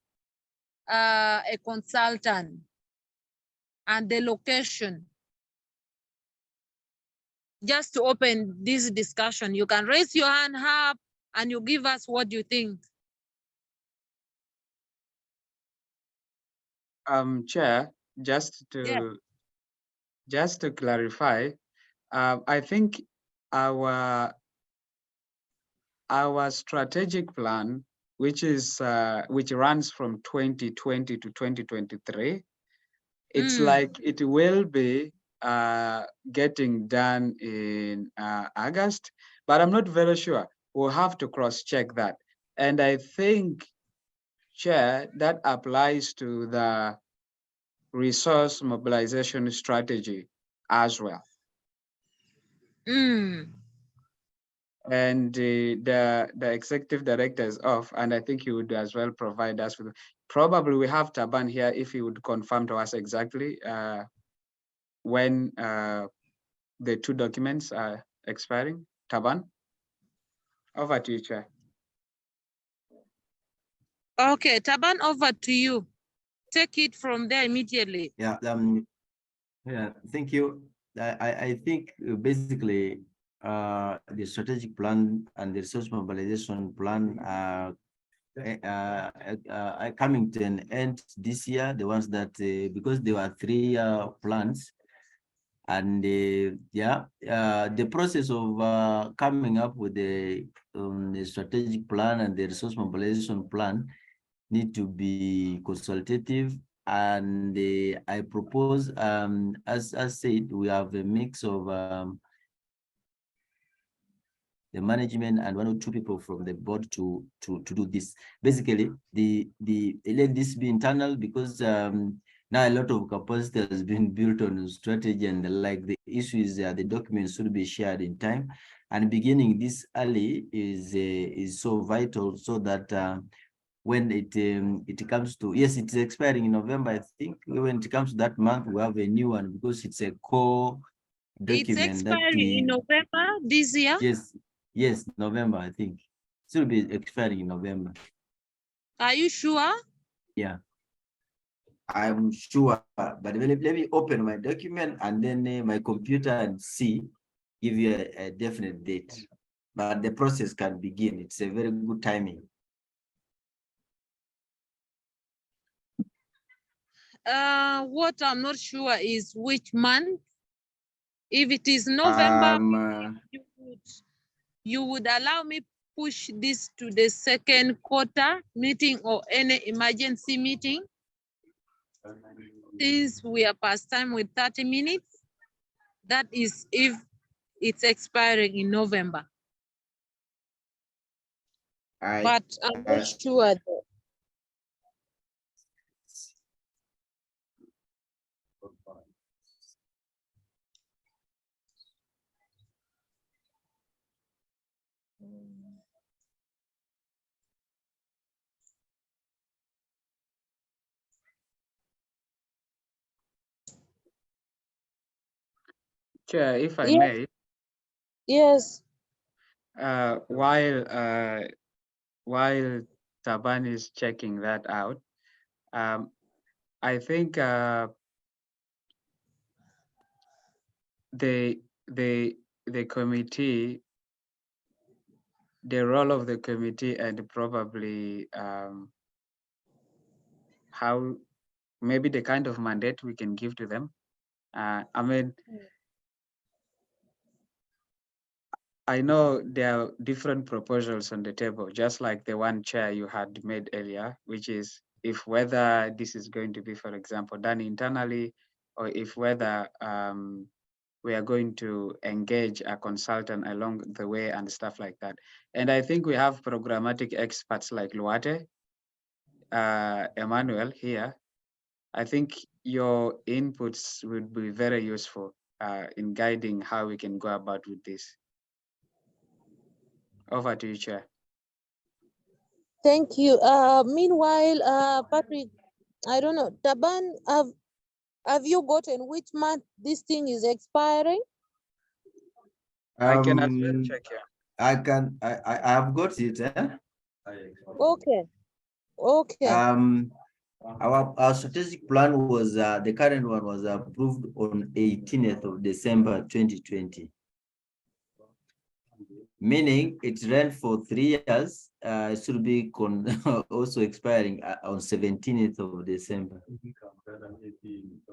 a consultant? And the location? Just to open this discussion, you can raise your hand up and you give us what you think. Chair, just to clarify, I think our strategic plan, which runs from 2020 to 2023, it's like it will be getting done in August, but I'm not very sure. We'll have to cross-check that. And I think, Chair, that applies to the resource mobilization strategy as well. And the executive director is off, and I think he would as well provide us with, probably we have Taban here if he would confirm to us exactly when the two documents are expiring. Taban, over to you, Chair. Okay, Taban, over to you. Take it from there immediately. Yeah, thank you. I think basically the strategic plan and the resource mobilization plan are coming to an end this year. The ones that because there were 3 plans, and the process of coming up with the strategic plan and the resource mobilization plan need to be consultative. And I propose, as said, we have a mix of the management and 1 or 2 people from the board to do this. Basically, let this be internal, because now a lot of capacity has been built on strategy and the issue is the documents should be shared in time, and beginning this early is so vital, so that when it comes to, yes, it's expiring in November, I think. When it comes to that month, we have a new one, because it's a core It's document that expiring in November this year. Yes, November, I think. It will be expiring in November. Are you sure? Yeah, I'm sure. But let me open my document and then my computer and give you a definite date. But the process can begin. It's a very good timing. What I'm not sure is which month. If it is November, you would allow me push this to the second quarter meeting or any emergency meeting, since we are past time with 30 minutes. That is if it's expiring in November. But I'm not sure though. Chair, if I Yes. may, Yes. While Taban is checking that out, I think the committee, the role of the committee, and probably how maybe the kind of mandate we can give to them. I mean, I know there are different proposals on the table, just like the one chair you had made earlier, which is if whether this is going to be, for example, done internally, or if whether we are going to engage a consultant along the way and stuff like that. And I think we have programmatic experts like Luate, Emmanuel here. I think your inputs would be very useful in guiding how we can go about with this. Over to you, Chair. Thank you. Meanwhile, Patrick, I don't know, Taban, have you gotten which month this thing is expiring? I can as well check here. I have got it. Okay. Okay. Our strategic plan was the current one was approved on 18th of December 2020. Meaning it ran for 3 years. It should be also expiring on 17th of December.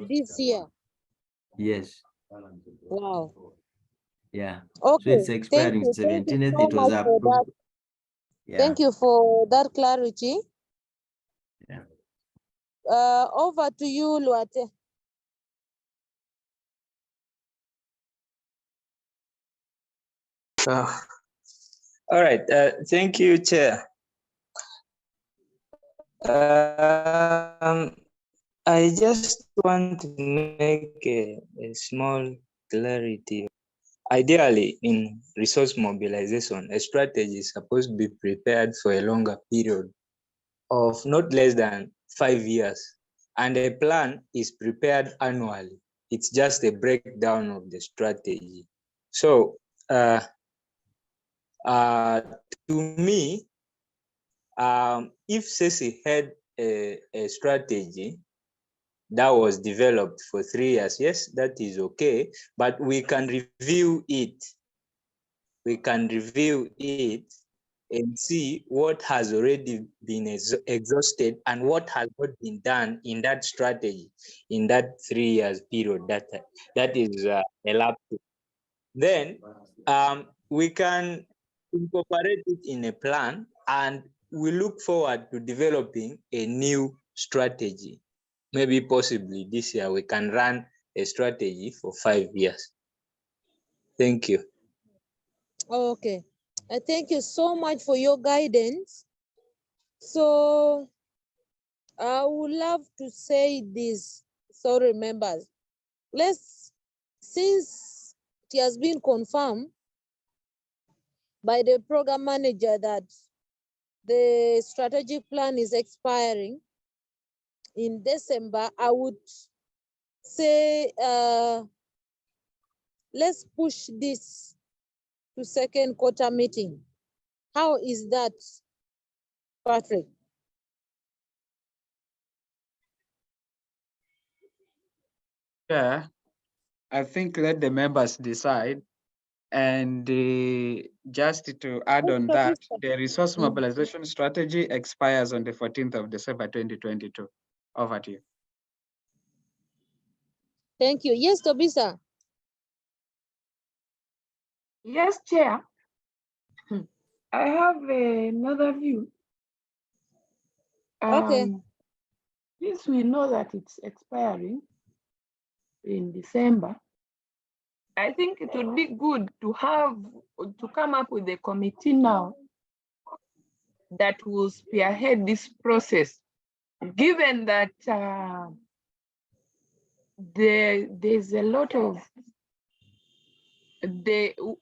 This year. Yes. Wow. Yeah. Okay. So it's expiring Thank you 17th. so It was much for that. approved. Yeah. Thank you for that clarity. Yeah. Over to you, Luate. All right. Thank you, Chair. I just want to make a small clarity. Ideally, in resource mobilization, a strategy is supposed to be prepared for a longer period of not less than 5 years, and a plan is prepared annually. It's just a breakdown of the strategy. So, to me, if CECI had a strategy that was developed for 3 years, yes, that is okay, but we can review it. We can review it and see what has already been exhausted and what has not been done in that strategy in that 3 years period that is elapsed. Then we can incorporate it in a plan and we look forward to developing a new strategy. Maybe possibly this year we can run a strategy for 5 years. Thank you. Okay. Thank you so much for your guidance. So I would love to say this. Sorry, members. Since it has been confirmed by the program manager that the strategic plan is expiring in December, I would say let's push this to second quarter meeting. How is that, Patrick? Yeah, I think let the members decide. And just to add on that, the resource mobilization strategy expires on the 14th of December 2022. Over to you. Thank you. Yes, Tobisa. Yes, Chair. I have another view. Okay. Since we know that it's expiring in December, I think it would be good to come up with a committee now that will spearhead this process, given that there's a lot of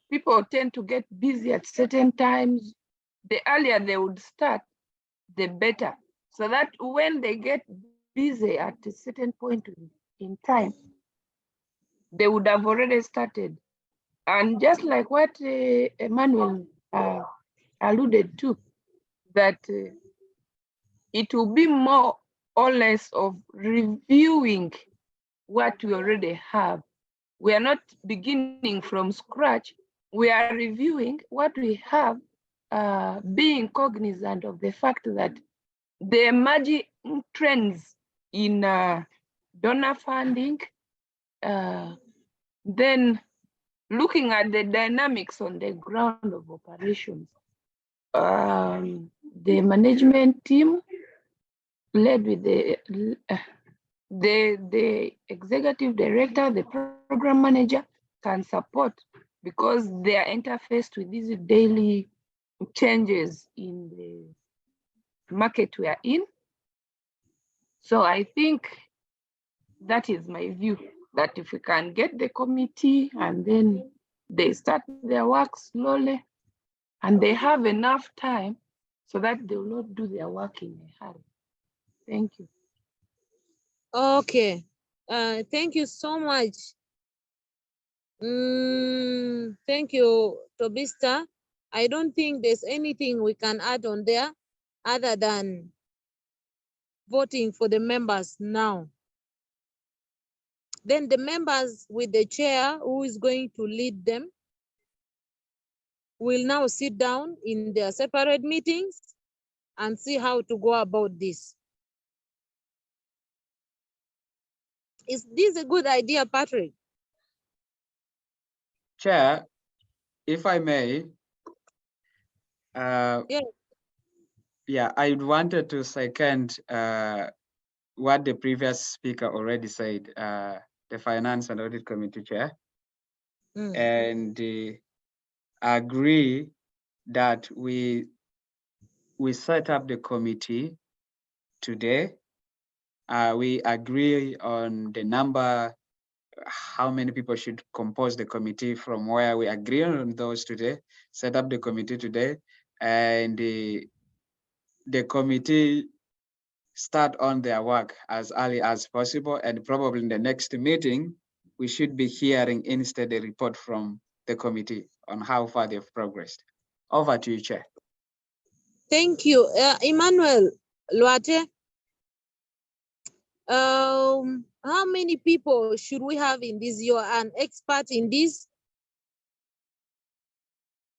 people tend to get busy at certain times. The earlier they would start, the better, so that when they get busy at a certain point in time, they would have already started. And just like what Emmanuel alluded to, that it will be more or less of reviewing what we already have. We are not beginning from scratch. We are reviewing what we have, being cognizant of the fact that the emerging trends in donor funding, then looking at the dynamics on the ground of operations. The management team led with the executive director, the program manager can support, because they are interfaced with these daily changes in the market we are in. So I think that is my view, that if we can get the committee and then they start their work slowly and they have enough time so that they will not do their work in a hurry. Thank you. Okay. Thank you so much. Thank you, Tobista. I don't think there's anything we can add on there other than voting for the members now. Then the members with the chair who is going to lead them will now sit down in their separate meetings and see how to go about this. Is this a good idea, Patrick? Chair, if I may, yeah, I wanted to second what the previous speaker already said, the Finance and Audit Committee Chair, and agree that we set up the committee today. We agree on the number, how many people should compose the committee, from where we agree on those today, set up the committee today, and the committee start on their work as early as possible. And probably in the next meeting, we should be hearing instead a report from the committee on how far they've progressed. Over to you, Chair. Thank you. Emmanuel Luate, how many people should we have in this? You're an expert in this.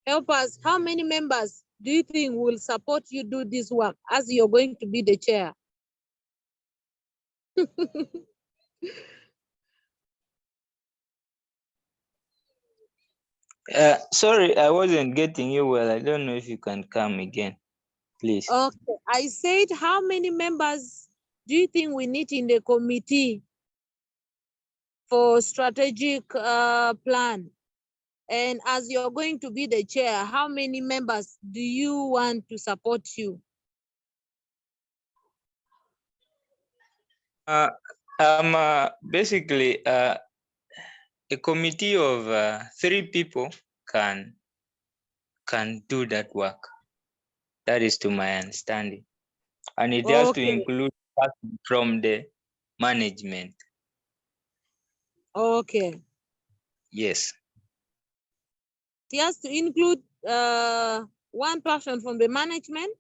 Help us. How many members do you think will support you do this work as you're going to be the chair? Sorry, I wasn't getting you well. I don't know if you can come again. please. Okay, I said, how many members do you think we need in the committee for strategic plan? And as you're going to be the chair, how many members do you want to support you? Basically, a committee of 3 people can do that work. That is to my understanding. And it has to Okay. include person from the management. Okay. Yes. It has to include one person from the management.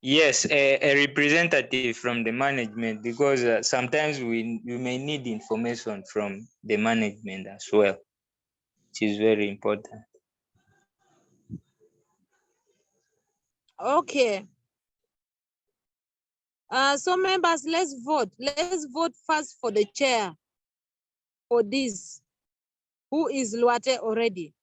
Yes, a representative from the management, because sometimes we may need information from the management as well, which is very important. Okay. So members, let's vote. Let's vote first for the chair for this. Who is Luate already?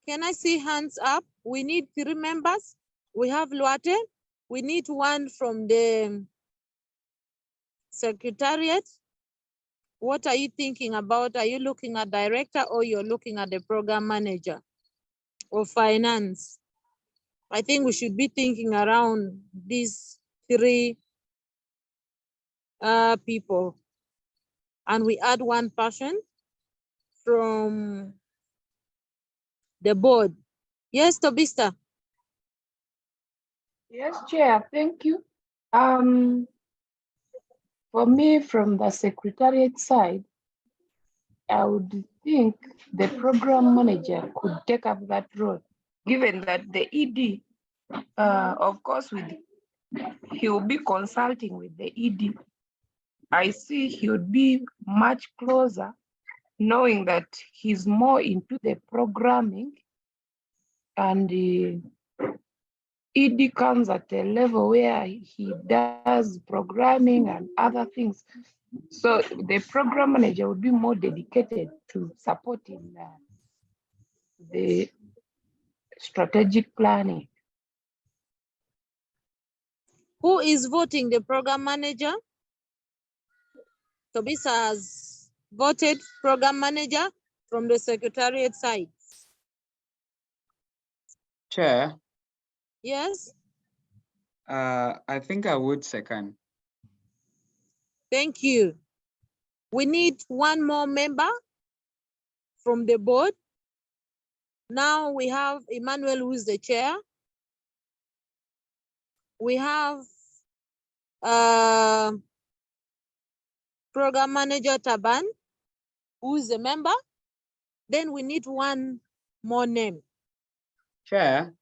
Can I see hands up? We need 3 members. We have Luate. We need one from the secretariat. What are you thinking about? Are you looking at director or you're looking at the program manager or finance? I think we should be thinking around these 3 people. And we add one person from the board. Yes, Tobista. Yes, Chair, thank you. For me, from the secretariat side, I would think the program manager could take up that role, given that the ED, of course, he will be consulting with the ED. I see he would be much closer, knowing that he's more into the programming, and the ED comes at a level where he does programming and other things. So the program manager would be more dedicated to supporting the strategic planning. Who is voting the program manager? Tobisa has voted program manager from the secretariat side. Chair, Yes, I think I would second. thank you. We need one more member from the board. Now we have Emmanuel, who is the chair. We have program manager Taban, who is a member. Then we need one more name. Chair,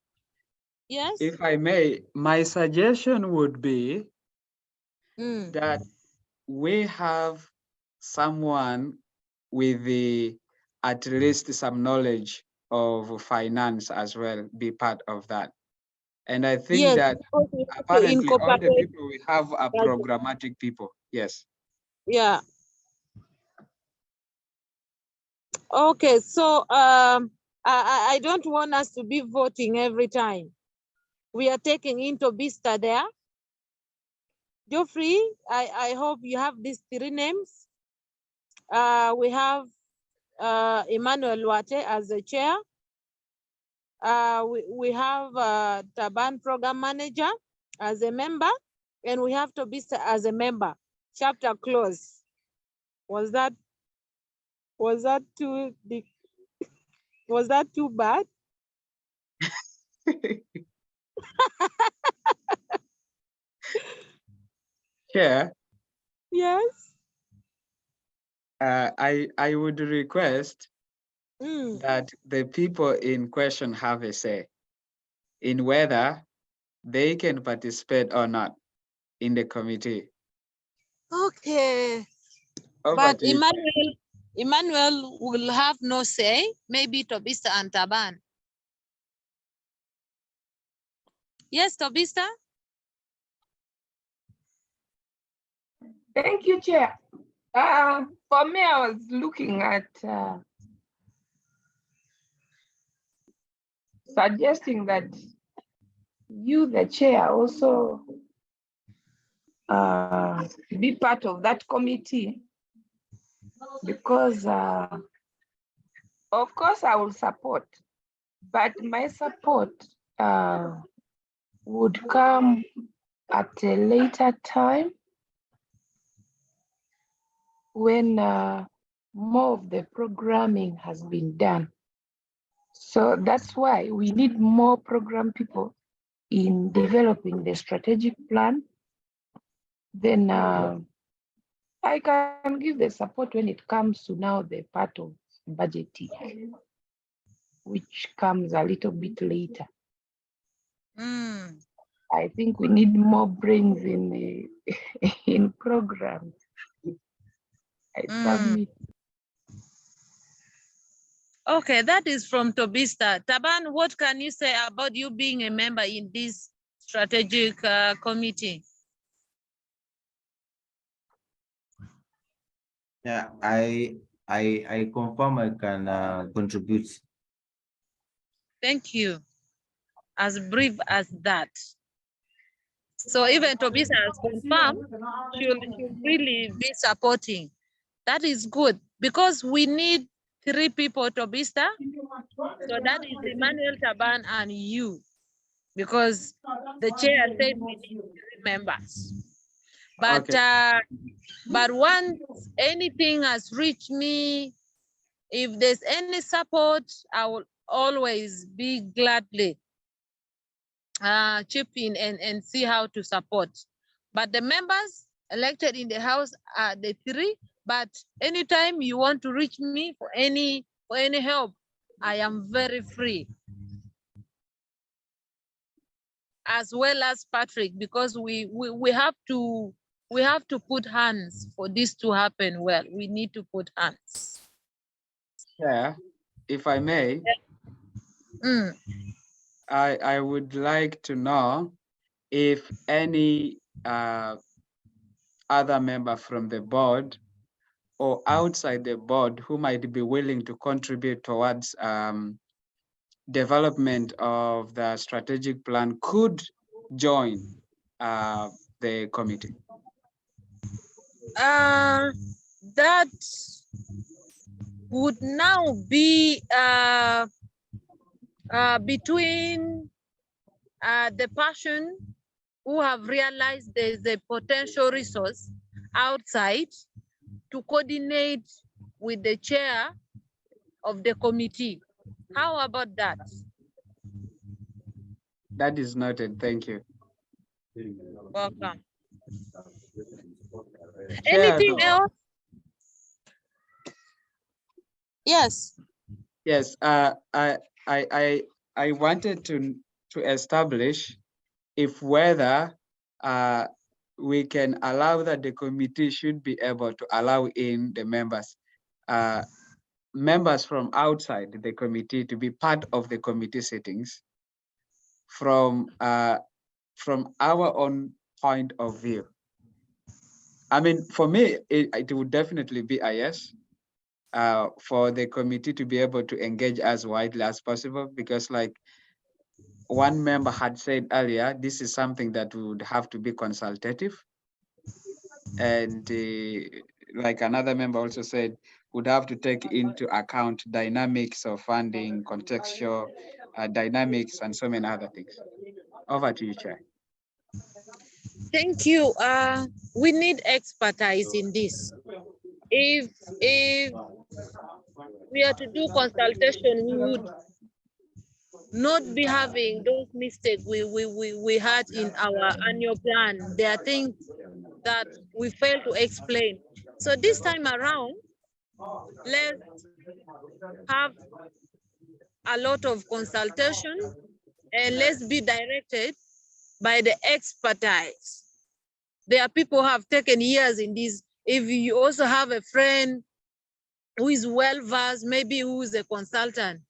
Yes. if I may, my suggestion would be that we have someone with at least some knowledge of finance as well be part of that. And I think Yes, that apparently all the people we have are programmatic people. Yes. Yeah. Okay, so I don't want us to be voting every time. We are taking into Bista there. Geoffrey, I hope you have these 3 names. We have Emmanuel Luate as the chair. We have Taban program manager as a member, and we have Tobista as a member. Chapter close. Was that too bad? Chair, Yes. I would request that the people in question have a say in whether they can participate or not in the committee. Okay. Over But to you, Emmanuel will have no say, maybe Tobista and Taban. Yes, Tobista? Thank you, Chair. For me, I was looking at suggesting that you, the chair, also be part of that committee, because of course I will support, but my support would come at a later time when more of the programming has been done. So that's why we need more program people in developing the strategic plan. Then I can give the support when it comes to now the part of budgeting, which comes a little bit later. I think we need more brains in in programs. I submit. Okay, that is from Tobista. Taban, what can you say about you being a member in this strategic committee? Yeah, I confirm I can contribute. Thank you. As brief as that. So even Tobista has confirmed she'll really be supporting. That is good because we need 3 people, Tobista. So that is Emmanuel, Taban, and you, because the chair said we need 3 members. But Okay. but once anything has reached me, if there's any support, I will always be gladly chip in and see how to support. But the members elected in the house are the 3. But anytime you want to reach me for any help, I am very free. As well as Patrick, because we have to put hands for this to happen well. We need to put hands. Yeah, if I may, I would like to know if any other member from the board or outside the board who might be willing to contribute towards development of the strategic plan could join the committee. That would now be between the person who have realized there's a potential resource outside to coordinate with the chair of the committee. How about that? That is noted. Thank you. Welcome. Anything else? Yes. Yes. I wanted to establish if whether we can allow that the committee should be able to allow in the members from outside the committee to be part of the committee sittings from our own point of view. I mean, for me, it would definitely be a yes for the committee to be able to engage as widely as possible, because like one member had said earlier, this is something that would have to be consultative. And like another member also said, would have to take into account dynamics of funding, contextual dynamics, and so many other things. Over to you, Chair. Thank you. We need expertise in this. If we are to do consultation, we would not be having those mistakes we had in our annual plan. There are things that we fail to explain. So this time around, let's have a lot of consultation and let's be directed by the expertise. There are people who have taken years in this. If you also have a friend who is well-versed, maybe who is a consultant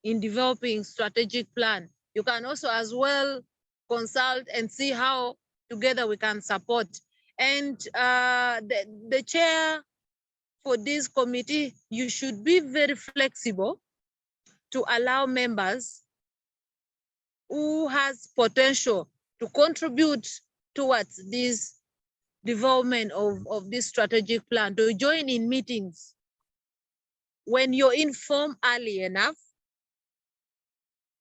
in developing strategic plan, you can also as well consult and see how together we can support. And the chair for this committee, you should be very flexible to allow members who has potential to contribute towards this development of this strategic plan to join in meetings. When you're informed early enough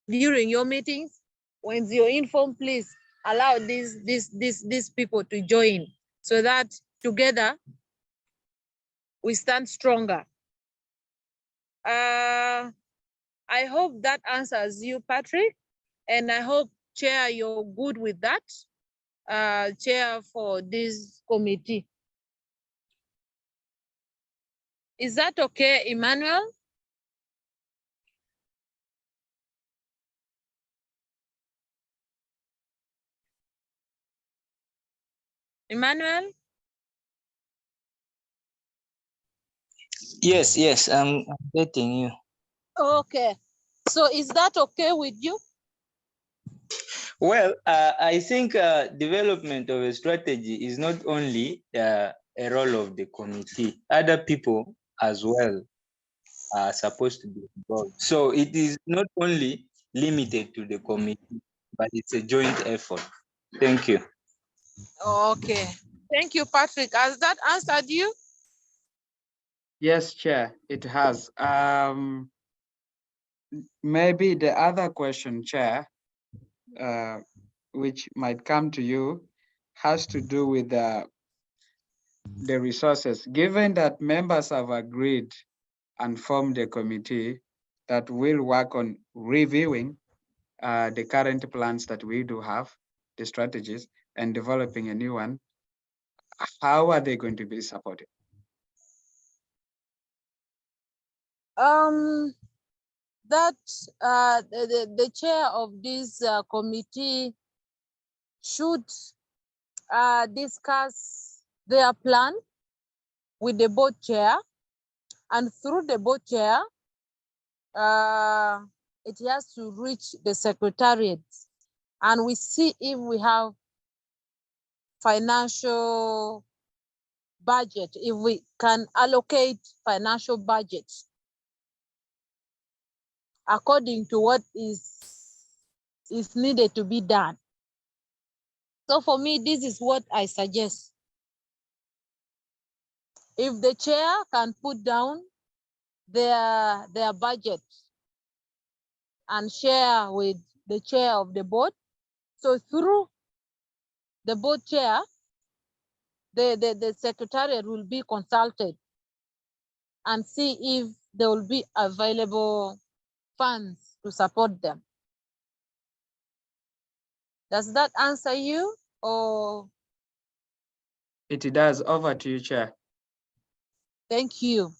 during your meetings, when you're informed, please allow these people to join so that together we stand stronger. I hope that answers you, Patrick, and I hope, Chair, you're good with that, Chair for this committee. Is that okay, Emmanuel? Emmanuel? Yes, I'm getting you. Okay. So is that okay with you? Well, I think development of a strategy is not only a role of the committee. Other people as well are supposed to be involved. So it is not only limited to the committee, but it's a joint effort. Thank you. Okay. Thank you, Patrick. Has that answered you? Yes, Chair, it has. Maybe the other question, Chair, which might come to you, has to do with the resources. Given that members have agreed and formed a committee that will work on reviewing the current plans that we do have, the strategies, and developing a new one, how are they going to be supported? That the chair of this committee should discuss their plan with the board chair, and through the board chair, it has to reach the secretariat, and we see if we have financial budget, if we can allocate financial budget according to what is needed to be done. So for me, this is what I suggest. If the chair can put down their budget and share with the chair of the board, so through the board chair, the secretariat will be consulted and see if there will be available funds to support them. Does that answer you, or? It does. Over to you, Chair. Thank you.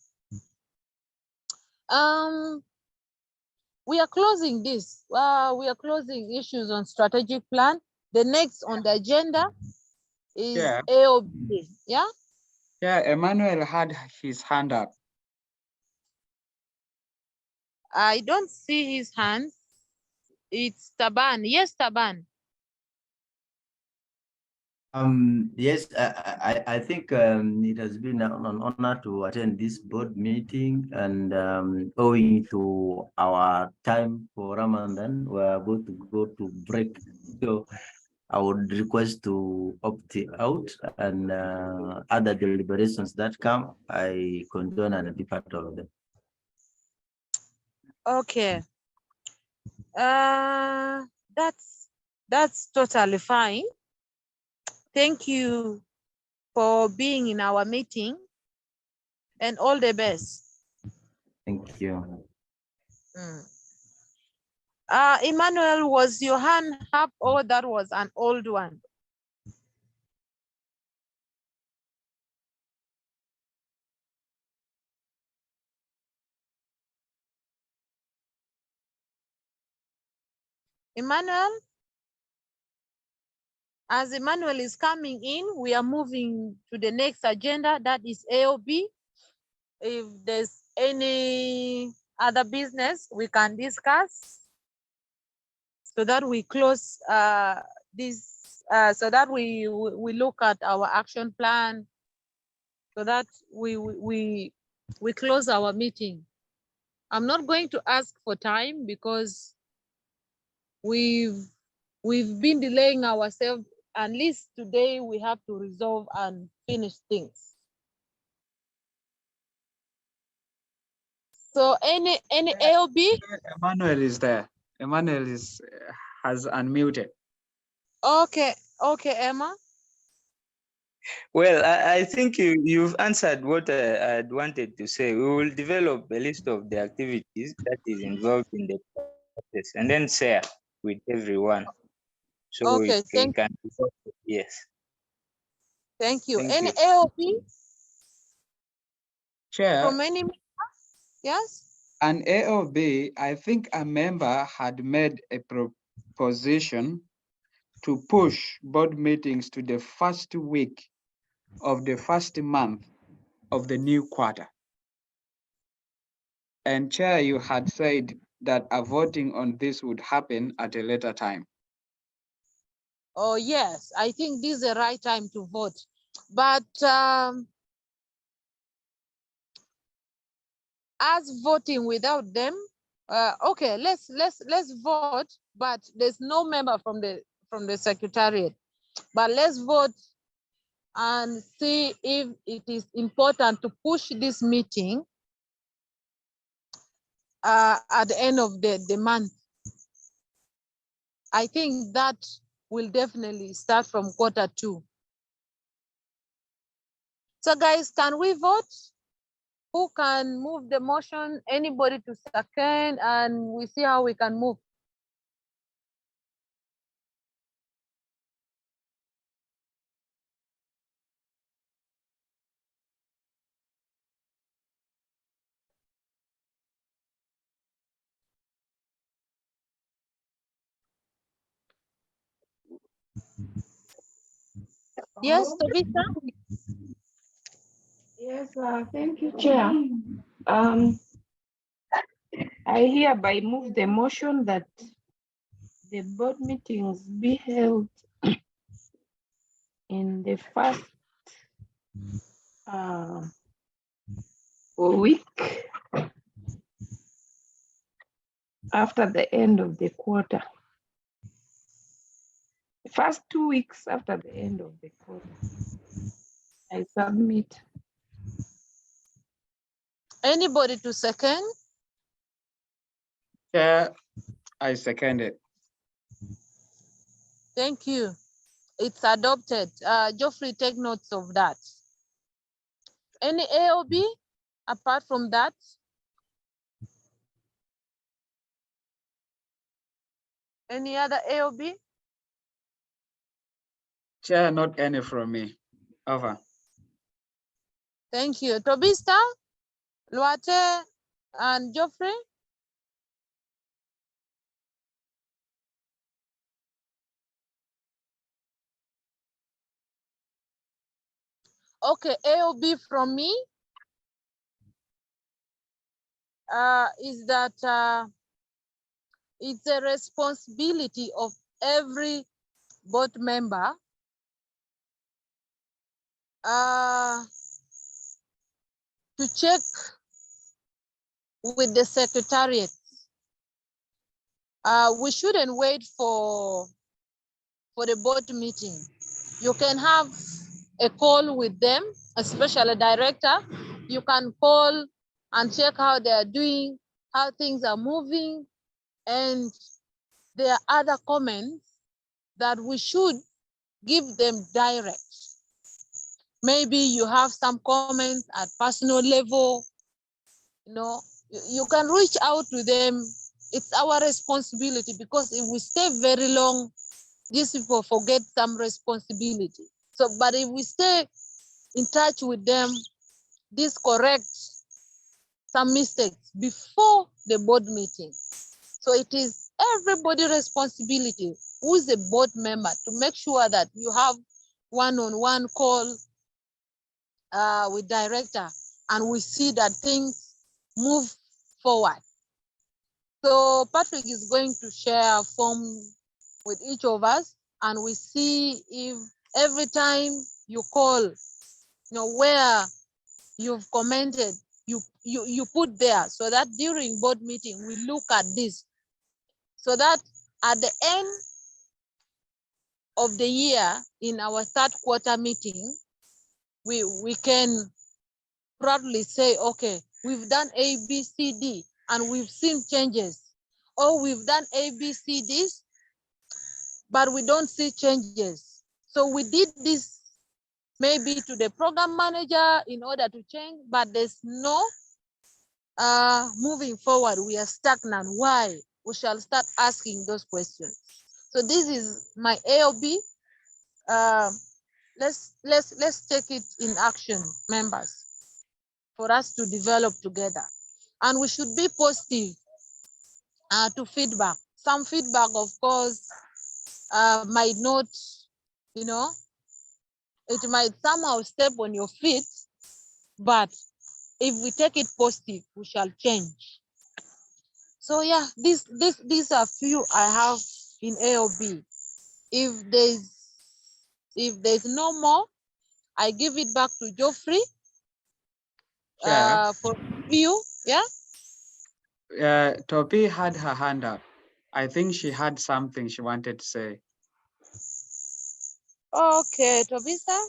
We are closing this. We are closing issues on strategic plan. The next on the agenda is AOB. Yeah? Yeah, Emmanuel had his hand up. I don't see his hand. It's Taban. Yes, Taban. Yes, I think it has been an honor to attend this board meeting, and owing to our time for Ramadan, we're about to go to break. So I would request to opt out, and other deliberations that come, I condone and be part of them. Okay. That's totally fine. Thank you for being in our meeting, and all the best. Thank you. Emmanuel, was your hand up, or that was an old one? Emmanuel? As Emmanuel is coming in, we are moving to the next agenda, that is AOB. If there's any other business we can discuss so that we close this so that we look at our action plan, so that we close our meeting. I'm not going to ask for time because we've been delaying ourselves. At least today we have to resolve and finish things. So any AOB? Emmanuel is there. Emmanuel has unmuted. Okay, Emma. Well, I think you've answered what I had wanted to say. We will develop a list of the activities that is involved in the process and then share with everyone. So Okay, we can, yes. Thank you. Thank Any you. AOB Chair, from any member? Yes? an AOB, I think a member had made a proposition to push board meetings to the first week of the first month of the new quarter. And Chair, you had said that a voting on this would happen at a later time. Oh, yes. I think this is the right time to vote. But as voting without them, okay, let's vote, but there's no member from the secretariat. But let's vote and see if it is important to push this meeting at the end of the month. I think that will definitely start from Q2. So guys, can we vote? Who can move the motion? Anybody to second, and we see how we can move. Yes, Tabitha? Yes, thank you, Chair. I hereby move the motion that the board meetings be held in the first week after the end of the quarter. The first 2 weeks after the end of the quarter. I submit. Anybody to second? Chair, I second it. Thank you. It's adopted. Geoffrey, take notes of that. Any AOB apart from that? Any other AOB? Chair, not any from me. Over. Thank you. Tobista, Luate, and Geoffrey? Okay, AOB from me is that it's a responsibility of every board member to check with the secretariat. We shouldn't wait for the board meeting. You can have a call with them, especially director. You can call and check how they are doing, how things are moving, and there are other comments that we should give them direct. Maybe you have some comments at personal level, you know, you can reach out to them. It's our responsibility, because if we stay very long, these people forget some responsibility. So, but if we stay in touch with them, this corrects some mistakes before the board meeting. So it is everybody's responsibility, who is a board member, to make sure that you have one-on-one call with director, and we see that things move forward. So Patrick is going to share a form with each of us, and we see if every time you call, where you've commented, you put there, so that during board meeting we look at this, so that at the end of the year in our third quarter meeting, we can proudly say, okay, we've done A, B, C, D, and we've seen changes. Or we've done A, B, C, Ds, but we don't see changes. So we did this maybe to the program manager in order to change, but there's no moving forward. We are stagnant. Why? We shall start asking those questions. So this is my AOB. Let's take it in action, members, for us to develop together. And we should be positive to feedback. Some feedback, of course, might not, it might somehow step on your feet, but if we take it positive, we shall change. So yeah, these are few I have in AOB. If there's no more, I give it back to Geoffrey for review. Yeah. Topi had her hand up. I think she had something she wanted to say. Okay, Tobisa.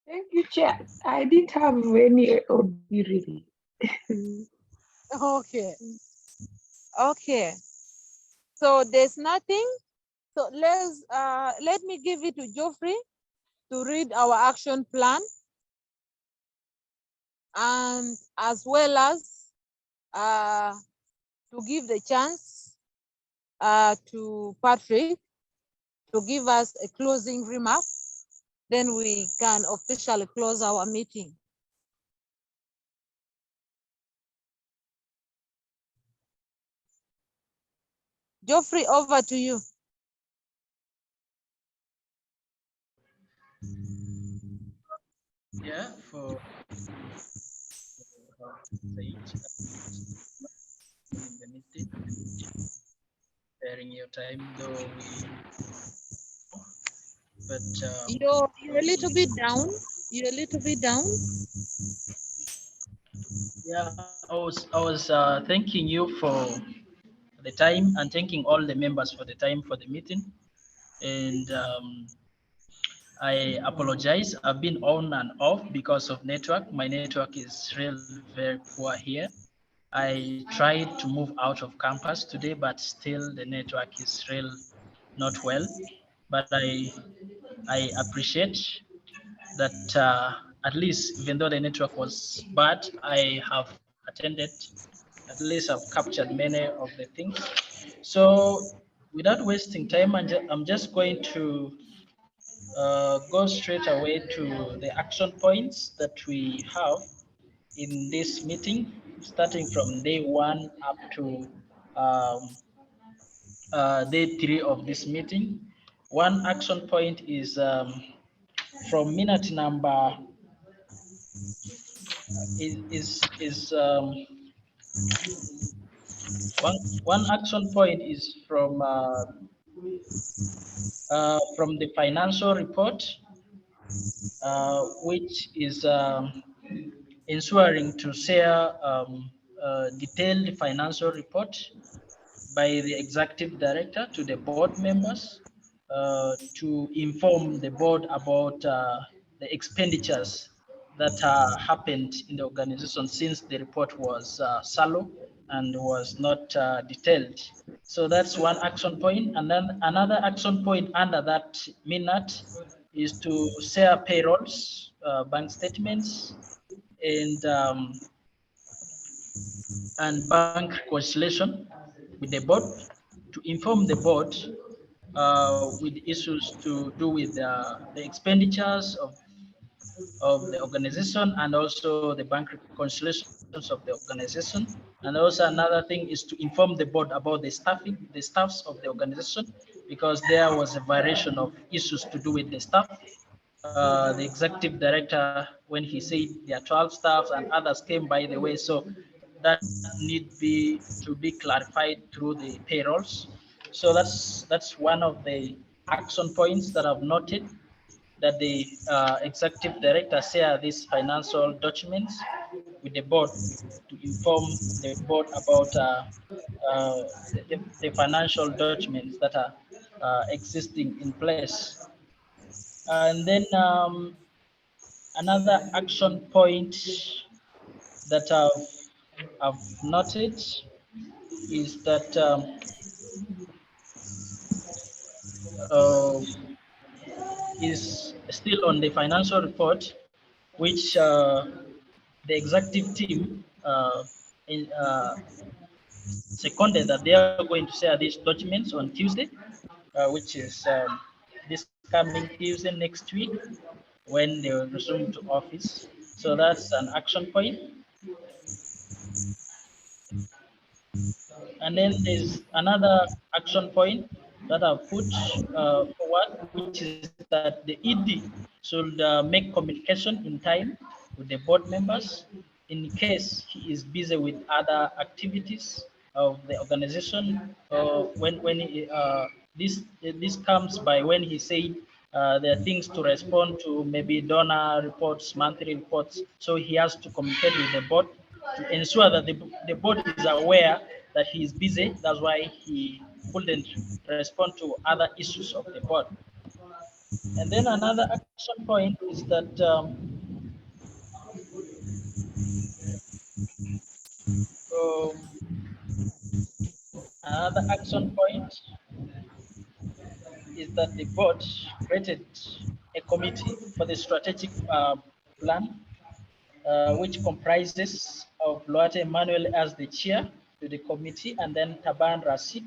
Thank you, Chair. I didn't have any OB really. Okay. Okay. So there's nothing. So let me give it to Geoffrey to read our action plan, and as well as to give the chance to Patrick to give us a closing remark. Then we can officially close our meeting. Geoffrey, over to you. Yeah, for in the meeting, sharing your time, though You're a little bit down. You're a little bit down. yeah, I was thanking you for the time and thanking all the members for the time for the meeting. And I apologize. I've been on and off because of network. My network is really very poor here. I tried to move out of campus today, but still the network is real not well. But I appreciate that at least, even though the network was bad, I have attended. At least I've captured many of the things. So without wasting time, I'm just going to go straight away to the action points that we have in this meeting, starting from day 1 up to um, day 3 of this meeting. One action point is from minute number is one action point is from the financial report, which is ensuring to share detailed financial report by the executive director to the board members to inform the board about the expenditures that happened in the organization since the report was shallow and was not detailed. So that's one action point. And then another action point under that minute is to share payrolls, bank statements, and bank reconciliation with the board to inform the board with issues to do with the expenditures of the organization and also the bank reconciliations of the organization. And also another thing is to inform the board about the staffs of the organization, because there was a variation of issues to do with the staff. The executive director, when he said there are 12 staffs and others came by the way, so that need to be clarified through the payrolls. So that's one of the action points that I've noted, that the executive director share these financial documents with the board to inform the board about the financial documents that are existing in place. And then another action point that I've noted is that uh, is still on the financial report, which the executive team seconded that they are going to share these documents on Tuesday, which is this coming Tuesday next week when they will resume to office. So that's an action point. And then there's another action point that I've put forward, which is that the ED should make communication in time with the board members in case he is busy with other activities of the organization. This comes by when he said there are things to respond to, maybe donor reports, monthly reports. So he has to communicate with the board to ensure that the board is aware that he is busy. That's why he couldn't respond to other issues of the board. And then another action point is that another action point is that the board created a committee for the strategic plan, which comprises of Loate Emmanuel as the chair to the committee, and then Taban Rashid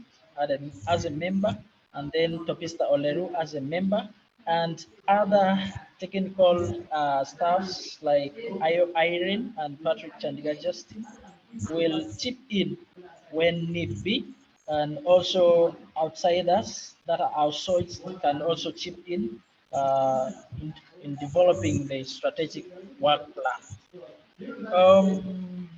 as a member, and then Topista Oleru as a member, and other technical staffs like Ayo Irene and Patrick Chandiga Justin will chip in when need be, and also outsiders that are outsourced can also chip in developing the strategic work plan.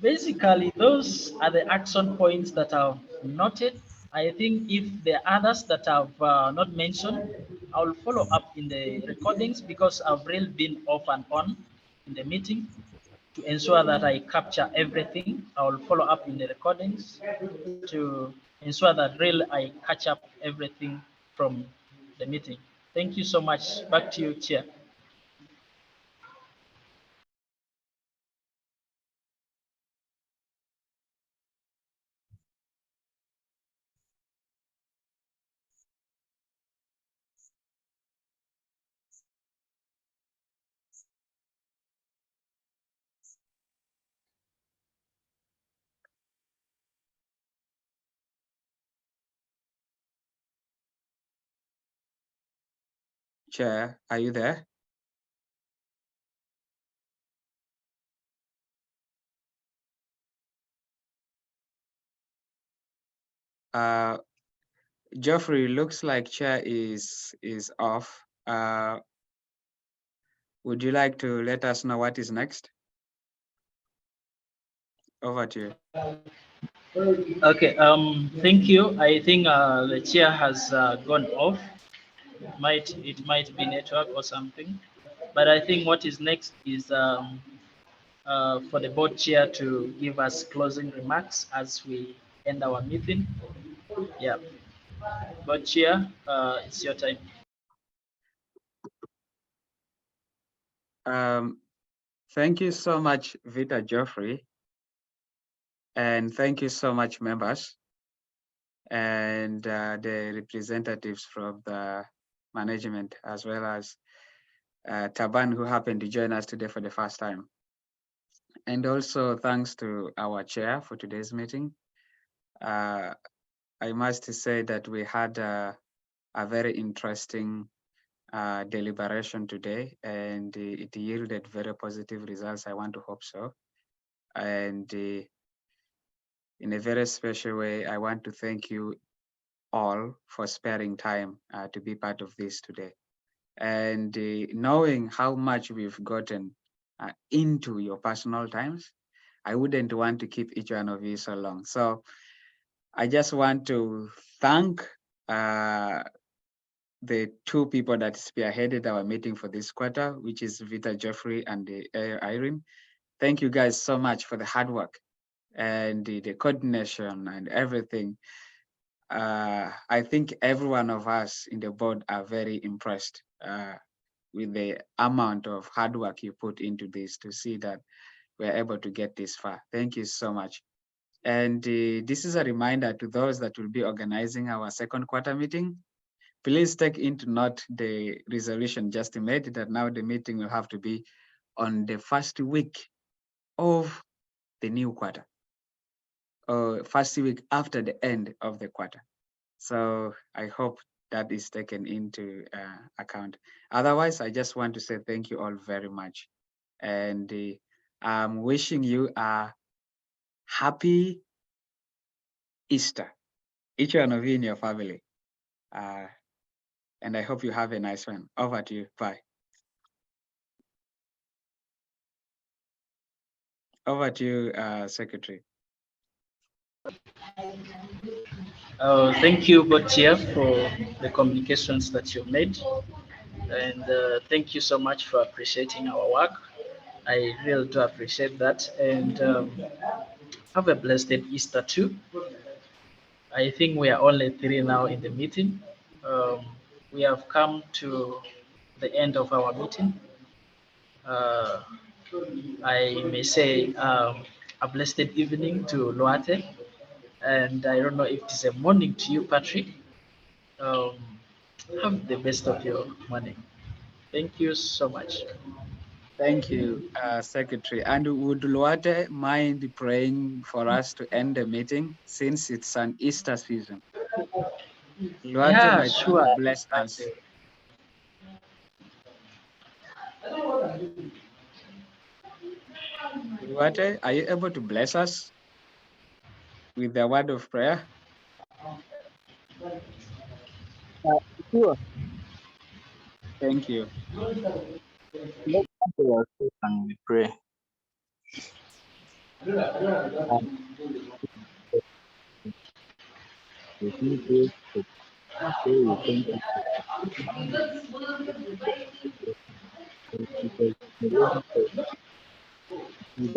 Basically, those are the action points that I've noted. I think if there are others that I've not mentioned, I'll follow up in the recordings because I've really been off and on in the meeting to ensure that I capture everything. I'll follow up in the recordings to ensure that really I catch up everything from the meeting. Thank you so much. Back to you, Chair. Chair, are you there? Geoffrey, looks like chair is off. Would you like to let us know what is next? Over to you. Okay, thank you. I think the chair has gone off. It might be network or something, but I think what is next is for the board chair to give us closing remarks as we end our meeting. Yeah, board chair, it's your time. Thank you so much, Vita Geoffrey. And thank you so much, members and the representatives from the management, as well as Taban, who happened to join us today for the first time. And also thanks to our chair for today's meeting. I must say that we had a very interesting deliberation today, and it yielded very positive results. I want to hope so. And in a very special way, I want to thank you all for sparing time to be part of this today. And knowing how much we've gotten into your personal times, I wouldn't want to keep each one of you so long. So I just want to thank the two people that spearheaded our meeting for this quarter, which is Vita Geoffrey and Irene. Thank you guys so much for the hard work and the coordination and everything. I think every one of us in the board are very impressed with the amount of hard work you put into this to see that we're able to get this far. Thank you so much. And this is a reminder to those that will be organizing our second quarter meeting. Please take into note the resolution just made that now the meeting will have to be on the first week of the new quarter, or first week after the end of the quarter. So I hope that is taken into account. Otherwise, I just want to say thank you all very much. And I'm wishing you a happy Easter, each one of you in your family. And I hope you have a nice one. Over to you. Bye. Over to you, Secretary. Thank you, both Chair, for the communications that you've made. And thank you so much for appreciating our work. I really do appreciate that. And have a blessed Easter too. I think we are only 3 now in the meeting. We have come to the end of our meeting. I may say a blessed evening to Loate. And I don't know if it's a morning to you, Patrick. Have the best of your morning. Thank you so much. Thank you, Secretary. And would Luate mind praying for us to end the meeting since it's an Easter season? Luate Yeah, might sure. bless us. Luate, are you able to bless us with the word of prayer? Sure. Thank you. Let's come to our faith and we pray. We give you the prayer, we thank you because the Lord has said that we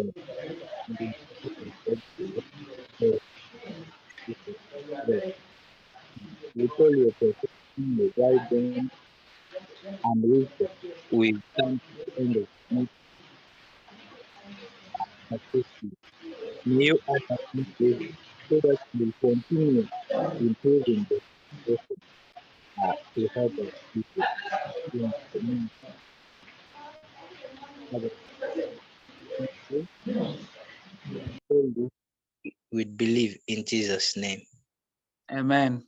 we call your protection, your guidance, and wisdom. We come to the end of next activity. May you add us this day so that we continue improving the process to help us people. In the name of the Father, we believe in Jesus' name. Amen.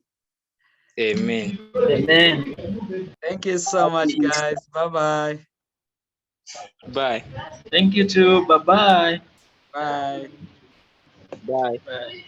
Amen. Amen. Thank you so much, guys. Bye-bye. Bye. Thank you too. Bye-bye. Bye. Bye. Bye.